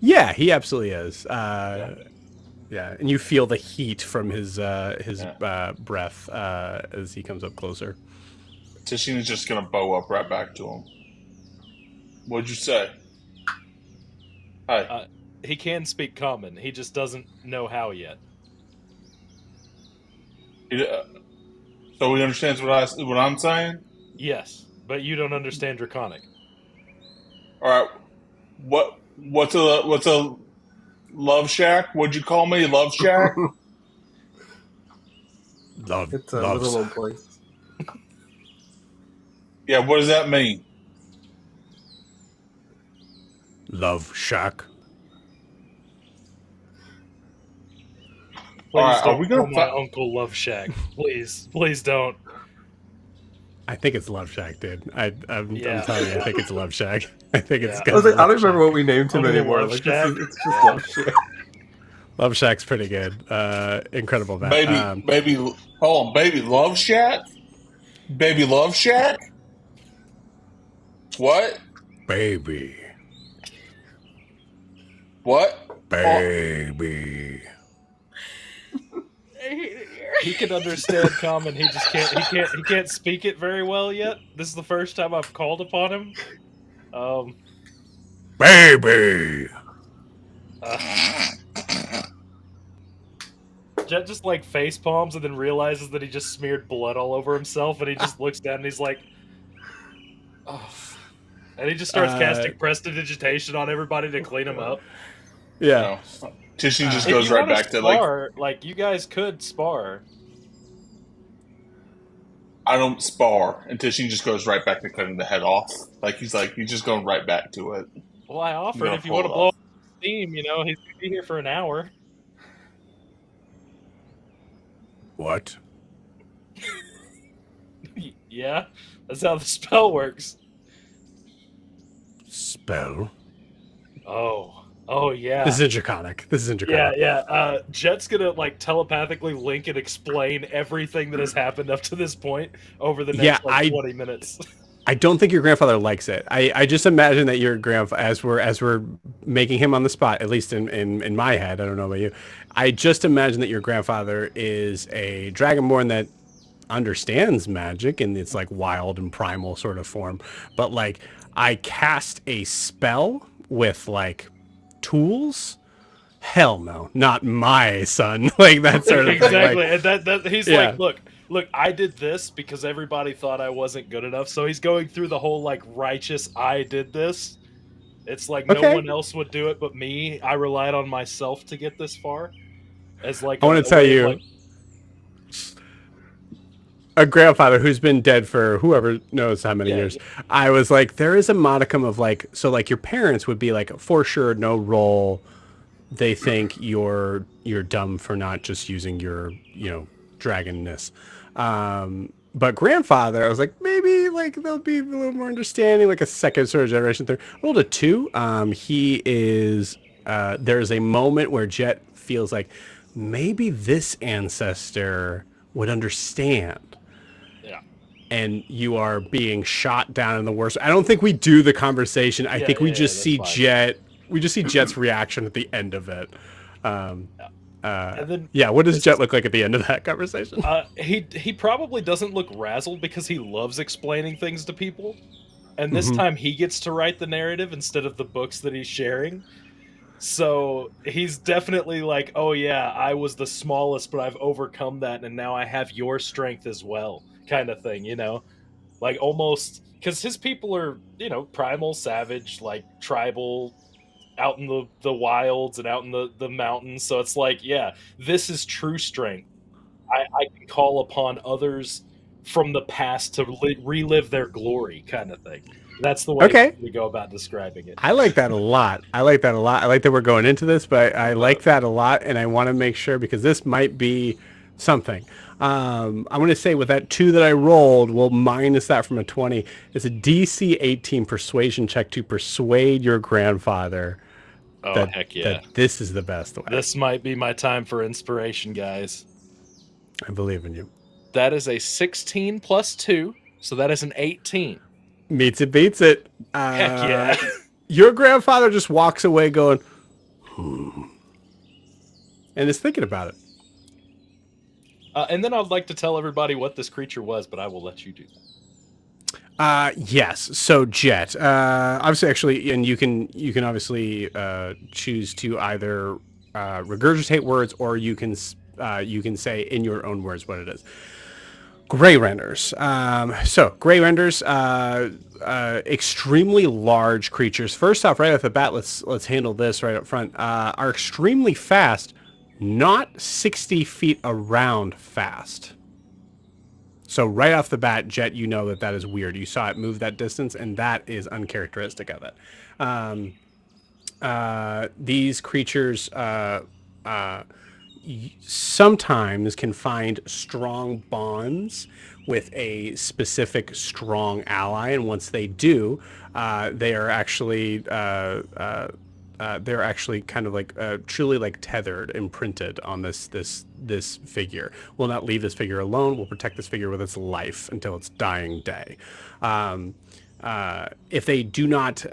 Yeah, he absolutely is. Yeah, and you feel the heat from his breath as he comes up closer. Tishian is just gonna bow up right back to him. What'd you say? Hi. He can speak common. He just doesn't know how yet. So he understands what I'm saying? Yes, but you don't understand Draconic. All right. What's a love shack? What'd you call me? Love shack? It's a little old place. Yeah. What does that mean? Love shack. Please Alright, don't are we gonna call my uncle Love Shack. Please don't. I think it's Love Shack, dude. I'm telling you, I think it's Love Shack. I think it's. I was like, I don't remember what we named him Uncle anymore. Love Like, Shack? it's just Love Shack. Love Shack's pretty good. Incredible. Baby, hold on, baby love shack? Baby love shack? What? Baby. What? Baby. I hate it here. He can understand common. He just can't. He can't speak it very well yet. This is the first time I've called upon him. Baby. Jet just like face palms and then realizes that he just smeared blood all over himself, and he just looks down and he's like, "Oh," and he just starts casting prestidigitation on everybody to clean him up. Yeah. No. Tishing just If goes you right wanna back to like, spar, like you guys could spar. I don't spar, and Tishing just goes right back to cutting the head off. Like he's just going right back to it. Well, I offered gonna if you pull want to it blow off. up steam, he's gonna be here for an hour. What? Yeah, that's how the spell works. Spell? Oh yeah. This is Draconic. Yeah. Jet's gonna like telepathically link and explain everything that has happened up to this point over the next 20 minutes. I don't think your grandfather likes it. I just imagine that your grandfather, as we're making him on the spot, at least in my head, I don't know about you, I just imagine that your grandfather is a dragonborn that understands magic in its like wild and primal sort of form. But like, I cast a spell with like tools. Hell no, not my son. Like that sort of exactly. thing. Like, And that he's like, look, I did this because everybody thought I wasn't good enough. So he's going through the whole like righteous I did this. It's like no one else would do it but me. I relied on myself to get this far. As like I want to tell you, a grandfather who's been dead for whoever knows how many years. I was like, there is a modicum of like, so like your parents would be like, for sure, no roll. They think you're dumb for not just using your, dragonness. But grandfather, I was like, maybe like they'll be a little more understanding, like a second sort of generation thing. Rolled a 2. He is, there's a moment where Jet feels like maybe this ancestor would understand. And you are being shot down in the worst. I don't think we do the conversation. I think we just see Jet. We just see Jet's reaction at the end of it. And then, what does Jet look like at the end of that conversation? He probably doesn't look razzled because he loves explaining things to people. And this time he gets to write the narrative instead of the books that he's sharing. So he's definitely like, oh yeah, I was the smallest, but I've overcome that, and now I have your strength as well, kind of thing, like almost because his people are, primal, savage, like tribal, out in the wilds and out in the mountains. So it's like, yeah, this is true strength. I can call upon others from the past to relive their glory, kind of thing. That's the way we go about describing it. I like that a lot. I like that we're going into this, but I like that a lot, and I want to make sure because this might be something. I'm going to say with that 2 that I rolled, we'll minus that from a 20. It's a DC 18 persuasion check to persuade your grandfather that this is the best way. This might be my time for inspiration, guys. I believe in you. That is a 16 plus 2, so that is an 18. Meets it, beats it. Heck yeah. Your grandfather just walks away going, and is thinking about it. And then I'd like to tell everybody what this creature was, but I will let you do that. Yes. So Jet, obviously, actually, and you can obviously choose to either regurgitate words, or you can say in your own words what it is. Gray renders. So gray renders, extremely large creatures. First off, right off the bat, let's handle this right up front. Are extremely fast, not 60 feet around fast. So right off the bat, Jet, you know that is weird. You saw it move that distance, and that is uncharacteristic of it. These creatures sometimes can find strong bonds with a specific strong ally, and once they do, they're actually kind of like truly like tethered, imprinted on this figure. We'll not leave this figure alone. We'll protect this figure with its life until its dying day. If they do not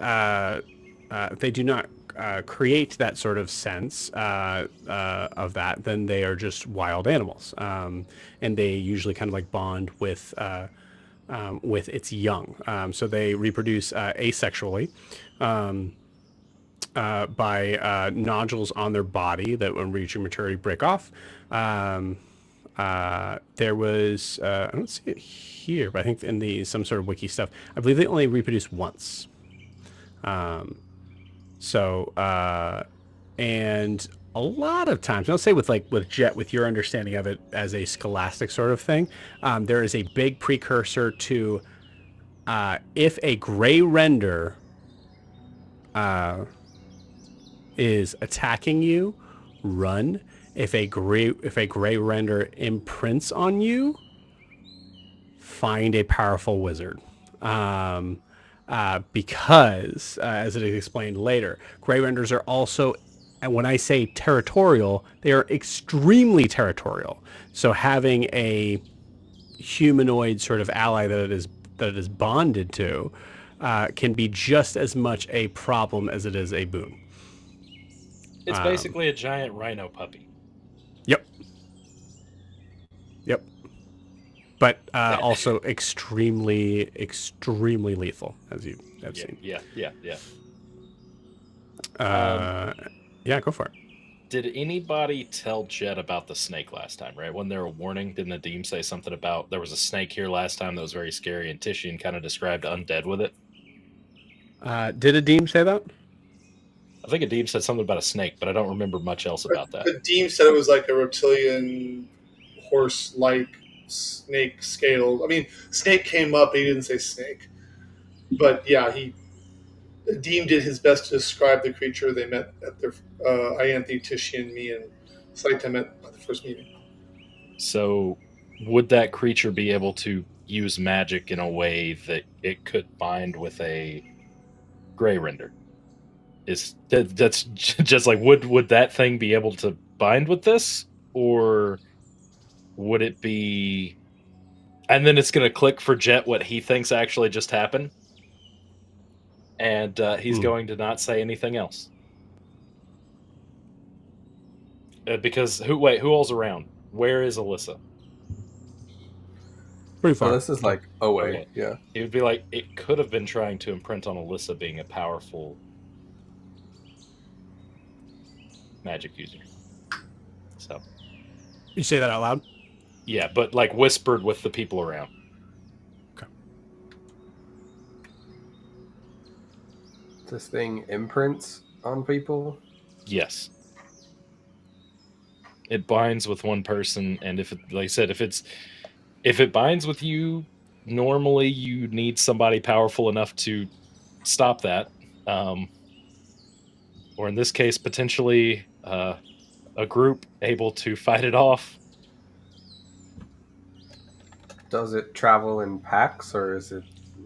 create that sort of sense of that, then they are just wild animals, and they usually kind of like bond with its young. So they reproduce asexually. by nodules on their body that, when reaching maturity, break off. There was I don't see it here, but I think in the some sort of wiki stuff, I believe they only reproduce once. And a lot of times, I'll say with Jet, with your understanding of it as a scholastic sort of thing, there is a big precursor to if a gray render is attacking you, run. If a gray render imprints on you, find a powerful wizard. Because, as it is explained later, gray renders are also, and when I say territorial, they are extremely territorial. So having a humanoid sort of ally that it is bonded to can be just as much a problem as it is a boon. It's basically a giant rhino puppy. Yep. But also extremely, extremely lethal, as you have seen. Yeah. Yeah, go for it. Did anybody tell Jet about the snake last time, right? When there were warning, didn't Nadim say something about there was a snake here last time that was very scary, and Tishian kind of described undead with it? Did Adim say that? I think Adim said something about a snake, but I don't remember much else about that. Deem said it was like a reptilian, horse-like, snake scaled. I mean, snake came up. He didn't say snake, but yeah, Deem did his best to describe the creature they met at their Ianthe, Tishian, me, and Saita met at the first meeting. So, would that creature be able to use magic in a way that it could bind with a gray render? That's just like, would that thing be able to bind with this, or would it be? And then it's going to click for Jet what he thinks actually just happened, and he's going to not say anything else because who all's around? Where is Alyssa? Pretty far. This is like away. Okay. Yeah. It would be like it could have been trying to imprint on Alyssa being a powerful magic user. So You say that out loud? yeah, but like whispered with the people around. Okay. This thing imprints on people. Yes. It binds with one person, and if it, like I said, if it binds with you, normally you need somebody powerful enough to stop that. Or in this case, potentially a group able to fight it off. Does it travel in packs, or is it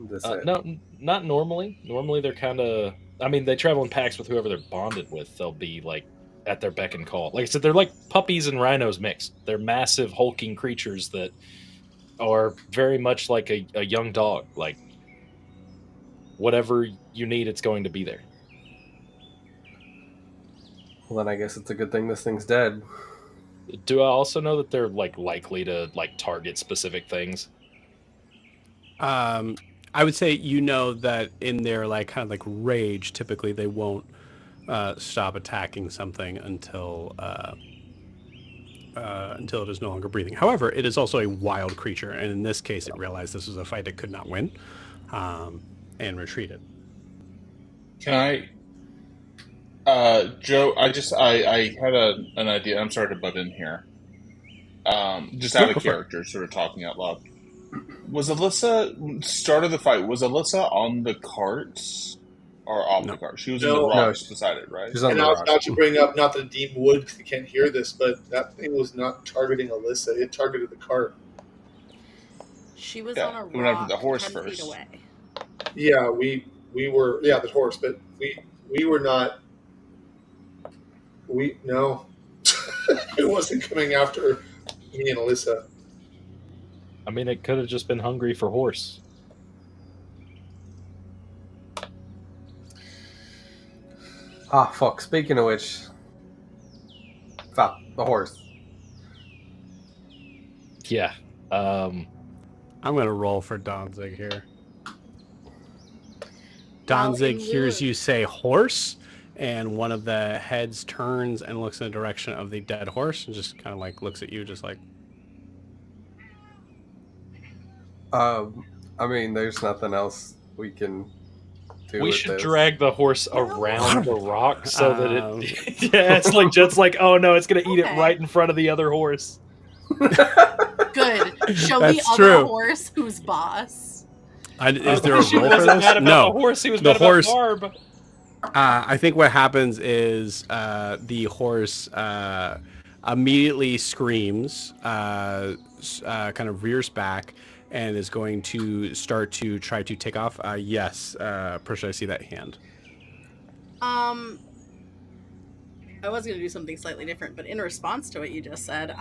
this? No, not normally. Normally they're kind of. I mean, they travel in packs with whoever they're bonded with. They'll be like at their beck and call. Like I said, they're like puppies and rhinos mixed. They're massive hulking creatures that are very much like a young dog. Like whatever you need, it's going to be there. Well, then I guess it's a good thing this thing's dead. Do I also know that they're like likely to like target specific things? I would say that in their like kind of like rage, typically they won't stop attacking something until it is no longer breathing. However, it is also a wild creature, and in this case, it realized this was a fight it could not win, and retreated. Can I, Joe? I had an idea. I'm sorry to butt in here. Just out of character, sort of talking out loud. Was Alyssa start of the fight? Was Alyssa on the carts or off the cart? She was in the rocks beside it, right? And I was about to bring up, not that Dean would, because he can't hear this, but that thing was not targeting Alyssa. It targeted the cart. She was on a rock, we went after the horse 10 first. feet away. Yeah, we were, the horse, but we were not. No, it wasn't coming after me and Alyssa. I mean, it could have just been hungry for horse. Ah, fuck. Speaking of which, fuck, the horse. Yeah. I'm gonna roll for Danzig here. Danzig hears you say horse and one of the heads turns and looks in the direction of the dead horse and just kind of like looks at you, just like. I mean, there's nothing else we can do. We with should this. drag the horse around the rock so that Um, it. Yeah, it's like Jet's like, oh no, it's gonna eat it Okay. right in front of the other horse. Good. Show the That's other true. horse who's boss. Is there a She roll for wasn't this? mad about No. the horse. He was The mad horse- about Barb. I think what happens is the horse immediately screams, kind of rears back, and is going to start to try to take off. Yes, Prisha, I see that hand. I was going to do something slightly different, but in response to what you just said,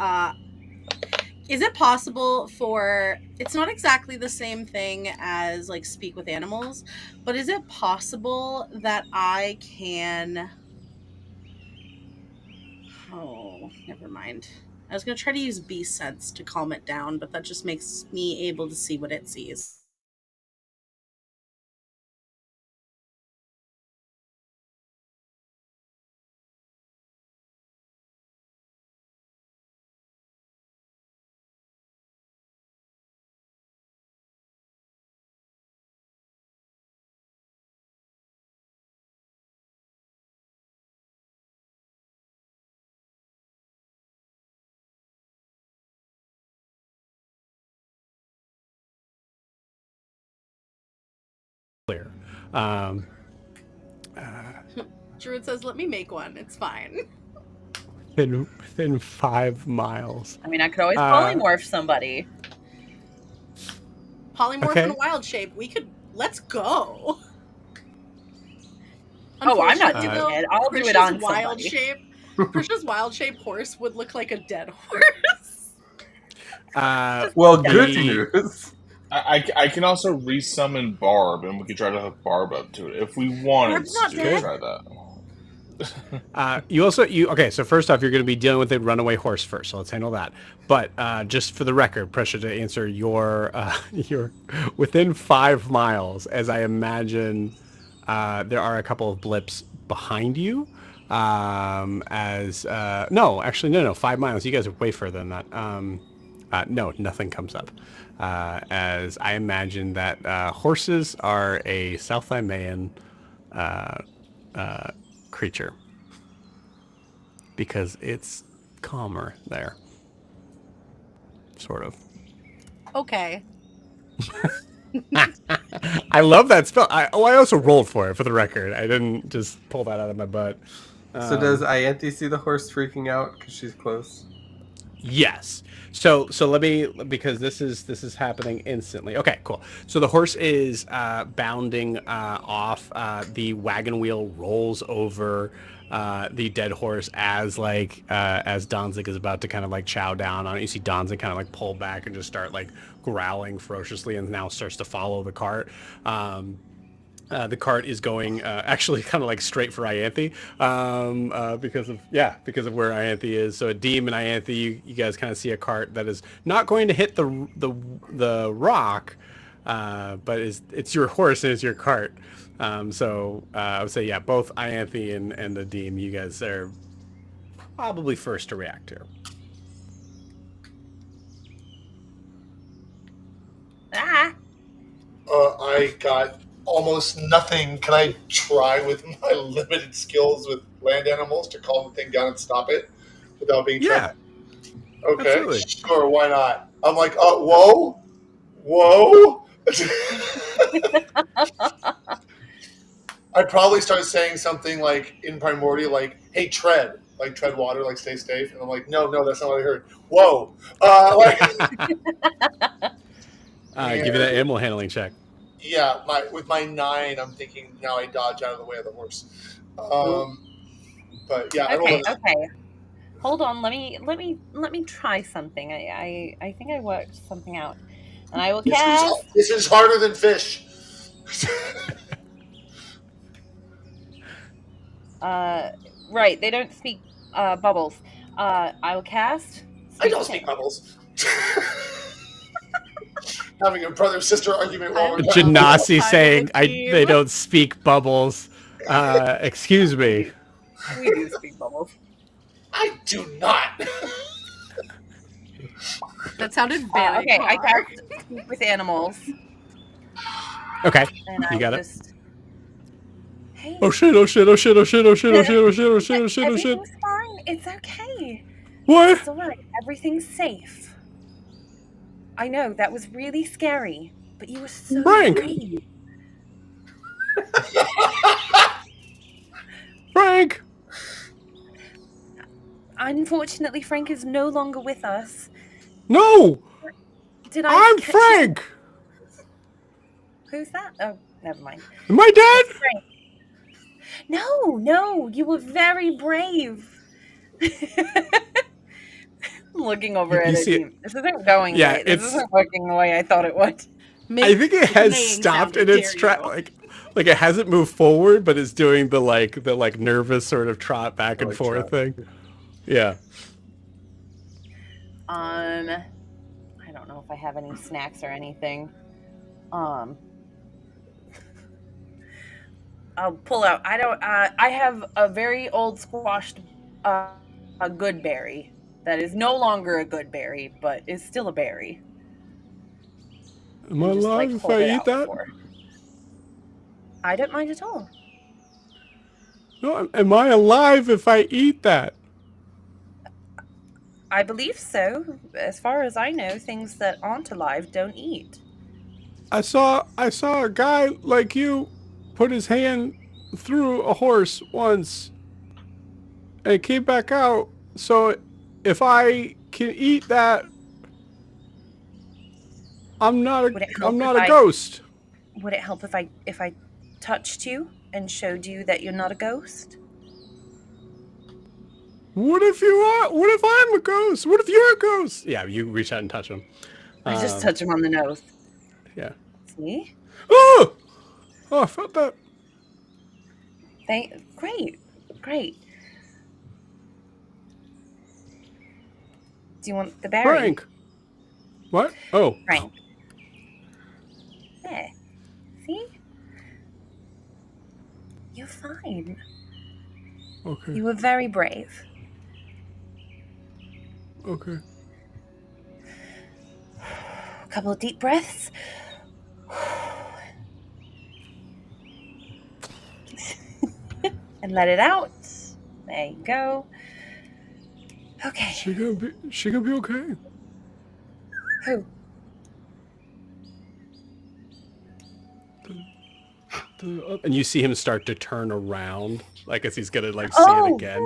is it possible for, it's not exactly the same thing as like speak with animals, but is it possible that I can, oh, never mind. I was going to try to use beast sense to calm it down, but that just makes me able to see what it sees. Clear. Druid says, let me make one. It's fine. Within 5 miles. I mean, I could always Uh, polymorph somebody. Polymorph Okay. in a wild shape. Let's go. Oh, I'm not Unfortunately, doing though, it. I'll do it Prisha's on wild somebody. shape. Prisha's wild shape horse would look like a dead horse. Well, The- good news. I can also resummon Barb, and we can try to hook Barb up to it if we wanted Barb's not to dead. try that. Okay, so first off, you're going to be dealing with a runaway horse first, so let's handle that. But just for the record, Pressure, to answer your within 5 miles, as I imagine there are a couple of blips behind you. No, 5 miles. You guys are way further than that. No, nothing comes up. As I imagine that horses are a South Limean creature because it's calmer there, sort of. Okay. I love that spell. I also rolled for it, for the record. I didn't just pull that out of my butt. So does Ianthe see the horse freaking out because she's close? Yes. So let me, because this is happening instantly. Okay, cool. So the horse is bounding off. The wagon wheel rolls over the dead horse as Danzig is about to kind of like chow down on it. You see Danzig kind of like pull back and just start like growling ferociously, and now starts to follow the cart. The cart is going actually kind of like straight for Ianthe because of where Ianthe is. So Adim and Ianthe, you guys kind of see a cart that is not going to hit the rock, but it's your horse and it's your cart. So I would say, yeah, both Ianthe and Adim, you guys are probably first to react here. Ah, I got almost nothing. Can I try with my limited skills with land animals to calm the thing down and stop it without being Yeah, trapped? Okay, absolutely. sure, why not? I'm like, whoa. I'd probably start saying something like in Primordial, like, hey, tread water, like stay safe. And I'm like, no, that's not what I heard. Whoa. Give you that animal handling check. Yeah, with my 9, I'm thinking now I dodge out of the way of the horse. But yeah, I okay, don't okay. Hold on. Let me try something. I think I worked something out, and I will cast. This is harder than fish. Right. They don't speak bubbles. I will cast. I don't speak bubbles. Having a brother-sister argument while we're Genasi Time saying of the team. they don't speak bubbles. Excuse me. We do speak bubbles. I do not. That sounded very Okay, I hard. cast Speak with Animals. Okay, And you I got it. just... Hey, Oh shit! Oh shit! Oh shit! Oh shit! Oh shit! Oh shit! Oh shit! Oh shit! Oh shit! Oh shit! everything's fine. It's okay. What? It's all right. Everything's safe. I know, that was really scary. But you were so Frank! brave. Frank! Unfortunately, Frank is no longer with us. No! Did I I'm catch you? Frank! Who's that? Oh, never mind. Am I dead? Frank. No, you were very brave. Looking over You at it. see- This isn't going Yeah, right. This it's- isn't working the way I thought it would. I think it has neighing stopped sound, in its dare track. you. Like it hasn't moved forward, but it's doing the nervous sort of trot back and Like forth trot. thing. Yeah. I don't know if I have any snacks or anything. I'll pull out. I have a very old squashed a good berry that is no longer a good berry, but is still a berry. Am I And just, alive if hold I it eat out that? for- I don't mind at all. No, am I alive if I eat that? I believe so. As far as I know, things that aren't alive don't eat. I saw a guy like you put his hand through a horse once and it came back out. So if I can eat that, I'm not Would it help a if I- ghost. Would it help if I touched you and showed you that you're not a ghost? What if you are? What if I'm a ghost? What if you're a ghost? Yeah, you reach out and touch him. I just touch him on the nose. Yeah. See? Oh! Oh, I felt that. Great. Do you want the berry? Frank. What? Oh. Frank. There. See? You're fine. Okay. You were very brave. Okay. A couple of deep breaths. And let it out. There you go. Okay. She gonna be okay. Who? And you see him start to turn around, like as he's gonna see it again.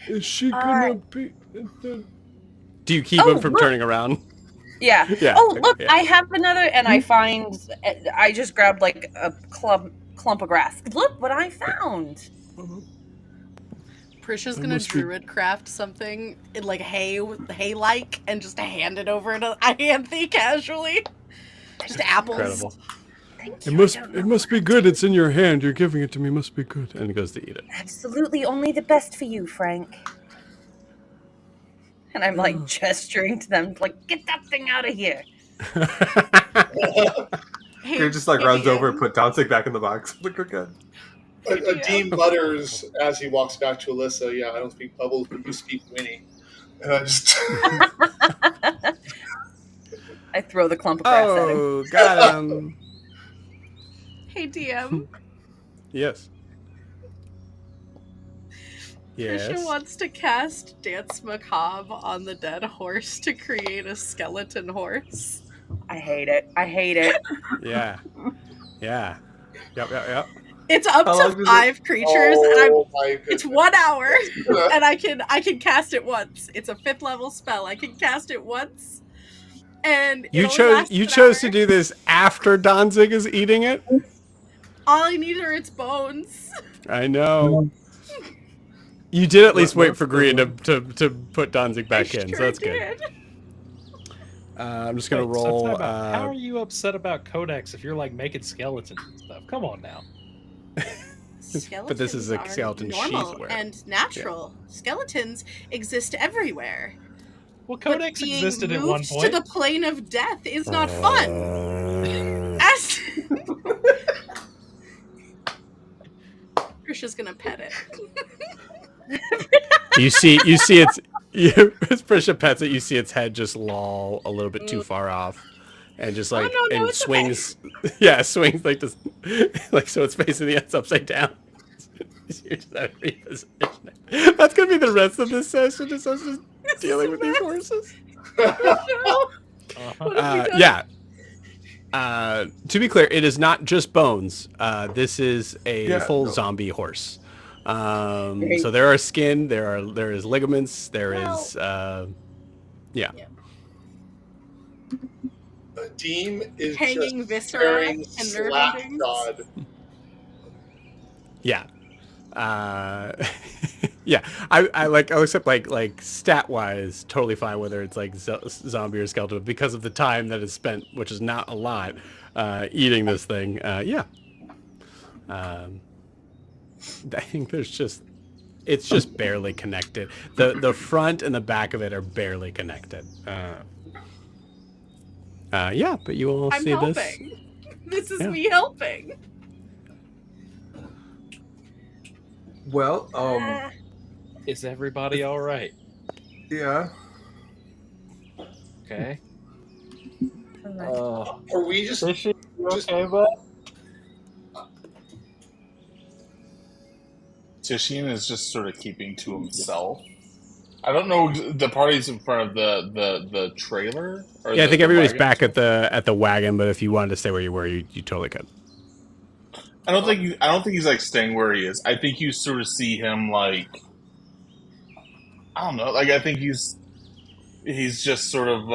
Is she gonna be? Do you keep him from look. turning around? Yeah. Yeah. Oh, look, Yeah. I have another, and I just grabbed like a clump of grass. Look what I found. Prisha's That gonna must be- druid craft something in like hay-like and just hand it over to Ianthe casually. Just apples. Incredible. Thank It you. must I don't know it must be what good. to do. It's in your hand. You're giving it to me. Must be good. And he goes to eat it. Absolutely only the best for you, Frank. And I'm like gesturing to them, like, get that thing out of here. Hey, He just like hey, runs DM. over and put Danzig back in the box. Look, we're good. A Dean mutters as he walks back to Alyssa, "Yeah, I don't speak bubbles, but you speak Winnie." And I just I throw the clump of grass at him. Oh, got him. Hey DM. Yes. Prisha Yes. wants to cast Dance Macabre on the dead horse to create a skeleton horse. I hate it. Yeah. Yeah. Yep. It's up How long to does 5 creatures, and I'm oh my goodness. it's 1 hour, and I can cast it once. It's a 5th level spell. I can cast it once, and You it only chose lasts you an chose to hour. do this after Danzig is eating it? All I need are its bones. I know. You did at least wait What- for Green to put Danzig back I in, so sure that's good. did. I'm just gonna Wait, so roll. time out. How are you upset about Codex if you're like making skeletons and stuff? Come on now. But this is a Skeletons are skeleton sheath normal wear. and natural. Skeletons exist everywhere. Well, But Codex being existed at moved one to point. the plane of death is not fun. As Priscia's gonna pet it. You see its as Prisha pets it, you see its head just loll a little bit too far off, and just like no, and it's swings, yeah, swings like this, like so it's facing the ends upside down. You're just out of reposition. That's gonna be the rest of this session. Is us just dealing with these horses. No. What have we done? Yeah. To be clear, it is not just bones. This is a full no. zombie horse. So there are skin, there is ligaments, there is yeah. Deem is Hanging just viscera staring and nerve slap endings. God. Yeah. Yeah. I looked up like stat wise, totally fine whether it's like zombie or skeletal because of the time that is spent, which is not a lot, eating this thing. Yeah. I think it's just barely connected. The front and the back of it are barely connected. Yeah, but you will I'm see helping. this. This is Yeah. me helping. Well, Is everybody all right? yeah. Okay. Are we just Fishy, you just- okay, bud? Tishian is just sort of keeping to himself. I don't know. The party's in front of the trailer. Or Yeah, I think the everybody's wagon? back at the wagon, but if you wanted to stay where you were, you totally could. I don't think he's like staying where he is. I think you sort of see him like, I don't know. Like I think he's just sort of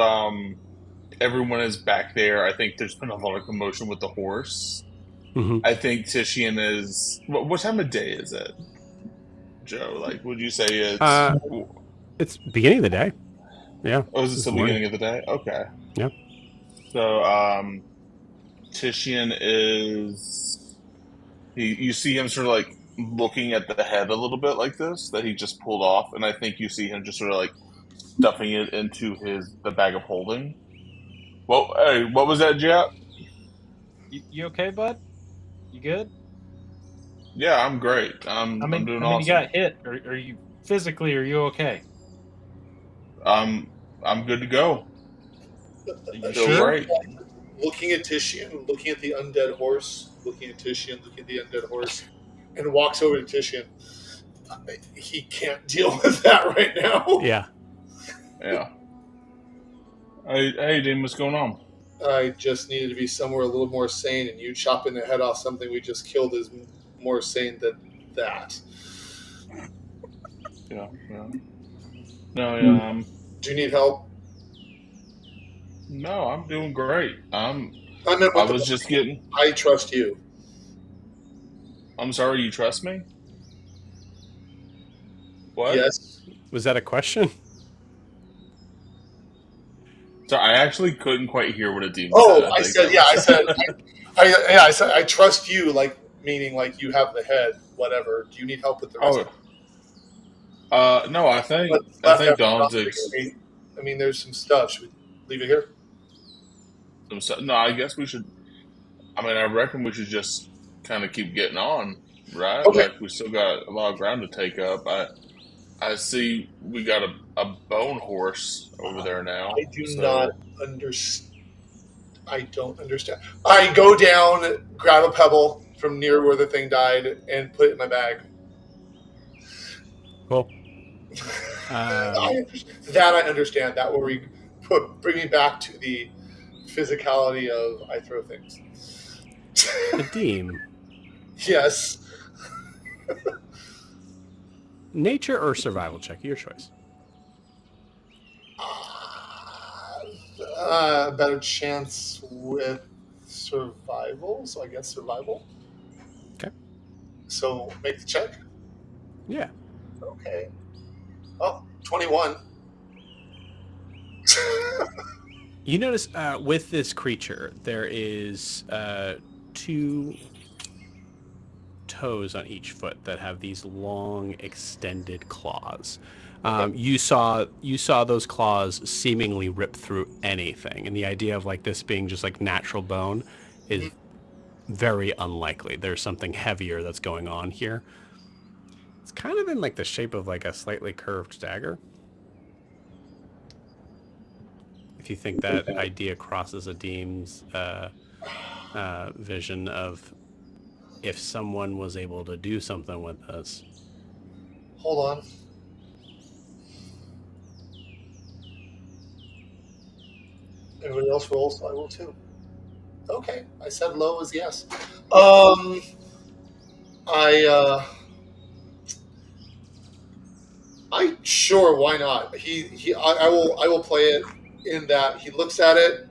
everyone is back there. I think there's been a lot of commotion with the horse. Mm-hmm. I think Tishian is. What time of day is it, Joe? Like, would you say it's? It's beginning of the day. Yeah. Oh, is it this still morning. beginning of the day? Okay. Yep. So, Tishian is. You see him sort of like looking at the head a little bit like this that he just pulled off, and I think you see him just sort of like stuffing it into the bag of holding. Well, hey, what was that, Jet? You okay, bud? You good? Yeah, I'm great. I'm doing awesome. You got hit. Are you physically? Are you okay? I'm good to go. You Feel sure? great. looking at Titian, looking at the undead horse, looking at Titian, looking at the undead horse, and walks over to Titian. He can't deal with that right now. Yeah. Yeah. Hey, Dean, what's going on? I just needed to be somewhere a little more sane, and you chopping the head off something we just killed is more sane than that. Yeah. No, yeah. Do you need help? No, I'm doing great. I was just getting. I trust you. I'm sorry, you trust me? What? Yes. Was that a question? So I actually couldn't quite hear what a demon I said. said I trust you, like meaning like you have the head, whatever. Do you need help with the rest? No, I think Dawn's. I mean, there's some stuff. Should we leave it here? No, I guess we should. I mean, I reckon we should just kind of keep getting on, right? Okay. Like we still got a lot of ground to take up. I see we got a bone horse over there now. I do not understand. I don't understand. I go down, grab a pebble from near where the thing died, and put it in my bag. Cool. I understand. That will bring me back to the physicality of I throw things. Nadim, Yes. nature or survival check, your choice. Better chance with survival, so I guess survival. Okay. So make the check. Yeah. Okay. Oh, 21. You notice with this creature, there is 2 toes on each foot that have these long, extended claws. You saw those claws seemingly rip through anything, and the idea of like this being just like natural bone is very unlikely. There's something heavier that's going on here. It's kind of in like the shape of like a slightly curved dagger. If you think that idea crosses Adim's vision of if someone was able to do something with this. Hold on. Everybody else rolls, so I will too. Okay, I said low as yes. I sure, why not? I will play it in that he looks at it,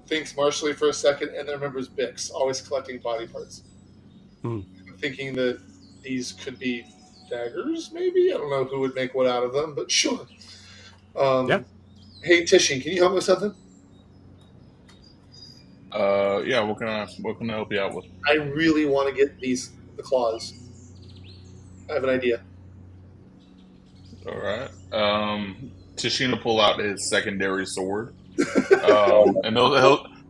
thinks martially for a second, and then remembers Bix, always collecting body parts. Thinking that these could be daggers, maybe? I don't know who would make what out of them, but sure. Yeah. Hey, Tishy, can you help me with something? Yeah, what can I help you out with? I really want to get the claws. I have an idea. All right. Tishina pull out his secondary sword, and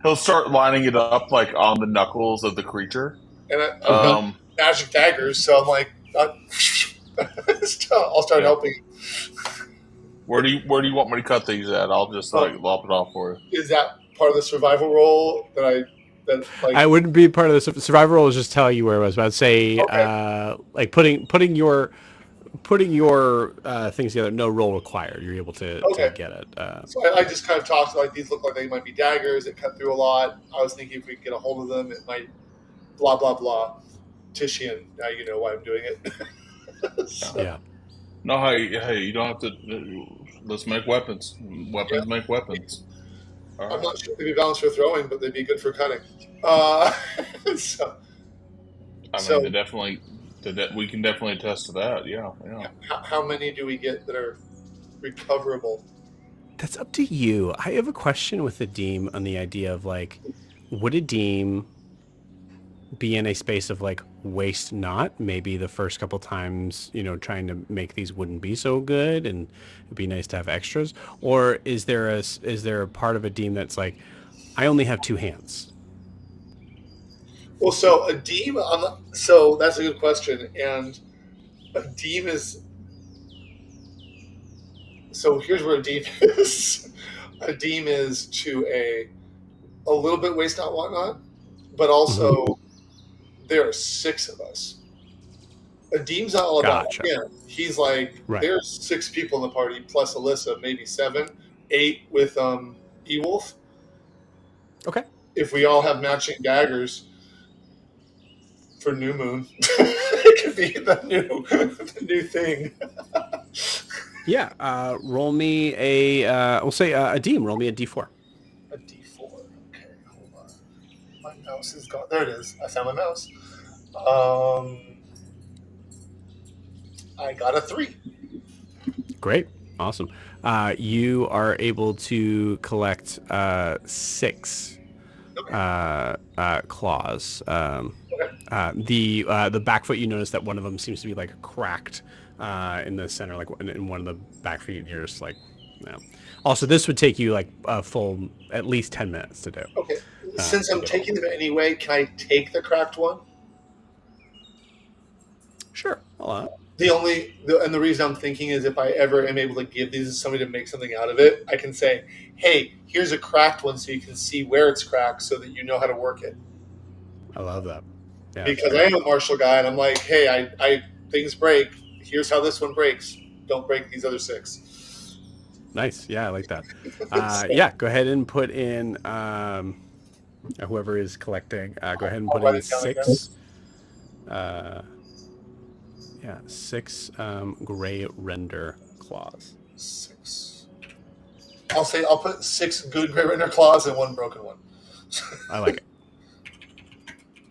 he'll start lining it up like on the knuckles of the creature. And I've got magic daggers, so I'm like, I'll start helping. Where do you want me to cut these at? I'll just like lop it off for you. Is that part of the survival roll I wouldn't be part of the survival roll. Is just telling you where it was. But I'd say like putting your things together. No roll required. You're able to get it. So I just kind of talked like these look like they might be daggers that cut through a lot. I was thinking if we could get a hold of them, it might blah blah blah. Tishian, now you know why I'm doing it. Yeah. No, hey, you don't have to. Let's make weapons. Weapons make weapons. I'm not sure if they'd be balanced for throwing, but they'd be good for cutting. They definitely. We can definitely attest to that. Yeah. How many do we get that are recoverable? That's up to you. I have a question with Adim on the idea of like, would Adim be in a space of like waste not? Maybe the first couple times, trying to make these wouldn't be so good, and it'd be nice to have extras. Or is there a part of Adim that's like, I only have 2 hands? Well, so Adim, so that's a good question, and Adim is. So here's where Adim is. Adim is to a little bit waste not whatnot, but also there are 6 of us. Adim's not all about him. He's like, there's 6 people in the party plus Alyssa, maybe 7, 8 with Ewolf. Okay. If we all have matching daggers for New Moon, it could be the new thing. Yeah. Roll me we'll say Adim. Roll me a D4. A D4. Okay, hold on. My mouse is gone. There it is. I found my mouse. I got a 3. Great. Awesome. You are able to collect 6 claws. The back foot, you notice that one of them seems to be like cracked in the center, like in one of the back feet. You're just like, no. Also, this would take you like a full at least 10 minutes to do. Okay. Since I'm taking them anyway, can I take the cracked one? Sure. The reason I'm thinking is if I ever am able to give these to somebody to make something out of it, I can say, hey, here's a cracked one so you can see where it's cracked so that you know how to work it. I love that. Yeah, because I am a martial guy and I'm like, hey, I things break. Here's how this one breaks. Don't break these other 6. Nice. Yeah, I like that. Yeah, go ahead and put in whoever is collecting. Go ahead and put in 6. 6 gray render claws. 6. I'll put 6 good gray render claws and 1 broken one. I like it.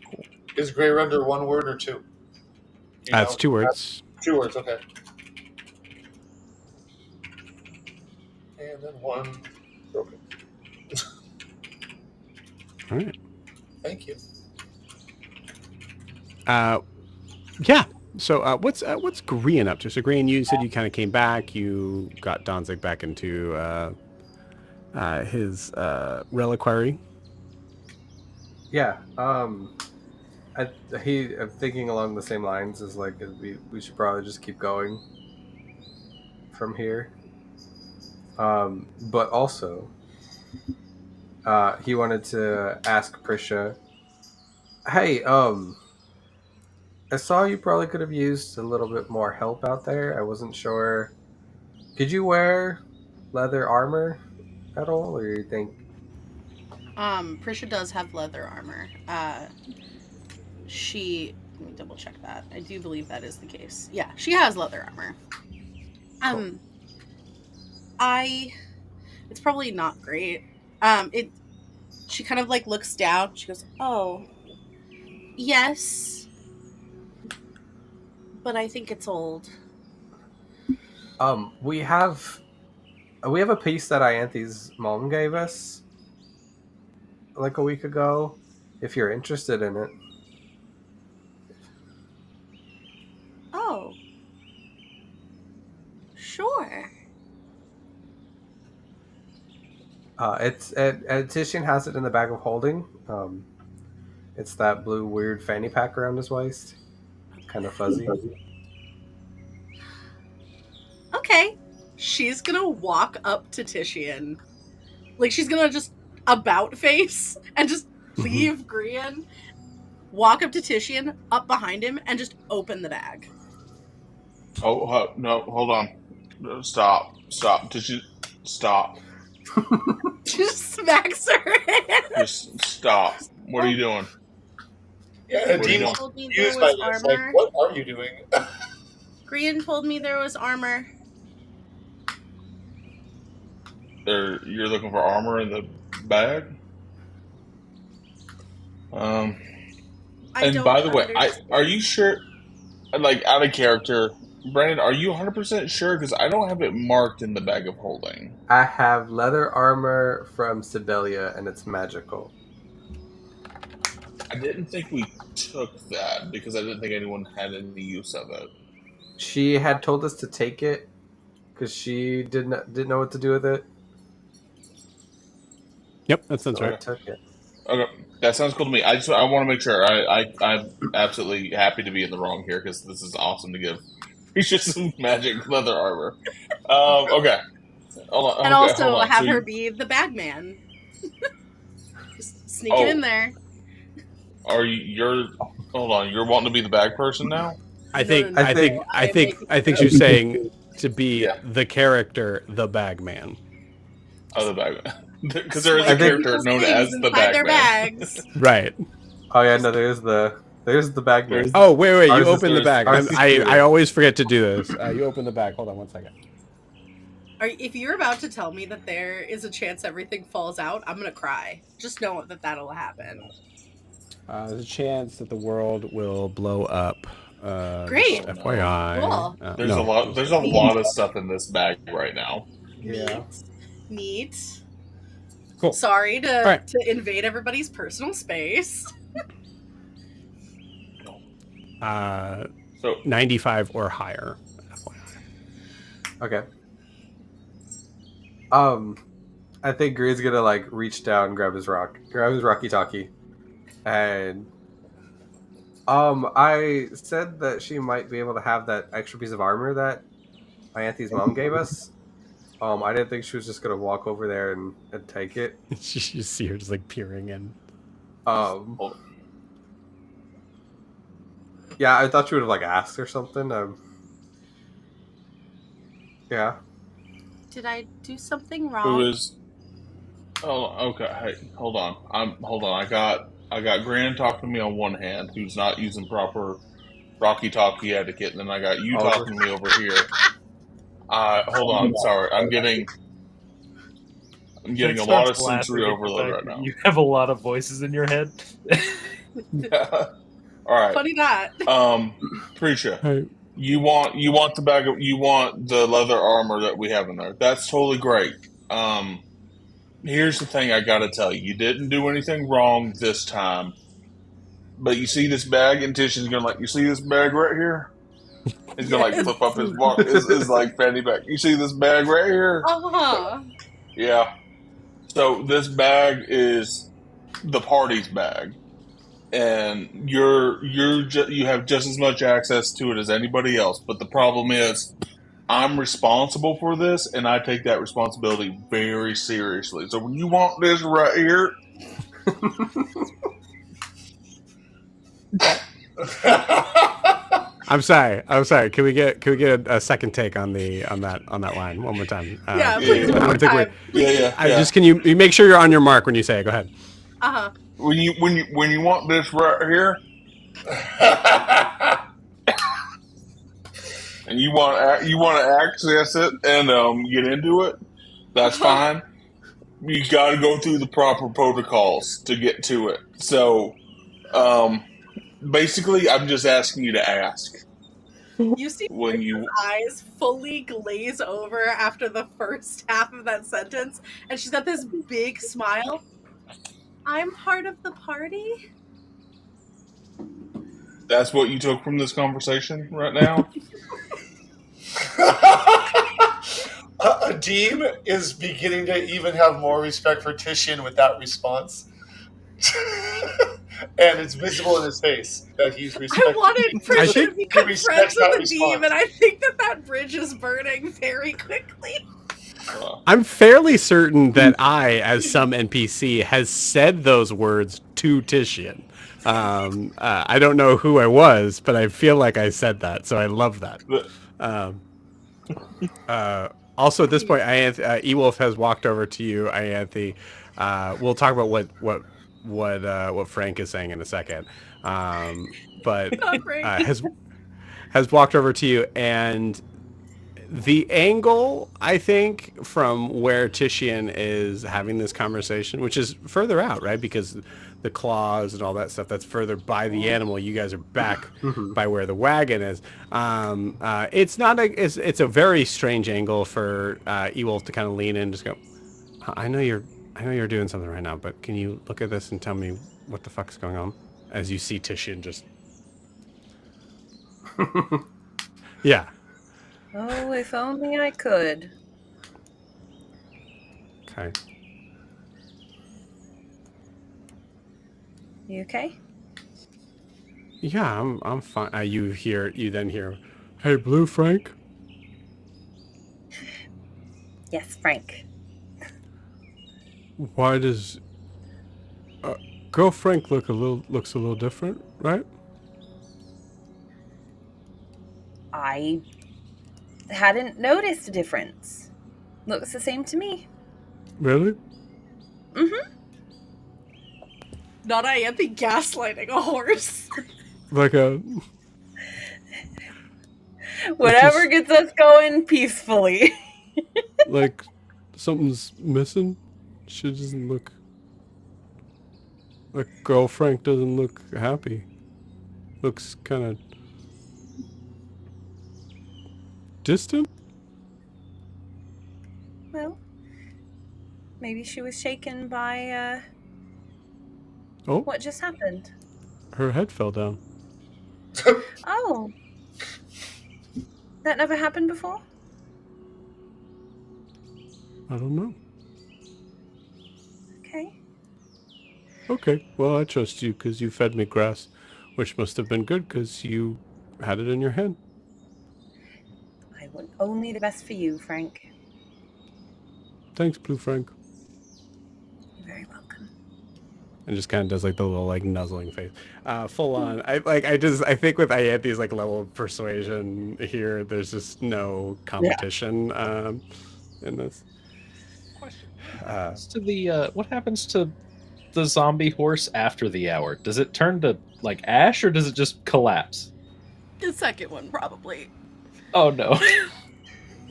Cool. Is gray render 1 word or 2? It's 2 words. 2 words, okay. And then 1 broken. All right. Thank you. Yeah. So what's Grian up to? So Grian, you said you kind of came back. You got Donzig back into his reliquary. Yeah. I'm thinking along the same lines as like we should probably just keep going from here. But also, he wanted to ask Prisha, "Hey, I saw you probably could have used a little bit more help out there. I wasn't sure. Could you wear leather armor at all, or you think?" Prisha does have leather armor. Let me double check that. I do believe that is the case. Yeah, she has leather armor. It's probably not great. She kind of like looks down. She goes, "Oh, yes, but I think it's old." We have a piece that Ianthe's mom gave us like a week ago. If you're interested in it, Oh, sure. Titian has it in the bag of holding. It's that blue weird fanny pack around his waist, kind of fuzzy. Okay. She's gonna walk up to Titian. Like, she's gonna just about face and just leave Grian, walk up to Titian, up behind him, and just open the bag. Oh, no, hold on. No, stop. Did you stop? Just smacks her hand. Just stop. What are you doing? Yeah, What are you Dean doing? was Told me there confused by was this. Like, armor. what are you doing? Grian told me there was armor. You're looking for armor in the bag? I And don't by the way, understand. are you sure? Like, out of character, Brandon, are you 100% sure? Because I don't have it marked in the bag of holding. I have leather armor from Sibelia, and it's magical. I didn't think we took that because I didn't think anyone had any use of it. She had told us to take it because she didn't know what to do with it. Yep, that sounds So I right. took it. Okay, that sounds cool to me. I want to make sure. I'm absolutely happy to be in the wrong here because this is awesome to give. He's just some magic leather armor. Okay. And also hold on. have So her be the bag man. Just sneak it in there. You're hold on, you're wanting to be the bag person now? I think she's she's saying to be Yeah. the character, the bag man. Oh, the bag man. Because there is a Swipe character people's known things as the inside bag their man. bags. Right. Oh yeah, no, there's the bag man. Oh, wait, Ours you is- open the bag. ours is I clear. always forget to do this. You open the bag. Hold on one second. If you're about to tell me that there is a chance everything falls out, I'm gonna cry. Just know that that'll happen. There's a chance that the world will blow up. Great. just FYI. Cool. There's a lot of stuff in this bag right now. Yeah. Neat. Cool. Sorry to right. to invade everybody's personal space. So 95 or higher. Okay. I think Green's gonna like reach down, grab his rocky talkie, and I said that she might be able to have that extra piece of armor that Ianthe's mom gave us. I didn't think she was just gonna walk over there and take it. You see her just like peering in. Yeah, I thought she would have like asked or something. Yeah. Did I do something wrong? who is? Oh, okay. Hey, hold on. Hold on. I got Gran talking to me on one hand, who's not using proper Rocky Talkie etiquette, and then I got you talking to me over here. Hold on. Sorry, I'm getting a lot of sensory overload right now. You have a lot of voices in your head. Yeah. All right. Funny that. Prisha, Hey. you want the leather armor that we have in there. That's totally great. Here's the thing I gotta tell you. You didn't do anything wrong this time. But you see this bag, and Titian's gonna you see this bag right here? He's gonna Yes. flip up his like fanny pack. You see this bag right here? Uh-huh. Yeah. So this bag is the party's bag. and you have just as much access to it as anybody else. But the problem is, I'm responsible for this, and I take that responsibility very seriously. So when you want this right here, I'm sorry. Can we get a second take on that line one more time? Yeah, yeah, please yeah. one more time. yeah. Just can you make sure you're on your mark when you say it? Go ahead. Uh-huh. When you want this right here, and you want to access it and get into it, that's fine. You got to go through the proper protocols to get to it. So, basically, I'm just asking you to ask You see when Bridget's you. eyes fully glaze over after the first half of that sentence, and she's got this big smile. I'm part of the party? That's what you took from this conversation right now. Adim is beginning to even have more respect for Titian with that response. And it's visible in his face that he's respecting. I wanted Prisha to become friends respects that with Adim, and I think that bridge is burning very quickly. I'm fairly certain that I, as some NPC, has said those words to Titian. I don't know who I was, but I feel like I said that, so I love that. Also, at this point, Ewolf has walked over to you, Ianthe. We'll talk about what Frank is saying in a second, but has walked over to you, and the angle, I think, from where Titian is having this conversation, which is further out, right? Because the claws and all that stuff, that's further by the animal. You guys are back by where the wagon is. It's a very strange angle for Ewolf to kind of lean in and just go, I know you're doing something right now, but can you look at this and tell me what the fuck's going on? As you see Titian just... Yeah. Oh, if only I could. Okay. You okay? Yeah, I'm fine. You then hear, "Hey, Blue Frank." Yes, Frank. Why does Girl Frank looks a little different, right? I hadn't noticed a difference. Looks the same to me. Really? Mm-hmm. Not Ianthe gaslighting a horse. Like a... Whatever gets us going peacefully. Like something's missing? She doesn't look... Like Girl Frank doesn't look happy. Looks kind of... distant? Well, maybe she was shaken by Oh, what just happened. her head fell down. Oh. That never happened before? I don't know. Okay. Okay, well, I trust you because you fed me grass, which must have been good because you had it in your hand. I want only the best for you, Frank. Thanks, Blue Frank. You're very welcome. And just kind of does like the little like nuzzling face, full on. I think with Ianthe's like level of persuasion here, there's just no competition in this. Question: what happens to the zombie horse after the hour? Does it turn to like ash, or does it just collapse? The second one, probably. Oh no!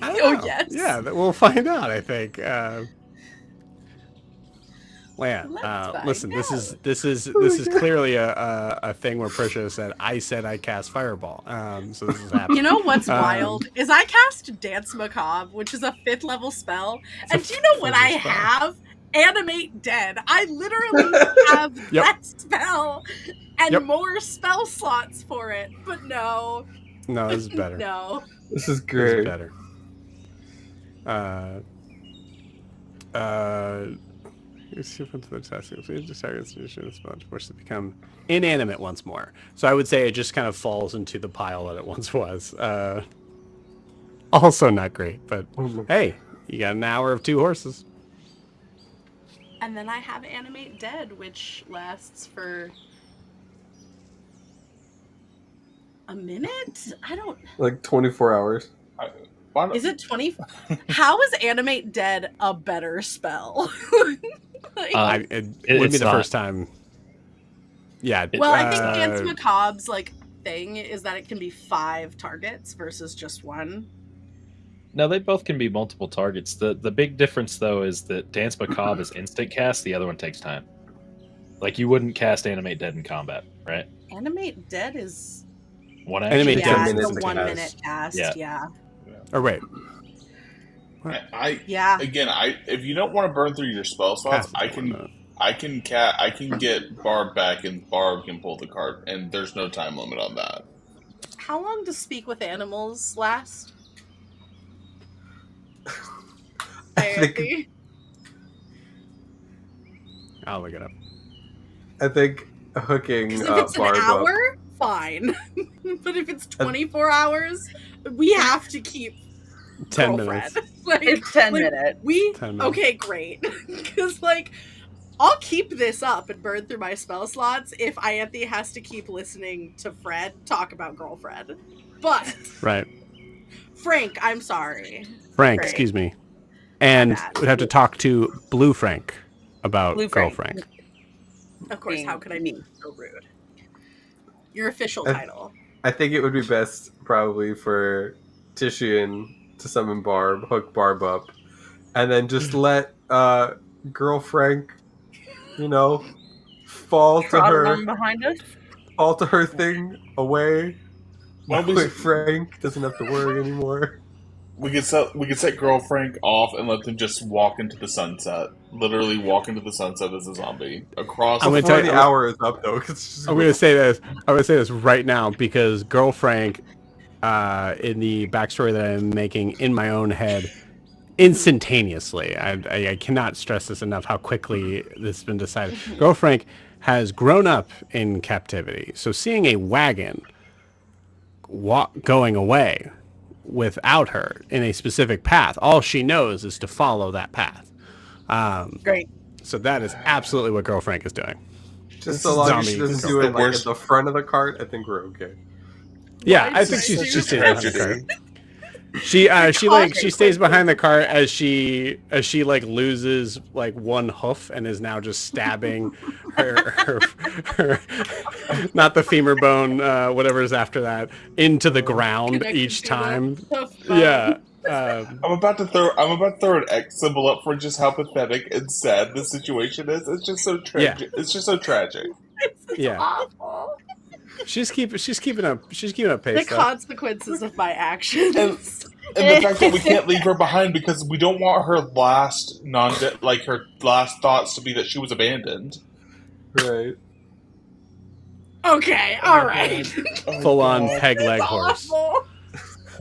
Oh yes. Yeah, we'll find out. I think. Listen, this is clearly a thing where Prisha said, "I said I cast Fireball." So this is happening. You know what's wild is I cast Dance Macabre, which is a 5th level spell, and do you know what I have? Animate Dead. I literally have that spell and more spell slots for it, but no. No, this is better. No. This is This great. is better. You step into the task. Just targets forced to become inanimate once more. So I would say it just kind of falls into the pile that it once was. Also not great, but hey, you got an hour of 2 horses. And then I have Animate Dead, which lasts for a minute? I don't... Like 24 hours. Is it 20? How is Animate Dead a better spell? Like, It would be the not. first time. Yeah. well, I think Dance Macabre's like thing is that it can be 5 targets versus just 1. No, they both can be multiple targets. The big difference, though, is that Dance Macabre is instant cast. The other one takes time. Like, you wouldn't cast Animate Dead in combat, right? Animate Dead is... One action. Animate yeah, Dead it's is a 1 cast. minute cast. Yeah. Yeah. Or wait. Yeah. Again, if you don't want to burn through your spell slots, I can get Barb back, and Barb can pull the cart, and there's no time limit on that. How long does Speak with Animals last? Andy? I'll look it up. I think hooking 'Cause if it's an Barb up. hour, fine. But if it's 24 hours, we have to keep 10 girlfriend. minutes. Like, It's 10 like, minutes. 10 minutes. Okay, great. Because like, I'll keep this up and burn through my spell slots if Ianthe has to keep listening to Fred talk about girlfriend. But Right. Frank, I'm sorry. Frank, Frank. excuse me. And bad. would have to talk to Blue Frank about Blue Girl Frank. Frank. Of course, how could I be so rude? Your official title. I think it would be best probably for Tishian to summon Barb, hook Barb up, and then just let Girl Frank, fall to Trot her, along behind us. fall to her thing away. Why don't we- Quick Frank doesn't have to worry anymore. We could set Girl Frank off and let them just walk into the sunset. Literally walk into the sunset as a zombie across. I'm gonna Before tell the you- hour is up, though. I'm gonna say this. I'm gonna say this right now because Girl Frank, in the backstory that I'm making in my own head, instantaneously. I cannot stress this enough. How quickly this has been decided. Girl Frank has grown up in captivity, so seeing a wagon going away without her in a specific path, all she knows is to follow that path. Great. So that is absolutely what Girl Frank is doing. Just so long as zombie she doesn't control. do it The like worst- at the front of the cart, I think we're okay. Yeah, Why I is think it she's such just a behind the tragedy? cart. She stays behind the cart as she loses like one hoof and is now just stabbing her not the femur bone, whatever is after that, into the ground Connected each to time. the Yeah. I'm about to throw an X symbol up for just how pathetic and sad the situation is. It's just so tragic. It's just so tragic. Yeah. Awful. She's keeping up The pace. though. consequences of my actions. And the fact that we can't leave her behind because we don't want her last her last thoughts to be that she was abandoned. Right. Okay, all right. Full on peg leg horse. Awful.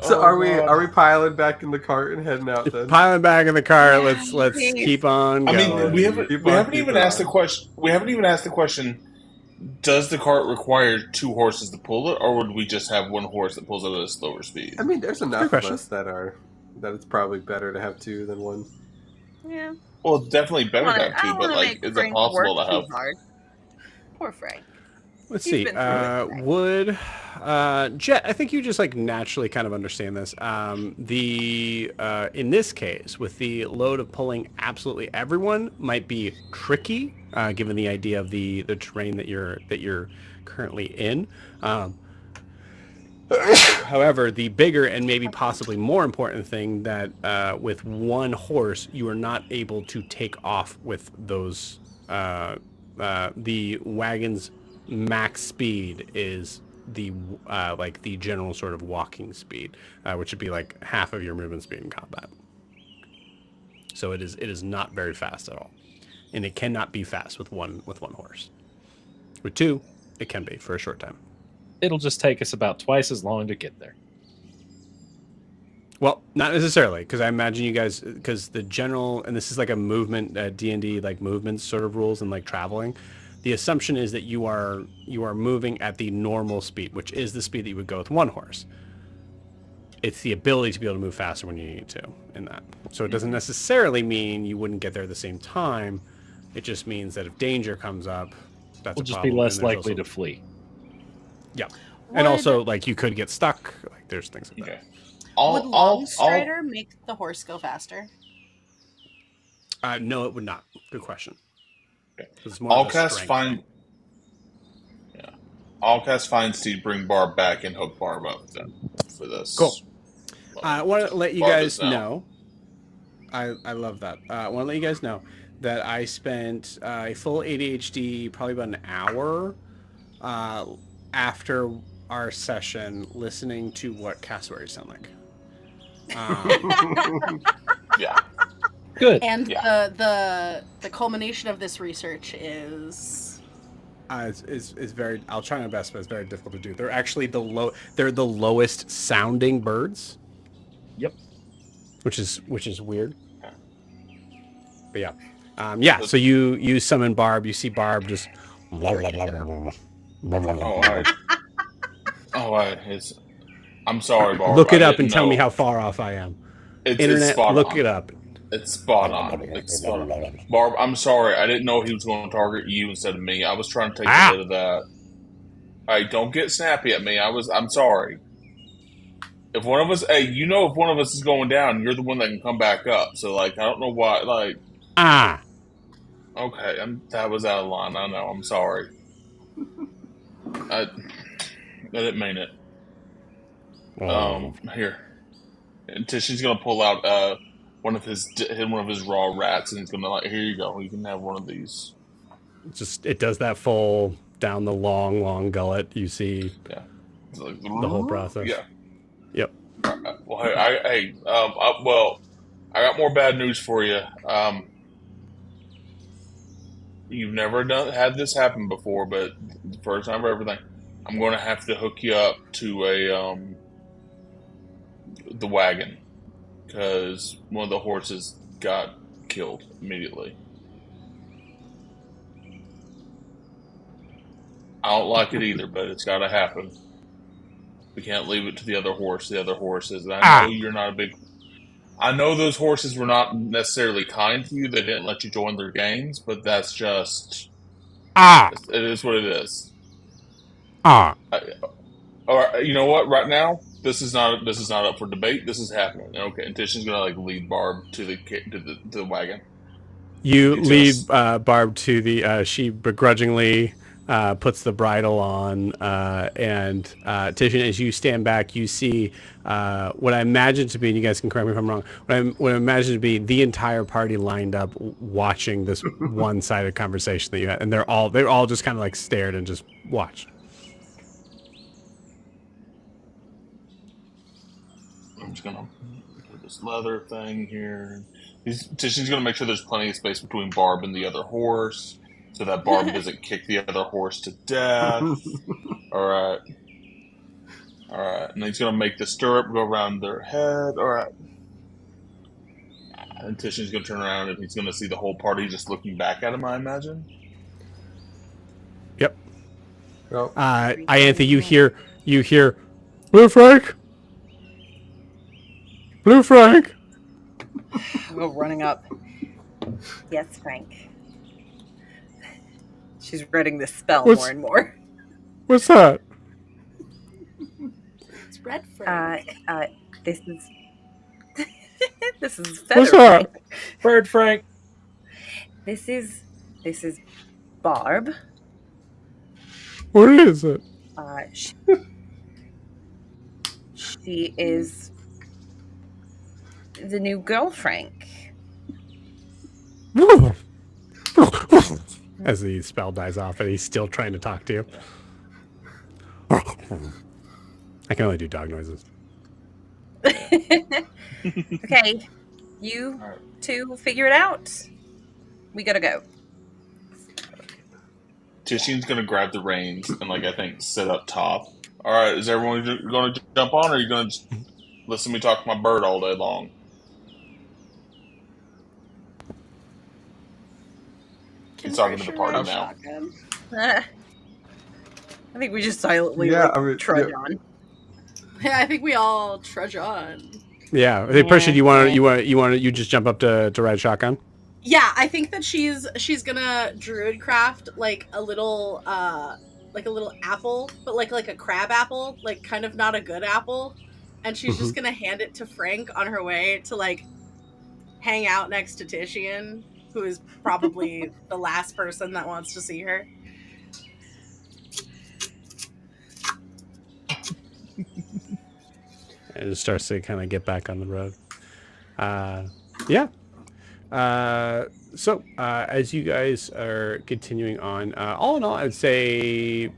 So Oh, are we God. piling back in the cart and heading out then? Piling back in the car. Let's Please. keep on I going. mean, we haven't Keep we on haven't even keeping asked the on. question. We haven't even asked the question. Does the cart require 2 horses to pull it, or would we just have 1 horse that pulls it at a slower speed? I mean, there's enough of question. us that it's probably better to have 2 than 1. Yeah. Well, it's definitely better to have 2, but like, is it Frank possible work to have? too hard. Poor Frank. Let's He's see. been through it, Would Jet? I think you just like naturally kind of understand this. In this case, with the load of pulling absolutely everyone, might be tricky, given the idea of the terrain that you're currently in. However, the bigger and maybe possibly more important thing that with 1 horse you are not able to take off with those. The wagon's max speed is the the general sort of walking speed, which would be like half of your movement speed in combat. So it is not very fast at all, and it cannot be fast with one horse. With 2, it can be for a short time. It'll just take us about twice as long to get there. Well, not necessarily, because I imagine you guys, because the general, and this is like a movement, D&D like movement sort of rules and like traveling. The assumption is that you are moving at the normal speed, which is the speed that you would go with one horse. It's the ability to be able to move faster when you need to in that. So it doesn't necessarily mean you wouldn't get there at the same time. It just means that if danger comes up, that's We'll a just problem. be less And there's likely also- to flee. Yeah. And Would- also, like, you could get stuck. Like, there's things like Okay. would Longstrider make the horse go faster? that. No, it would not. Good question. Okay. It's more I'll of a cast strength find. thing. Yeah, I'll cast find seed, bring Barb back, and hook Barb up then for this. Cool. I want to let you Barb guys is out. know. I love that. I want to let you guys know that I spent a full ADHD, probably about an hour after our session, listening to what cassowaries sound like. Yeah. Good. And Yeah. the culmination of this research is Is very. I'll try my best, but it's very difficult to do. They're actually They're the lowest sounding birds. Yep. Which is weird. But yeah. So you summon Barb. You see Barb just. I'm sorry, Barb. Look it I up didn't and tell me know. how far off I am. It's Internet, spot look on. it up. It's spot on. It's spot on. Barb, I'm sorry. I didn't know he was going to target you instead of me. I was trying to take a bit of that. All right, don't get snappy at me. I'm sorry. If one of us, if one of us is going down, you're the one that can come back up. So, like, I don't know why, like. Okay, that was out of line. I know. I'm sorry. I didn't mean it. Here. And Tishy's gonna pull out one of his raw rats, and he's gonna like, here you go. You can have one of these. It does that full down the long gullet. You see, It's like, the whole process. Yeah. Yep. Well, I got more bad news for you. You've never had this happen before, but the first time for everything, I'm going to have to hook you up to the wagon because one of the horses got killed immediately. I don't like it either, but it's got to happen. We can't leave it to the other horse. The other horses. I know you're not a big. I know those horses were not necessarily kind to you. They didn't let you join their games, but that's just. It is what it is. All right, you know what? Right now, this is not up for debate. This is happening. Okay, and Tishan's gonna like lead Barb to the wagon. You lead Barb to the. She begrudgingly puts the bridle on, and Tishan, as you stand back, you see what I imagine to be, and you guys can correct me if I'm wrong, what I imagine to be the entire party lined up watching this one-sided conversation that you had, and they're all just kind of like stared and just watched. I'm just gonna put this leather thing here. Tishan's gonna make sure there's plenty of space between Barb and the other horse, so that Barb doesn't kick the other horse to death. All right. And he's gonna make the stirrup go around their head. All right. And Tishan's gonna turn around and he's gonna see the whole party just looking back at him, I imagine. Yep. Well, Ianthe, you hear, Blue Frank. Blue Frank. I'll go running up. Yes, Frank. She's reading this spell more and more. What's that? it's red Frank. This is this is What's Feather that? Frank. Bird Frank. This is Barb. What is it? She is the new girl, Frank. As the spell dies off and he's still trying to talk to you. I can only do dog noises. Okay, you two figure it out. We gotta go. Tishan's gonna grab the reins and I think sit up top. All right, is everyone going to jump on, or are you going to Listen, me talk to my bird all day long. He's talking to the party now. I think we just silently Yeah, I mean, trudge yeah. on. Yeah, I think we all trudge on. Yeah. Hey, Prisha, you just jump up to ride shotgun? Yeah, I think that she's gonna druid craft like a little apple, but like a crab apple, like kind of not a good apple, and she's just gonna hand it to Frank on her way to like hang out next to Titian, who is probably the last person that wants to see her. And it starts to kind of get back on the road. Yeah. So as you guys are continuing on, all in all, I would say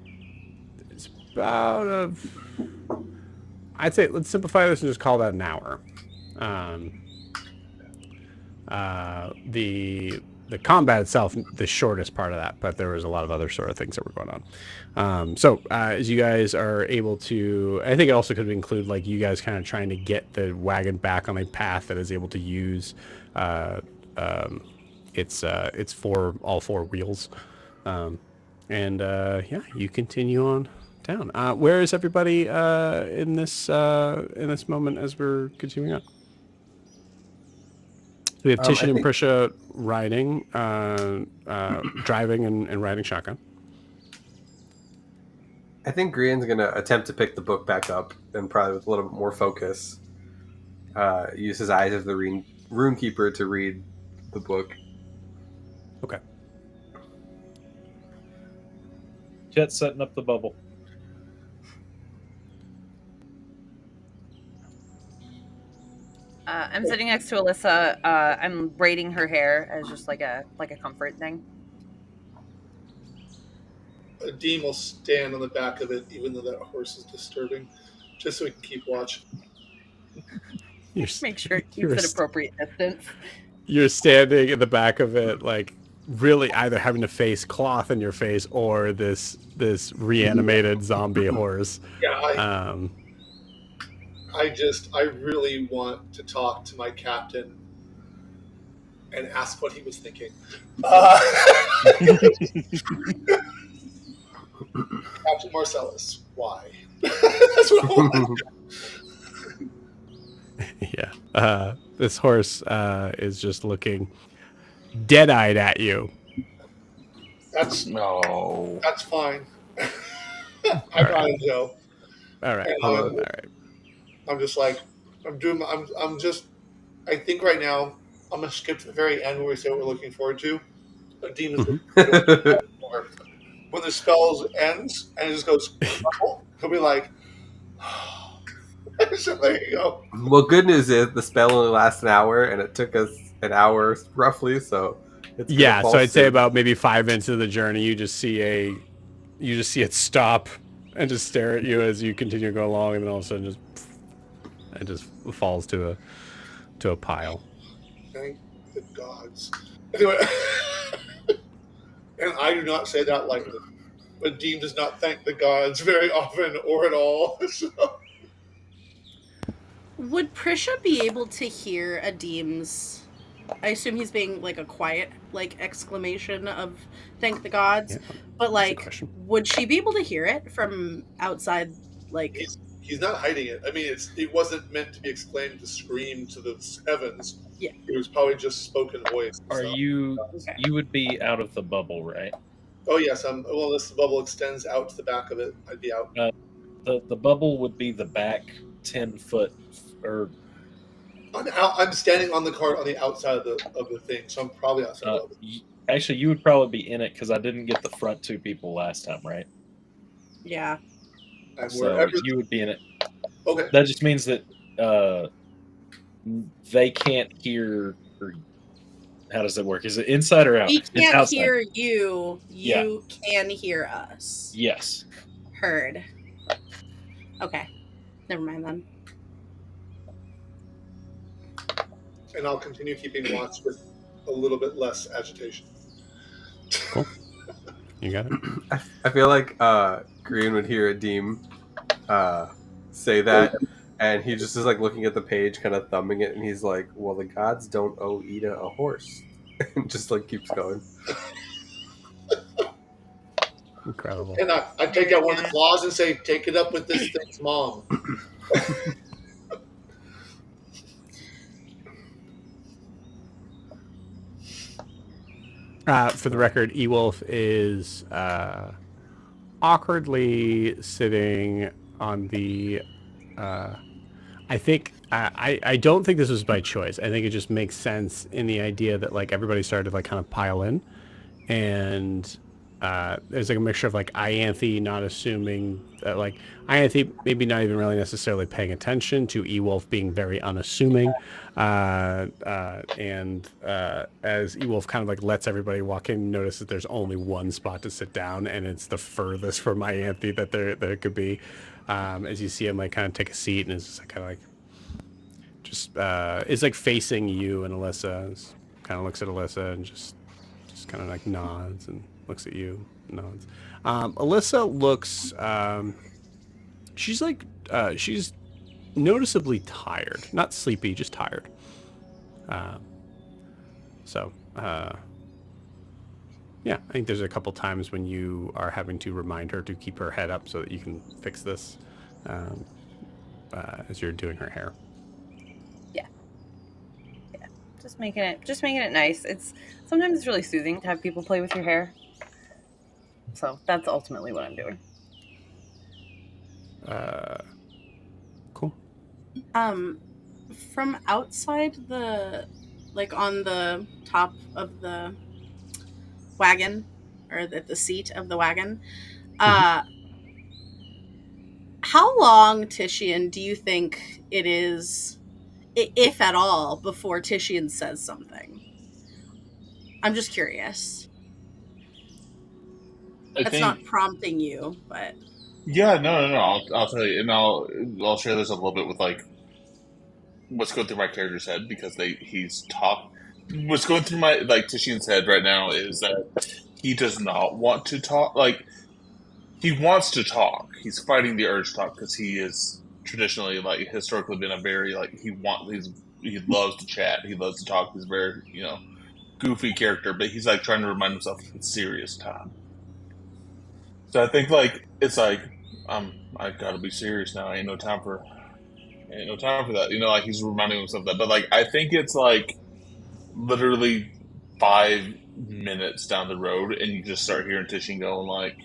it's about I'd say let's simplify this and just call that an hour. The combat itself, the shortest part of that, but there was a lot of other sort of things that were going on. So as you guys are able to, I think it also could include like you guys kind of trying to get the wagon back on a path that is able to use it's all four wheels, and yeah, you continue on down. Where is everybody in this moment as we're continuing on? We have Titian and Prisha riding, driving and riding shotgun. I think Grian's going to attempt to pick the book back up and probably with a little bit more focus. Use his eyes of the rune keeper to read the book. Okay. Jet's setting up the bubble. I'm sitting next to Alyssa. I'm braiding her hair as just like a comfort thing. Dean will stand on the back of it, even though that horse is disturbing, just so we can keep watch. Make sure it keeps an appropriate distance. You're standing in the back of it, like really either having to face cloth in your face or this reanimated zombie horse. Yeah, I really want to talk to my captain and ask what he was thinking. Captain Marcellus, why? That's what I want. Yeah. This horse is just looking dead-eyed at you. That's fine. I got it, Joe. All right. All right. I'm just like, I think right now, I'm going to skip to the very end where we say what we're looking forward to. A demon's when the spell ends and it just goes, he'll be like, so there you go. Well, good news is the spell only lasts an hour, and it took us an hour roughly, so it's so I'd say about maybe 5 minutes of the journey, you just see it stop and just stare at you as you continue to go along, and then all of a sudden it just falls to a pile. Thank the gods. Anyway, and I do not say that lightly, but Dean does not thank the gods very often or at all. So. Would Prisha be able to hear Adim's? I assume he's being like a quiet exclamation of "thank the gods," but would she be able to hear it from outside? He's not hiding it. I mean, it wasn't meant to be exclaimed to scream to the heavens. Yeah, it was probably just spoken voice. You would be out of the bubble, right? Oh yes, well, unless the bubble extends out to the back of it, I'd be out. The bubble would be the back 10 foot or. I'm standing on the cart on the outside of the thing, so I'm probably outside. Actually, you would probably be in it because I didn't get the front two people last time, right? Yeah. So you would be in it. Okay. That just means that they can't hear. Or how does it work? Is it inside or out? We can't hear you. You can hear us. Yes. Heard. Okay. Never mind then. And I'll continue keeping watch with a little bit less agitation. Cool. You got it. I feel like Green would hear Adim say that, And he just is like looking at the page, kind of thumbing it, and he's like, "Well, the gods don't owe Ida a horse," and just like keeps going. Incredible. And I take Very out one of the good. claws and say, "Take it up with this thing's mom." For the record, Ewolf is awkwardly sitting on the. I think I don't think this was by choice. I think it just makes sense in the idea that like everybody started to like kind of pile in, and there's like a mixture of like Ianthe not assuming that like Ianthe maybe not even really necessarily paying attention to Ewolf being very unassuming, and as Ewolf kind of like lets everybody walk in, notice that there's only one spot to sit down, and it's the furthest from Ianthe that there could be. As you see him like kind of take a seat and is just like, kind of like just is like facing you and Alyssa, kind of looks at Alyssa and just kind of like nods and looks at you, nods. Alyssa looks, she's like, she's noticeably tired, not sleepy, just tired. Yeah, I think there's a couple times when you are having to remind her to keep her head up so that you can fix this as you're doing her hair. Yeah. Just making it nice. Sometimes it's really soothing to have people play with your hair. So that's ultimately what I'm doing. Cool. From outside like on the top of the wagon, or at the seat of the wagon, how long, Titian, do you think it is, if at all, before Titian says something? I'm just curious. That's not prompting you, but Yeah, no. I'll tell you, and I'll share this a little bit with like what's going through my character's head because what's going through my like Tishian's head right now is that he does not want to talk. Like he wants to talk. He's fighting the urge to talk because he is traditionally like historically been a very like he loves to chat. He loves to talk. He's a very goofy character, but he's like trying to remind himself it's serious time. So I think like it's like I gotta be serious now. Ain't no time for that. Like he's reminding himself that. But like I think it's like literally 5 minutes down the road, and you just start hearing Titian going like,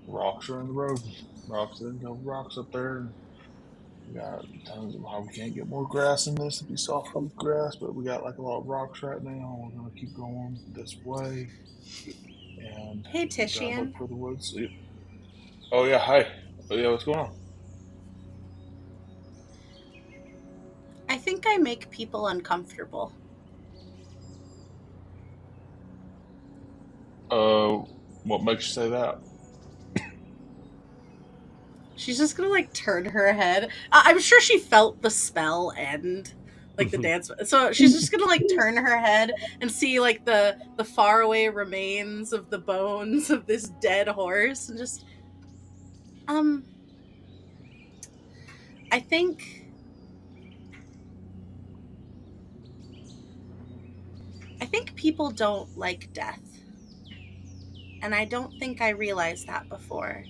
"Rocks are in the road. Rocks up there." And we got tons of how we can't get more grass in this. It'd be softwood grass, but we got like a lot of rocks right now. We're gonna keep going this way. And hey, Titian. look for the woods. Oh yeah, hi. Oh yeah, what's going on? I think I make people uncomfortable. What makes you say that? She's just gonna like turn her head. I'm sure she felt the spell end, like the dance. So she's just gonna like turn her head and see like the faraway remains of the bones of this dead horse, and just I think people don't like death. And I don't think I realized that before.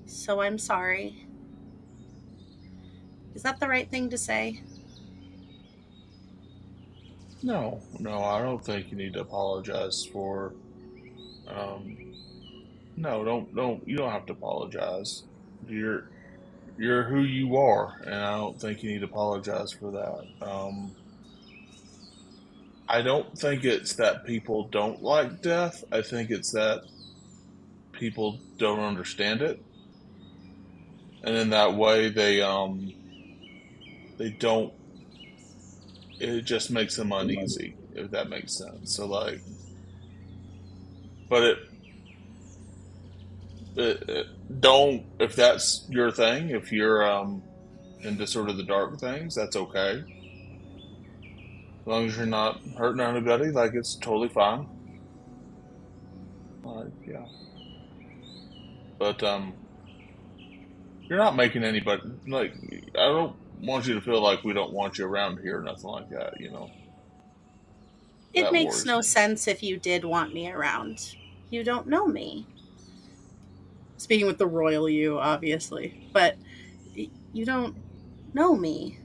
So I'm sorry. Is that the right thing to say? No, I don't think you need to apologize for. No, don't. You don't have to apologize. You're who you are, and I don't think you need to apologize for that. I don't think it's that people don't like death. I think it's that people don't understand it, and in that way, they don't. It just makes them uneasy, if that makes sense. So like, but don't, if that's your thing, if you're into sort of the dark things, that's okay. As long as you're not hurting anybody, like it's totally fine. Yeah. But You're not making anybody like. I don't want you to feel like we don't want you around here or nothing like that. You know. It That makes worries no me. sense if you did want me around. You don't know me. Speaking with the royal you, obviously. But you don't know me.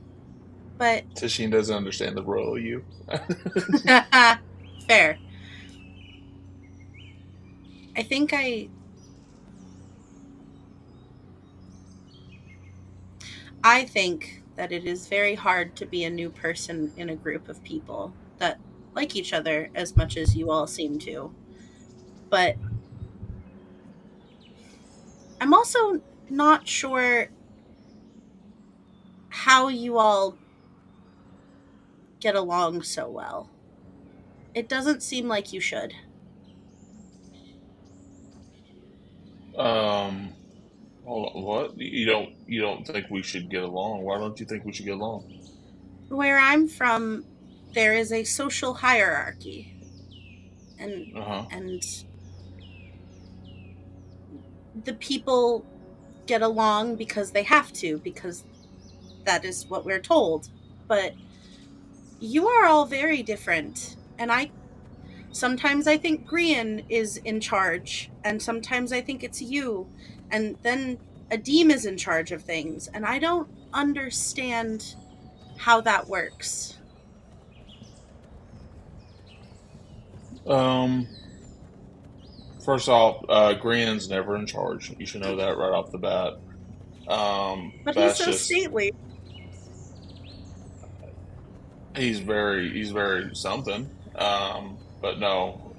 But Tishine doesn't understand the royal you. fair. I think I think that it is very hard to be a new person in a group of people that like each other as much as you all seem to. But I'm also not sure how you all get along so well. It doesn't seem like you should. Hold on, what? You don't think we should get along? Why don't you think we should get along? Where I'm from, there is a social hierarchy. And Uh huh. and the people get along because they have to, because that is what we're told. But you are all very different, and sometimes I think Grian is in charge, and sometimes I think it's you, and then Adim is in charge of things, and I don't understand how that works. Um. First off, Grian's never in charge. You should know that right off the bat. But he's That's so just stately. he's very something. But no,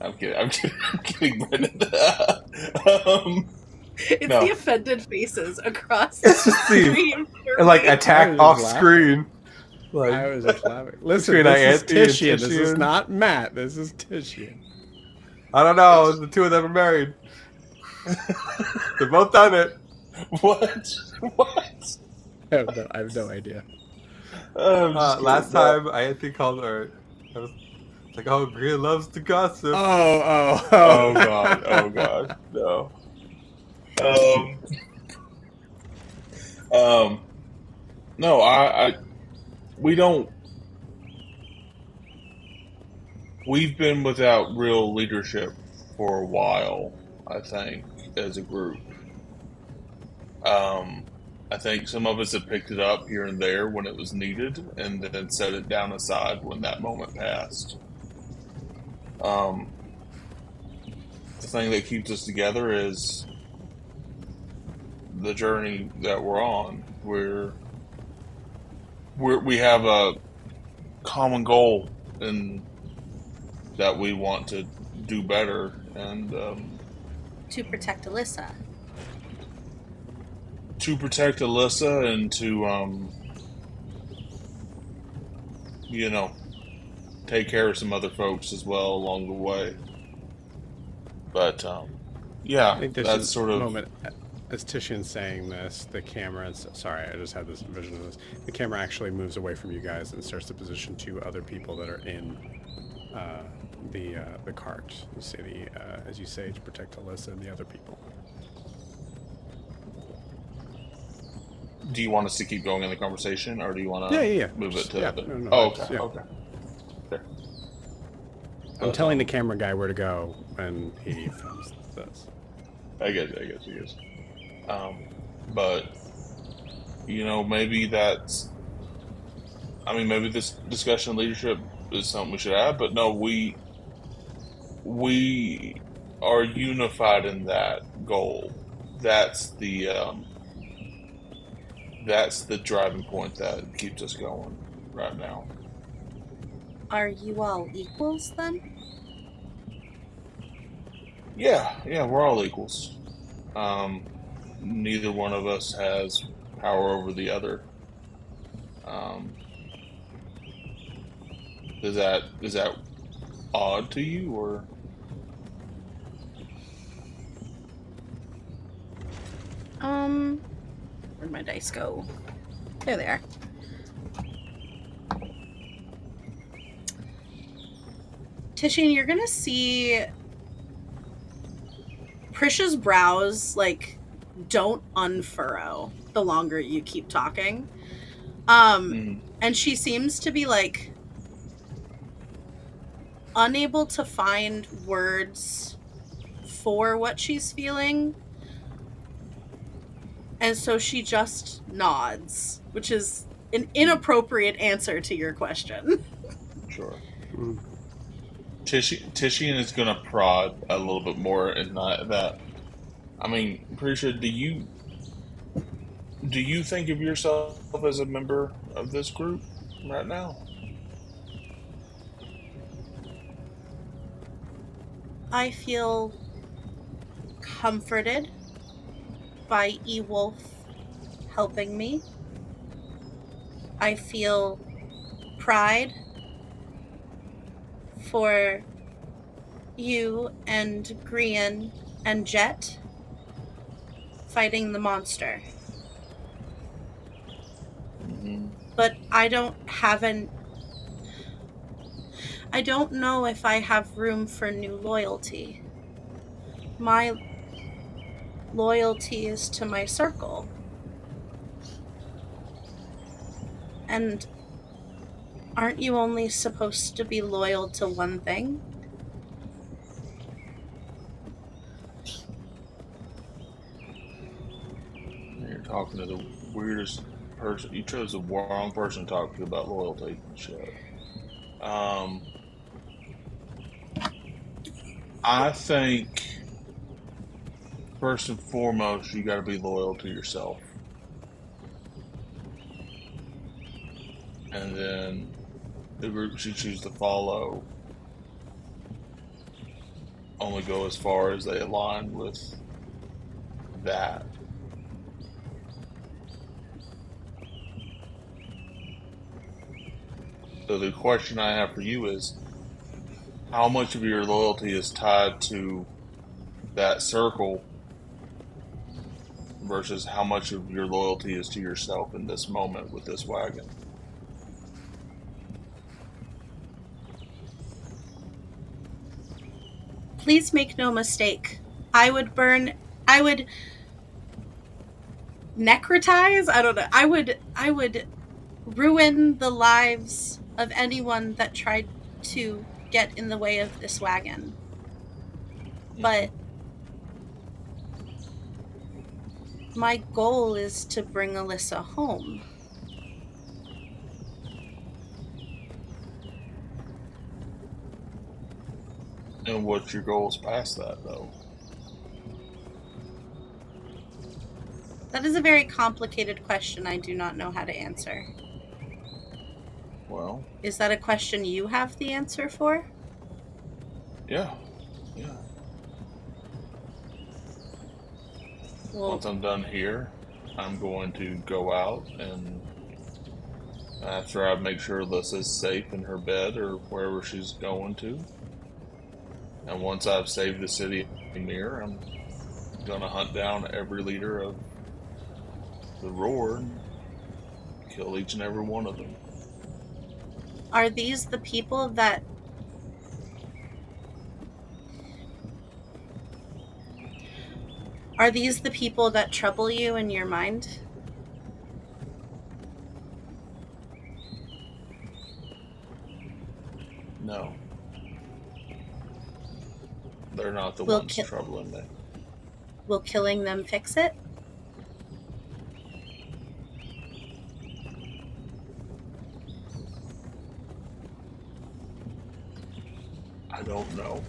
I'm kidding. I'm kidding, Brendan. um, It's no. the offended faces across the It's just the screen. and like I attack was off laughing. screen. Like I was just laughing. Listen, Between this is Anthony and Titian. This is Titian. not Matt. This is Titian. I don't know. The two of them are married. They've both done it. What? What? I have no idea. I'm just kidding. Last time Anthony called her. I was like, "Oh, Grian loves to gossip." Oh god. Oh god. No. No. We don't. We've been without real leadership for a while, I think, as a group. I think some of us have picked it up here and there when it was needed, and then set it down aside when that moment passed. The thing that keeps us together is the journey that we're on. We have a common goal in that we want to do better, and To protect Alyssa. to protect Alyssa and to you know, take care of some other folks as well along the way. But yeah, I think there's that's a sort of moment as Titian's saying this. The camera. Sorry, I just had this vision of this. The camera actually moves away from you guys and starts to position two other people that are in the cart. You say as you say, to protect Alyssa and the other people. Do you want us to keep going in the conversation, or do you want to Yeah. move it to Yeah, the... no, Oh, it's- okay, yeah. okay. There. I'm telling the camera guy where to go when he films this. I guess. But, you know, maybe that's... I mean, maybe this discussion of leadership is something we should have, but no, we are unified in that goal. That's the driving point that keeps us going right now. Are you all equals then? Yeah, we're all equals. Neither one of us has power over the other. Is that odd to you, or? Where'd my dice go? There they are. Titian, you're gonna see Prisha's brows like don't unfurrow the longer you keep talking. And she seems to be like unable to find words for what she's feeling. And so she just nods, which is an inappropriate answer to your question. Sure. Mm. Tishian is gonna prod a little bit more in that. I mean, Prisha, do you think of yourself as a member of this group right now? I feel comforted by Ewolf helping me. I feel pride for you and Grian and Jet fighting the monster. But I don't know if I have room for new loyalty. My loyalty is to my circle. And aren't you only supposed to be loyal to one thing? You're talking to the weirdest person. You chose the wrong person to talk to about loyalty. Shit. I think first and foremost, you got to be loyal to yourself, and then the groups you choose to follow only go as far as they align with that. So the question I have for you is, how much of your loyalty is tied to that circle versus how much of your loyalty is to yourself in this moment with this wagon? Please make no mistake. I would necrotize? I don't know. I would ruin the lives of anyone that tried to get in the way of this wagon. But my goal is to bring Alyssa home. And what's your goals past that, though? That is a very complicated question I do not know how to answer. Well, is that a question you have the answer for? Yeah. Well, once I'm done here, I'm going to go out, and after I make sure Alyssa's safe in her bed or wherever she's going to, and once I've saved the city of Mir, I'm gonna hunt down every leader of the Roar and kill each and every one of them. Are these the people that trouble you in your mind? No. They're not the ones troubling me. Will killing them fix it? I don't know.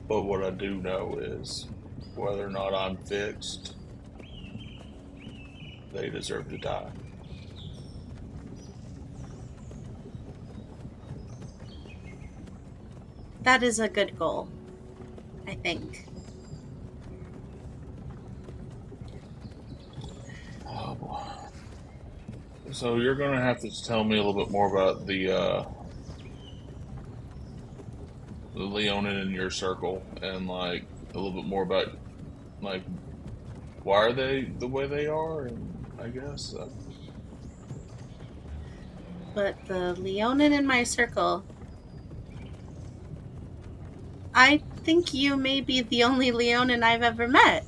But what I do know is whether or not I'm fixed, they deserve to die. That is a good goal, I think. Oh, boy. So you're going to have to tell me a little bit more about the Leonin in your circle, and like a little bit more about like why are they the way they are, and I guess. But the Leonin in my circle, I think you may be the only Leonin I've ever met.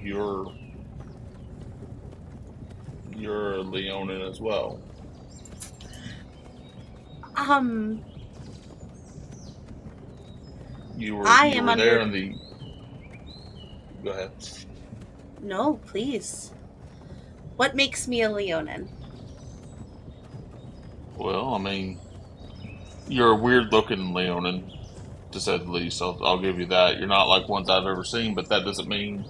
you're a Leonin as well. You were there in the. Go ahead. No, please. What makes me a Leonin? Well, I mean, you're a weird-looking Leonin, to say the least. I'll give you that. You're not like ones I've ever seen, but that doesn't mean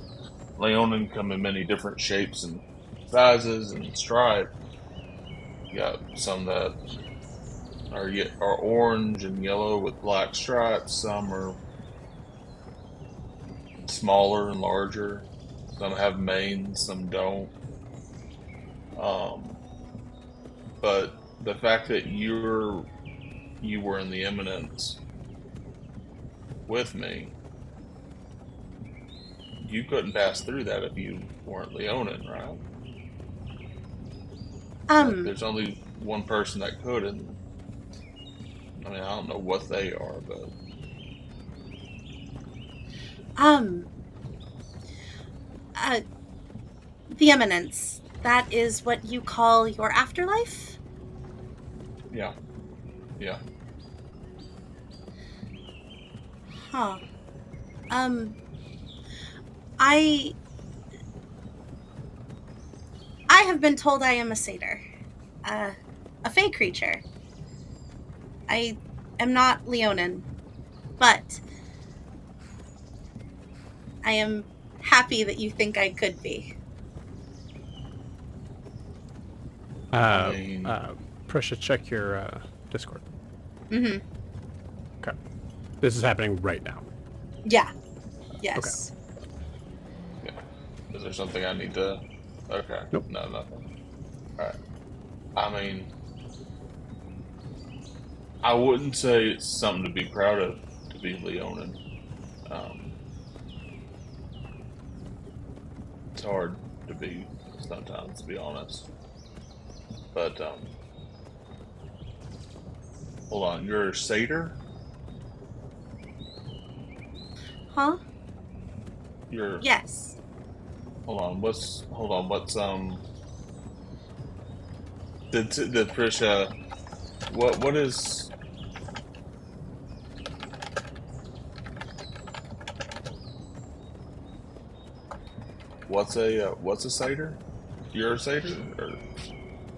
Leonin come in many different shapes and sizes and stripes. You got some that are orange and yellow with black stripes. Some are smaller and larger. Some have manes, some don't. But the fact that you were in the Eminence with me, you couldn't pass through that if you weren't Leonin, right? Like, there's only one person that could, and I mean, I don't know what they are, but The Eminence. That is what you call your afterlife? yeah. Huh. I have been told I am a satyr. A fey creature. I am not Leonin, but I am happy that you think I could be. Prussia, check your Discord. Mm-hmm. Okay. This is happening right now. Yeah. Yes. Yeah. Is there something I need to... Okay. Nope. No, nothing. Alright. I mean, I wouldn't say it's something to be proud of to be Leonin. It's hard to be sometimes, to be honest. But, hold on, you're a satyr? Huh? You're... Yes. Hold on, what's the Prisha, what is... What's a satyr? You're a satyr? Or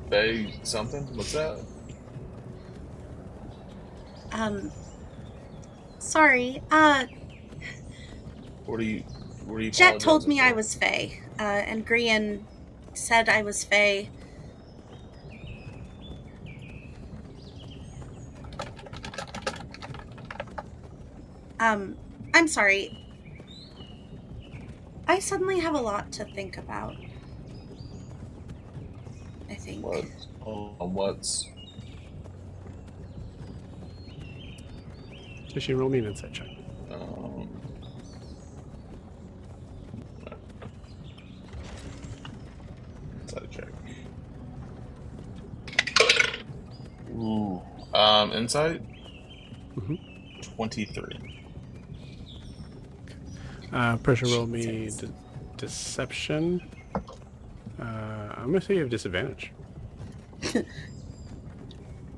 they something? What's that? Sorry, What are you Jet told me apologizing I for? was fey, and Grian said I was fey. I'm sorry. I suddenly have a lot to think about. I think. What's... So she roll me an insight check. Insight check. Ooh. Insight? Mm-hmm. 23. Pressure roll me deception. I'm gonna say you have disadvantage.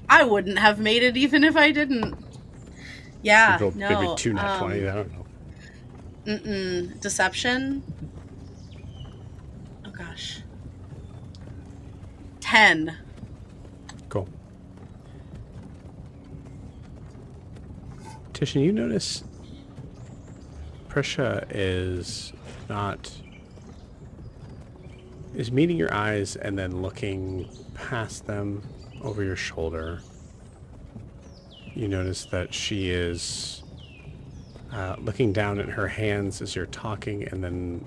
I wouldn't have made it even if I didn't. Yeah, Rolled no. maybe 2 nat 20. I don't know. Deception. Oh gosh. 10. Cool. Tishan, you notice Prisha is meeting your eyes and then looking past them over your shoulder. You notice that she is looking down at her hands as you're talking and then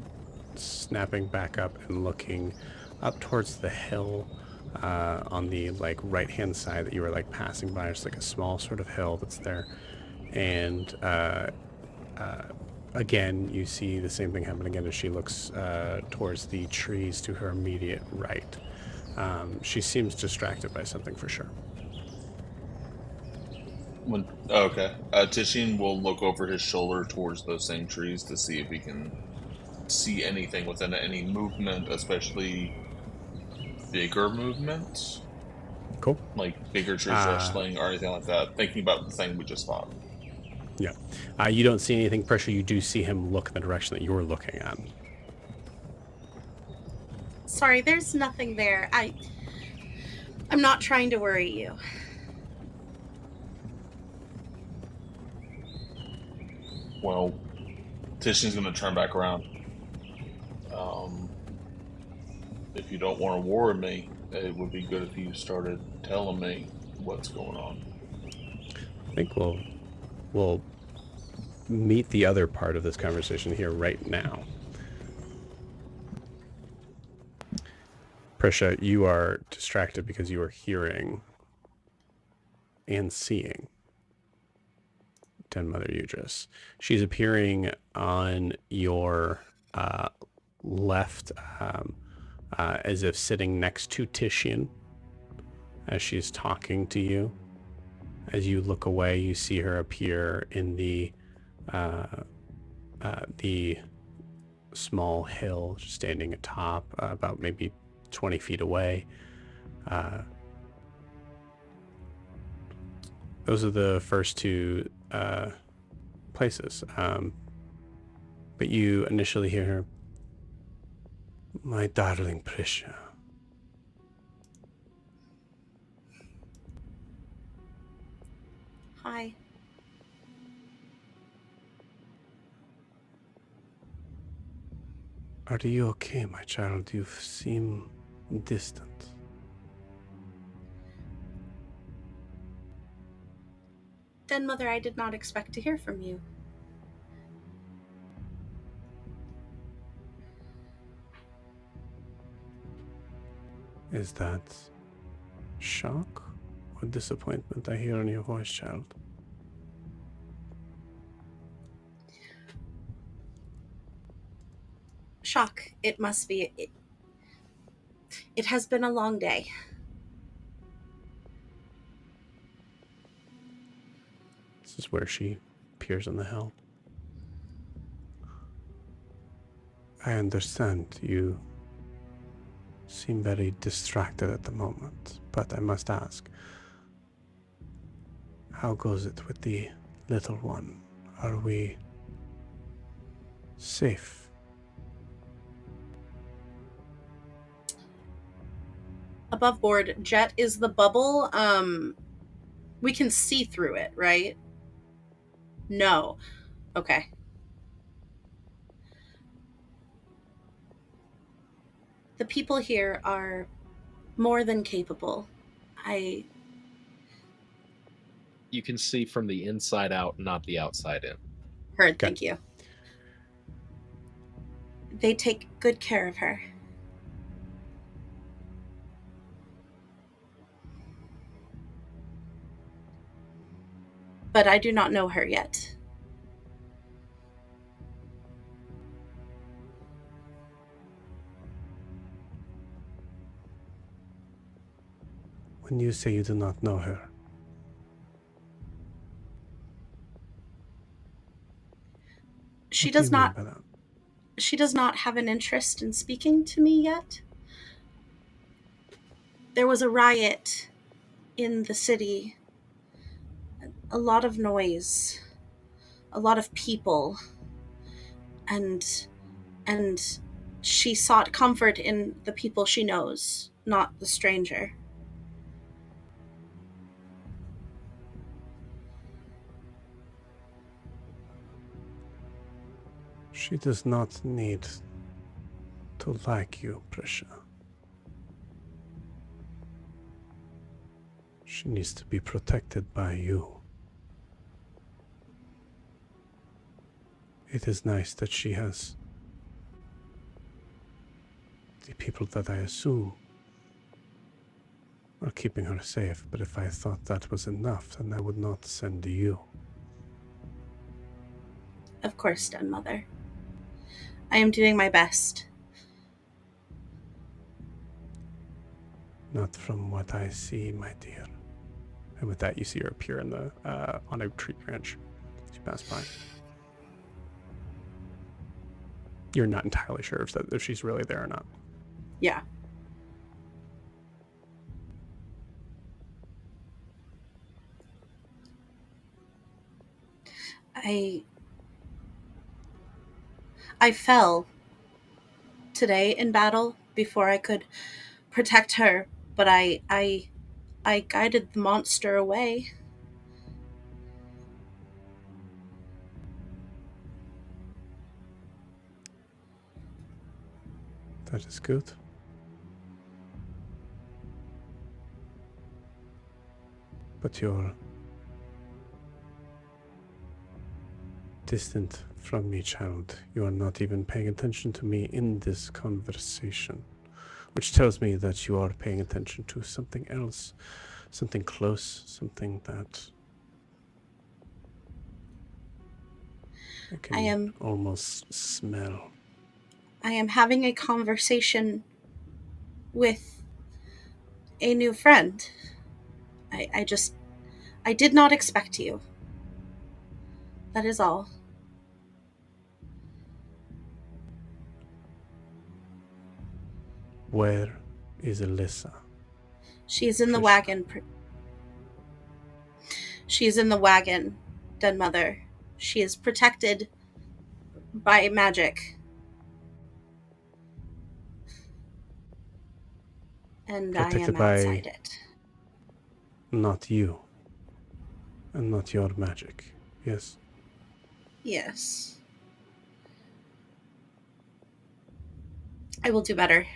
snapping back up and looking up towards the hill on the right hand side that you were passing by. It's a small sort of hill that's there, and again you see the same thing happen again as she looks towards the trees to her immediate right. She seems distracted by something for sure. Okay. Tishin will look over his shoulder towards those same trees to see if he can see anything within any movement, especially bigger movement, Cool. like bigger tree rustling or anything like that. Thinking about the thing we just fought. Yeah. You don't see anything pressure. You do see him look in the direction that you're looking at. Sorry, there's nothing there. I'm not trying to worry you. Well, Titian's going to turn back around. If you don't want to war with me, it would be good if you started telling me what's going on. I think we'll meet the other part of this conversation here right now. Prisha, you are distracted because you are hearing and seeing Den Mother Udris. She's appearing on your left, as if sitting next to Titian as she's talking to you. As you look away, you see her appear in the small hill standing atop, about maybe 20 feet away. Those are the first two places. But you initially hear her, "My darling Prisha." Hi. Are you okay, my child? You seem distant. Den Mother, I did not expect to hear from you. Is that shock or disappointment I hear in your voice, child? Shock. It must be. It has been a long day. This is where she appears on the hill. I understand you seem very distracted at the moment, but I must ask, how goes it with the little one? Are we safe? Above board, Jet is the bubble. We can see through it, right? No. Okay. The people here are more than capable. You can see from the inside out, not the outside in. Heard, Okay. thank you. They take good care of her. But I do not know her yet. When you say you do not know her, She what do does you mean not by that? she does not have an interest in speaking to me yet. There was a riot in the city. A lot of noise. A lot of people. And she sought comfort in the people she knows, not the stranger. She does not need to like you, Prisha. She needs to be protected by you. It is nice that she has the people that I assume are keeping her safe, but if I thought that was enough, then I would not send you. Of course, Den Mother. I am doing my best. Not from what I see, my dear. And with that, you see her appear in the on a tree branch as you pass by. You're not entirely sure if she's really there or not. Yeah. I fell today in battle before I could protect her, but I guided the monster away. That is good. But you're distant from me, child. You are not even paying attention to me in this conversation, which tells me that you are paying attention to something else, something close, something that I can almost smell. I am having a conversation with a new friend. I did not expect you. That is all. Where is Alyssa? She is in the Trisha. wagon. She is in the wagon, dead mother. She is protected by magic. And I Protected am by outside it. not you. And not your magic. Yes. Yes. I will do better.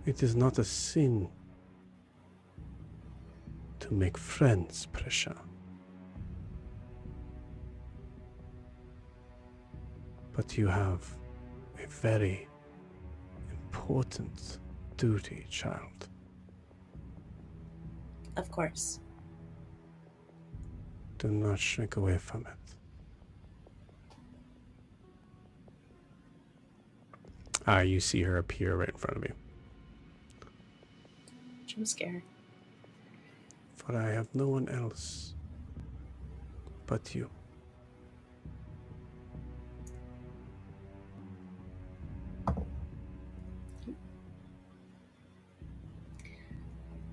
It is not a sin to make friends, Prisha. But you have a very important duty, child. Of course. Do not shrink away from it. You see her appear right in front of you. I'm scared. For I have no one else but you.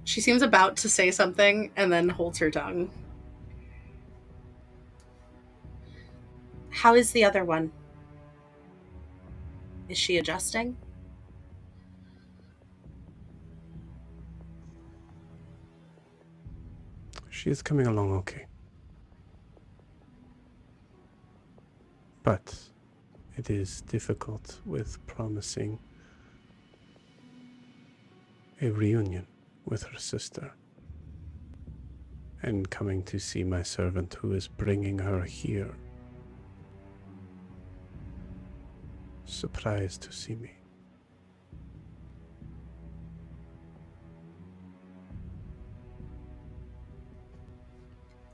She seems about to say something and then holds her tongue. How is the other one? Is she adjusting? She is coming along okay. But it is difficult with promising a reunion with her sister and coming to see my servant who is bringing her here. Surprised to see me.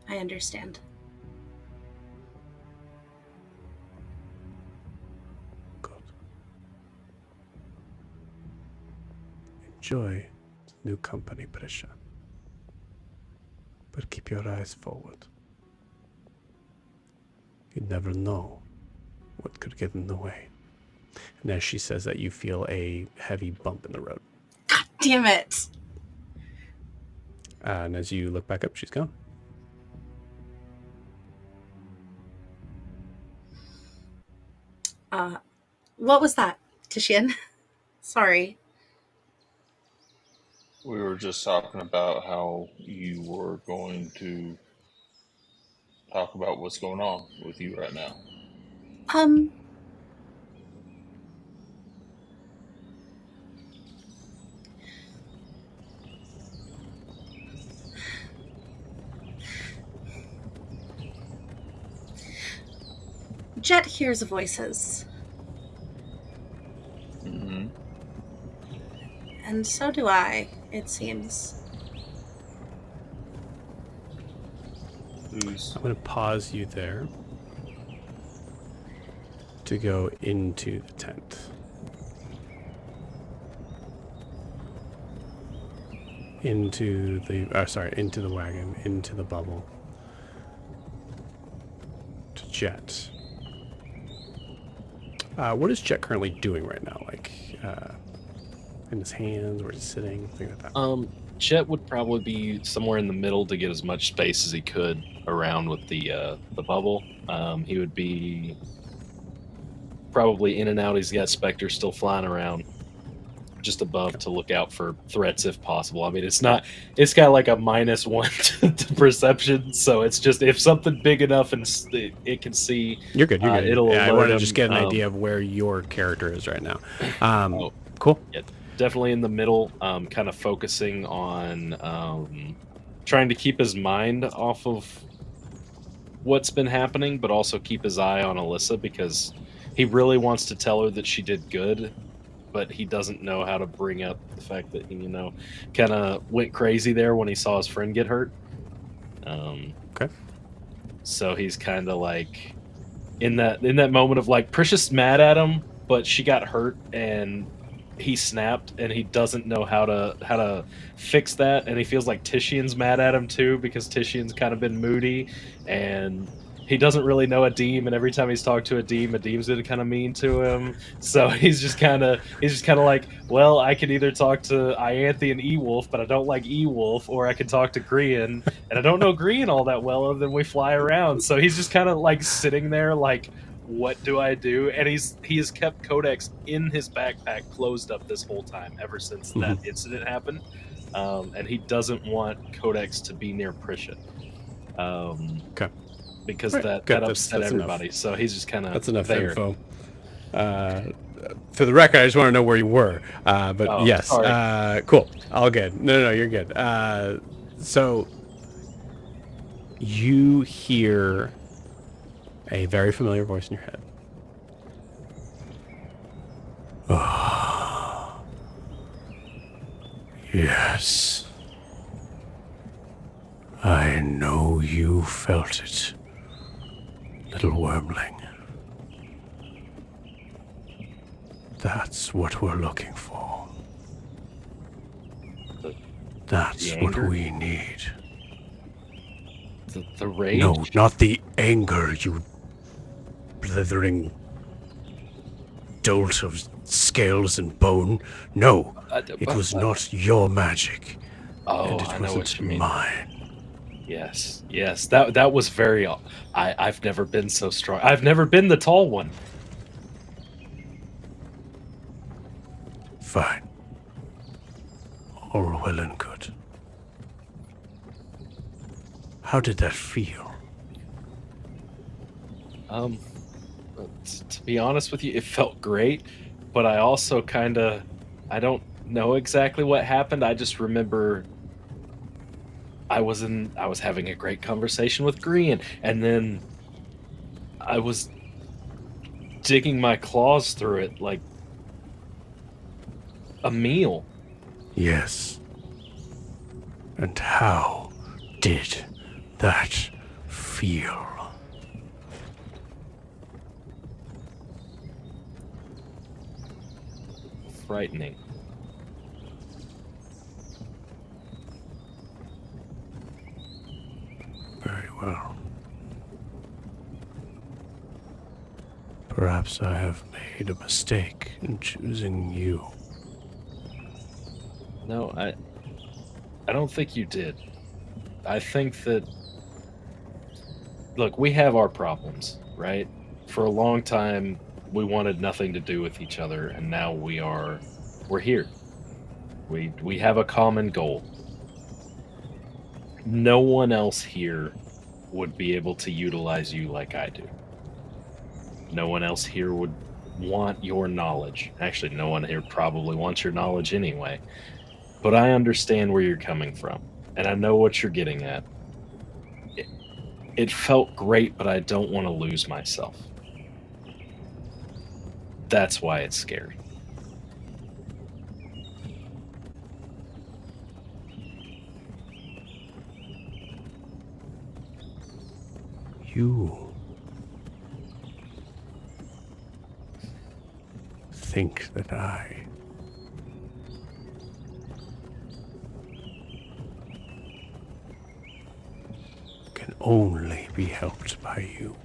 I understand. Good. Enjoy the new company, Prisha. But keep your eyes forward. You never know what could get in the way. And as she says that, you feel a heavy bump in the road. God damn it! And as you look back up, she's gone. What was that, Tishian? Sorry. We were just talking about how you were going to talk about what's going on with you right now. Jet hears voices. Mm-hmm. And so do I, it seems. Who's... I'm going to pause you there to go into the tent. Into the wagon, into the bubble. Jet. What is Jet currently doing right now? Like, in his hands, where he's sitting, things like that. Jet would probably be somewhere in the middle to get as much space as he could around with the bubble. He would be probably in and out. He's got Spectre still flying around just above to look out for threats if possible. I mean, it's got like a -1 to perception, so it's just if something big enough and it can see. You're good. You're good. It'll I alert wanted to him. just get an idea of where your character is right now. Oh. Cool. Yeah, definitely in the middle, kind of focusing on trying to keep his mind off of what's been happening, but also keep his eye on Alyssa because he really wants to tell her that she did good, but he doesn't know how to bring up the fact that he, kind of went crazy there when he saw his friend get hurt. Okay. So he's kind of like in that moment of like Priscia's mad at him, but she got hurt and he snapped and he doesn't know how to fix that, and he feels like Titian's mad at him too because Titian's kind of been moody and he doesn't really know Adim, and every time he's talked to Adim's been kind of mean to him. So he's just kind of like, well, I can either talk to Ianthe and Ewolf, but I don't like Ewolf, or I can talk to Grian, and I don't know Grian all that well other than we fly around. So he's just kind of like sitting there like, what do I do? And he has kept Codex in his backpack closed up this whole time ever since that incident happened. And he doesn't want Codex to be near Priscia. Okay. Because Right. that Good. upset That's everybody. enough. So he's just kind of That's enough there. info. For the record, I just want to know where you were. But Oh, yes, sorry. cool. All good. No, you're good. So you hear a very familiar voice in your head. Oh, yes. I know you felt it, little wormling. That's what we're looking for. That's the what anger? we need. The rage? No, not the anger, you blithering dolt of scales and bone. No, it was not your magic. Oh, And it I know what wasn't you mean. mine. Yes. That was very. I've never been so strong. I've never been the tall one. Fine. All well and good. How did that feel? To be honest with you, it felt great, but I also I don't know exactly what happened. I just remember I was having a great conversation with Grian, and then I was digging my claws through it like a meal. Yes. And how did that feel? Frightening. Very well. Perhaps I have made a mistake in choosing you. No, I don't think you did. I think that, look, we have our problems, right? For a long time, we wanted nothing to do with each other, and now we're here. We have a common goal. No one else here would be able to utilize you like I do. No one else here would want your knowledge. Actually, no one here probably wants your knowledge anyway. But I understand where you're coming from, and I know what you're getting at. It felt great, but I don't want to lose myself. That's why it's scary. You think that I can only be helped by you.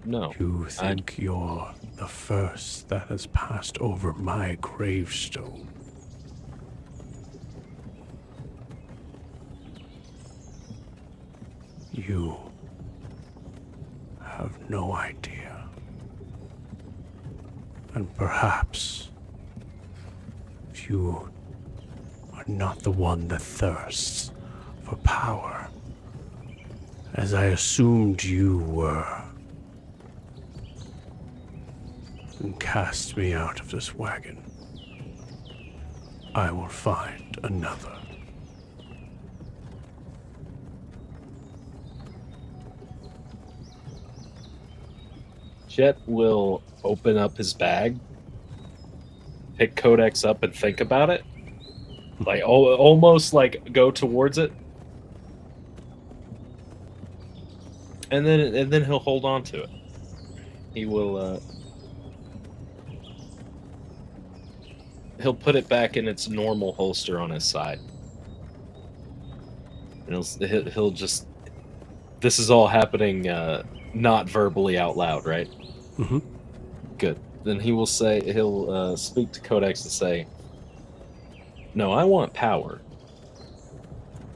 No. You think you're the first that has passed over my gravestone. You have no idea. And perhaps you are not the one that thirsts for power, as I assumed you were, and cast me out of this wagon. I will find another. Jet will open up his bag, pick Codex up, and think about it. Like, almost like go towards it. And then he'll hold on to it. He will, he'll put it back in its normal holster on his side. And he'll just, this is all happening, not verbally out loud, right? Mm-hmm. Good. Then he will say, he'll speak to Codex and say, no, I want power.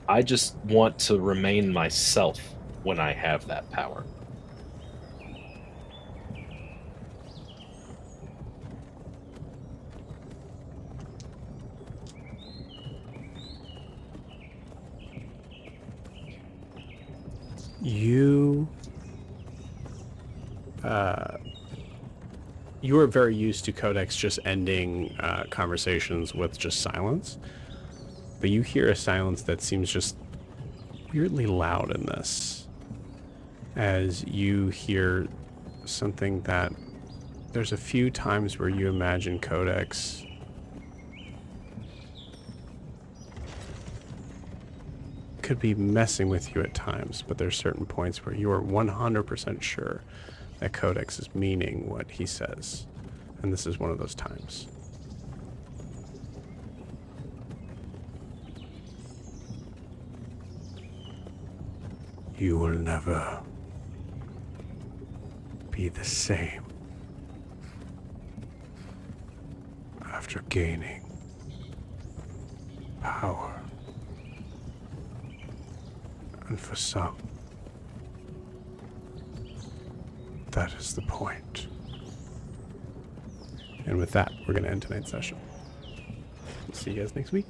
I just want to remain myself when I have that power. You are very used to Codex just ending conversations with just silence, but you hear a silence that seems just weirdly loud in this, as you hear something that there's a few times where you imagine Codex could be messing with you at times, but there's certain points where you are 100% sure that Codex is meaning what he says, and this is one of those times. You will never be the same after gaining power. And for some, that is the point. And with that, we're going to end tonight's session. See you guys next week.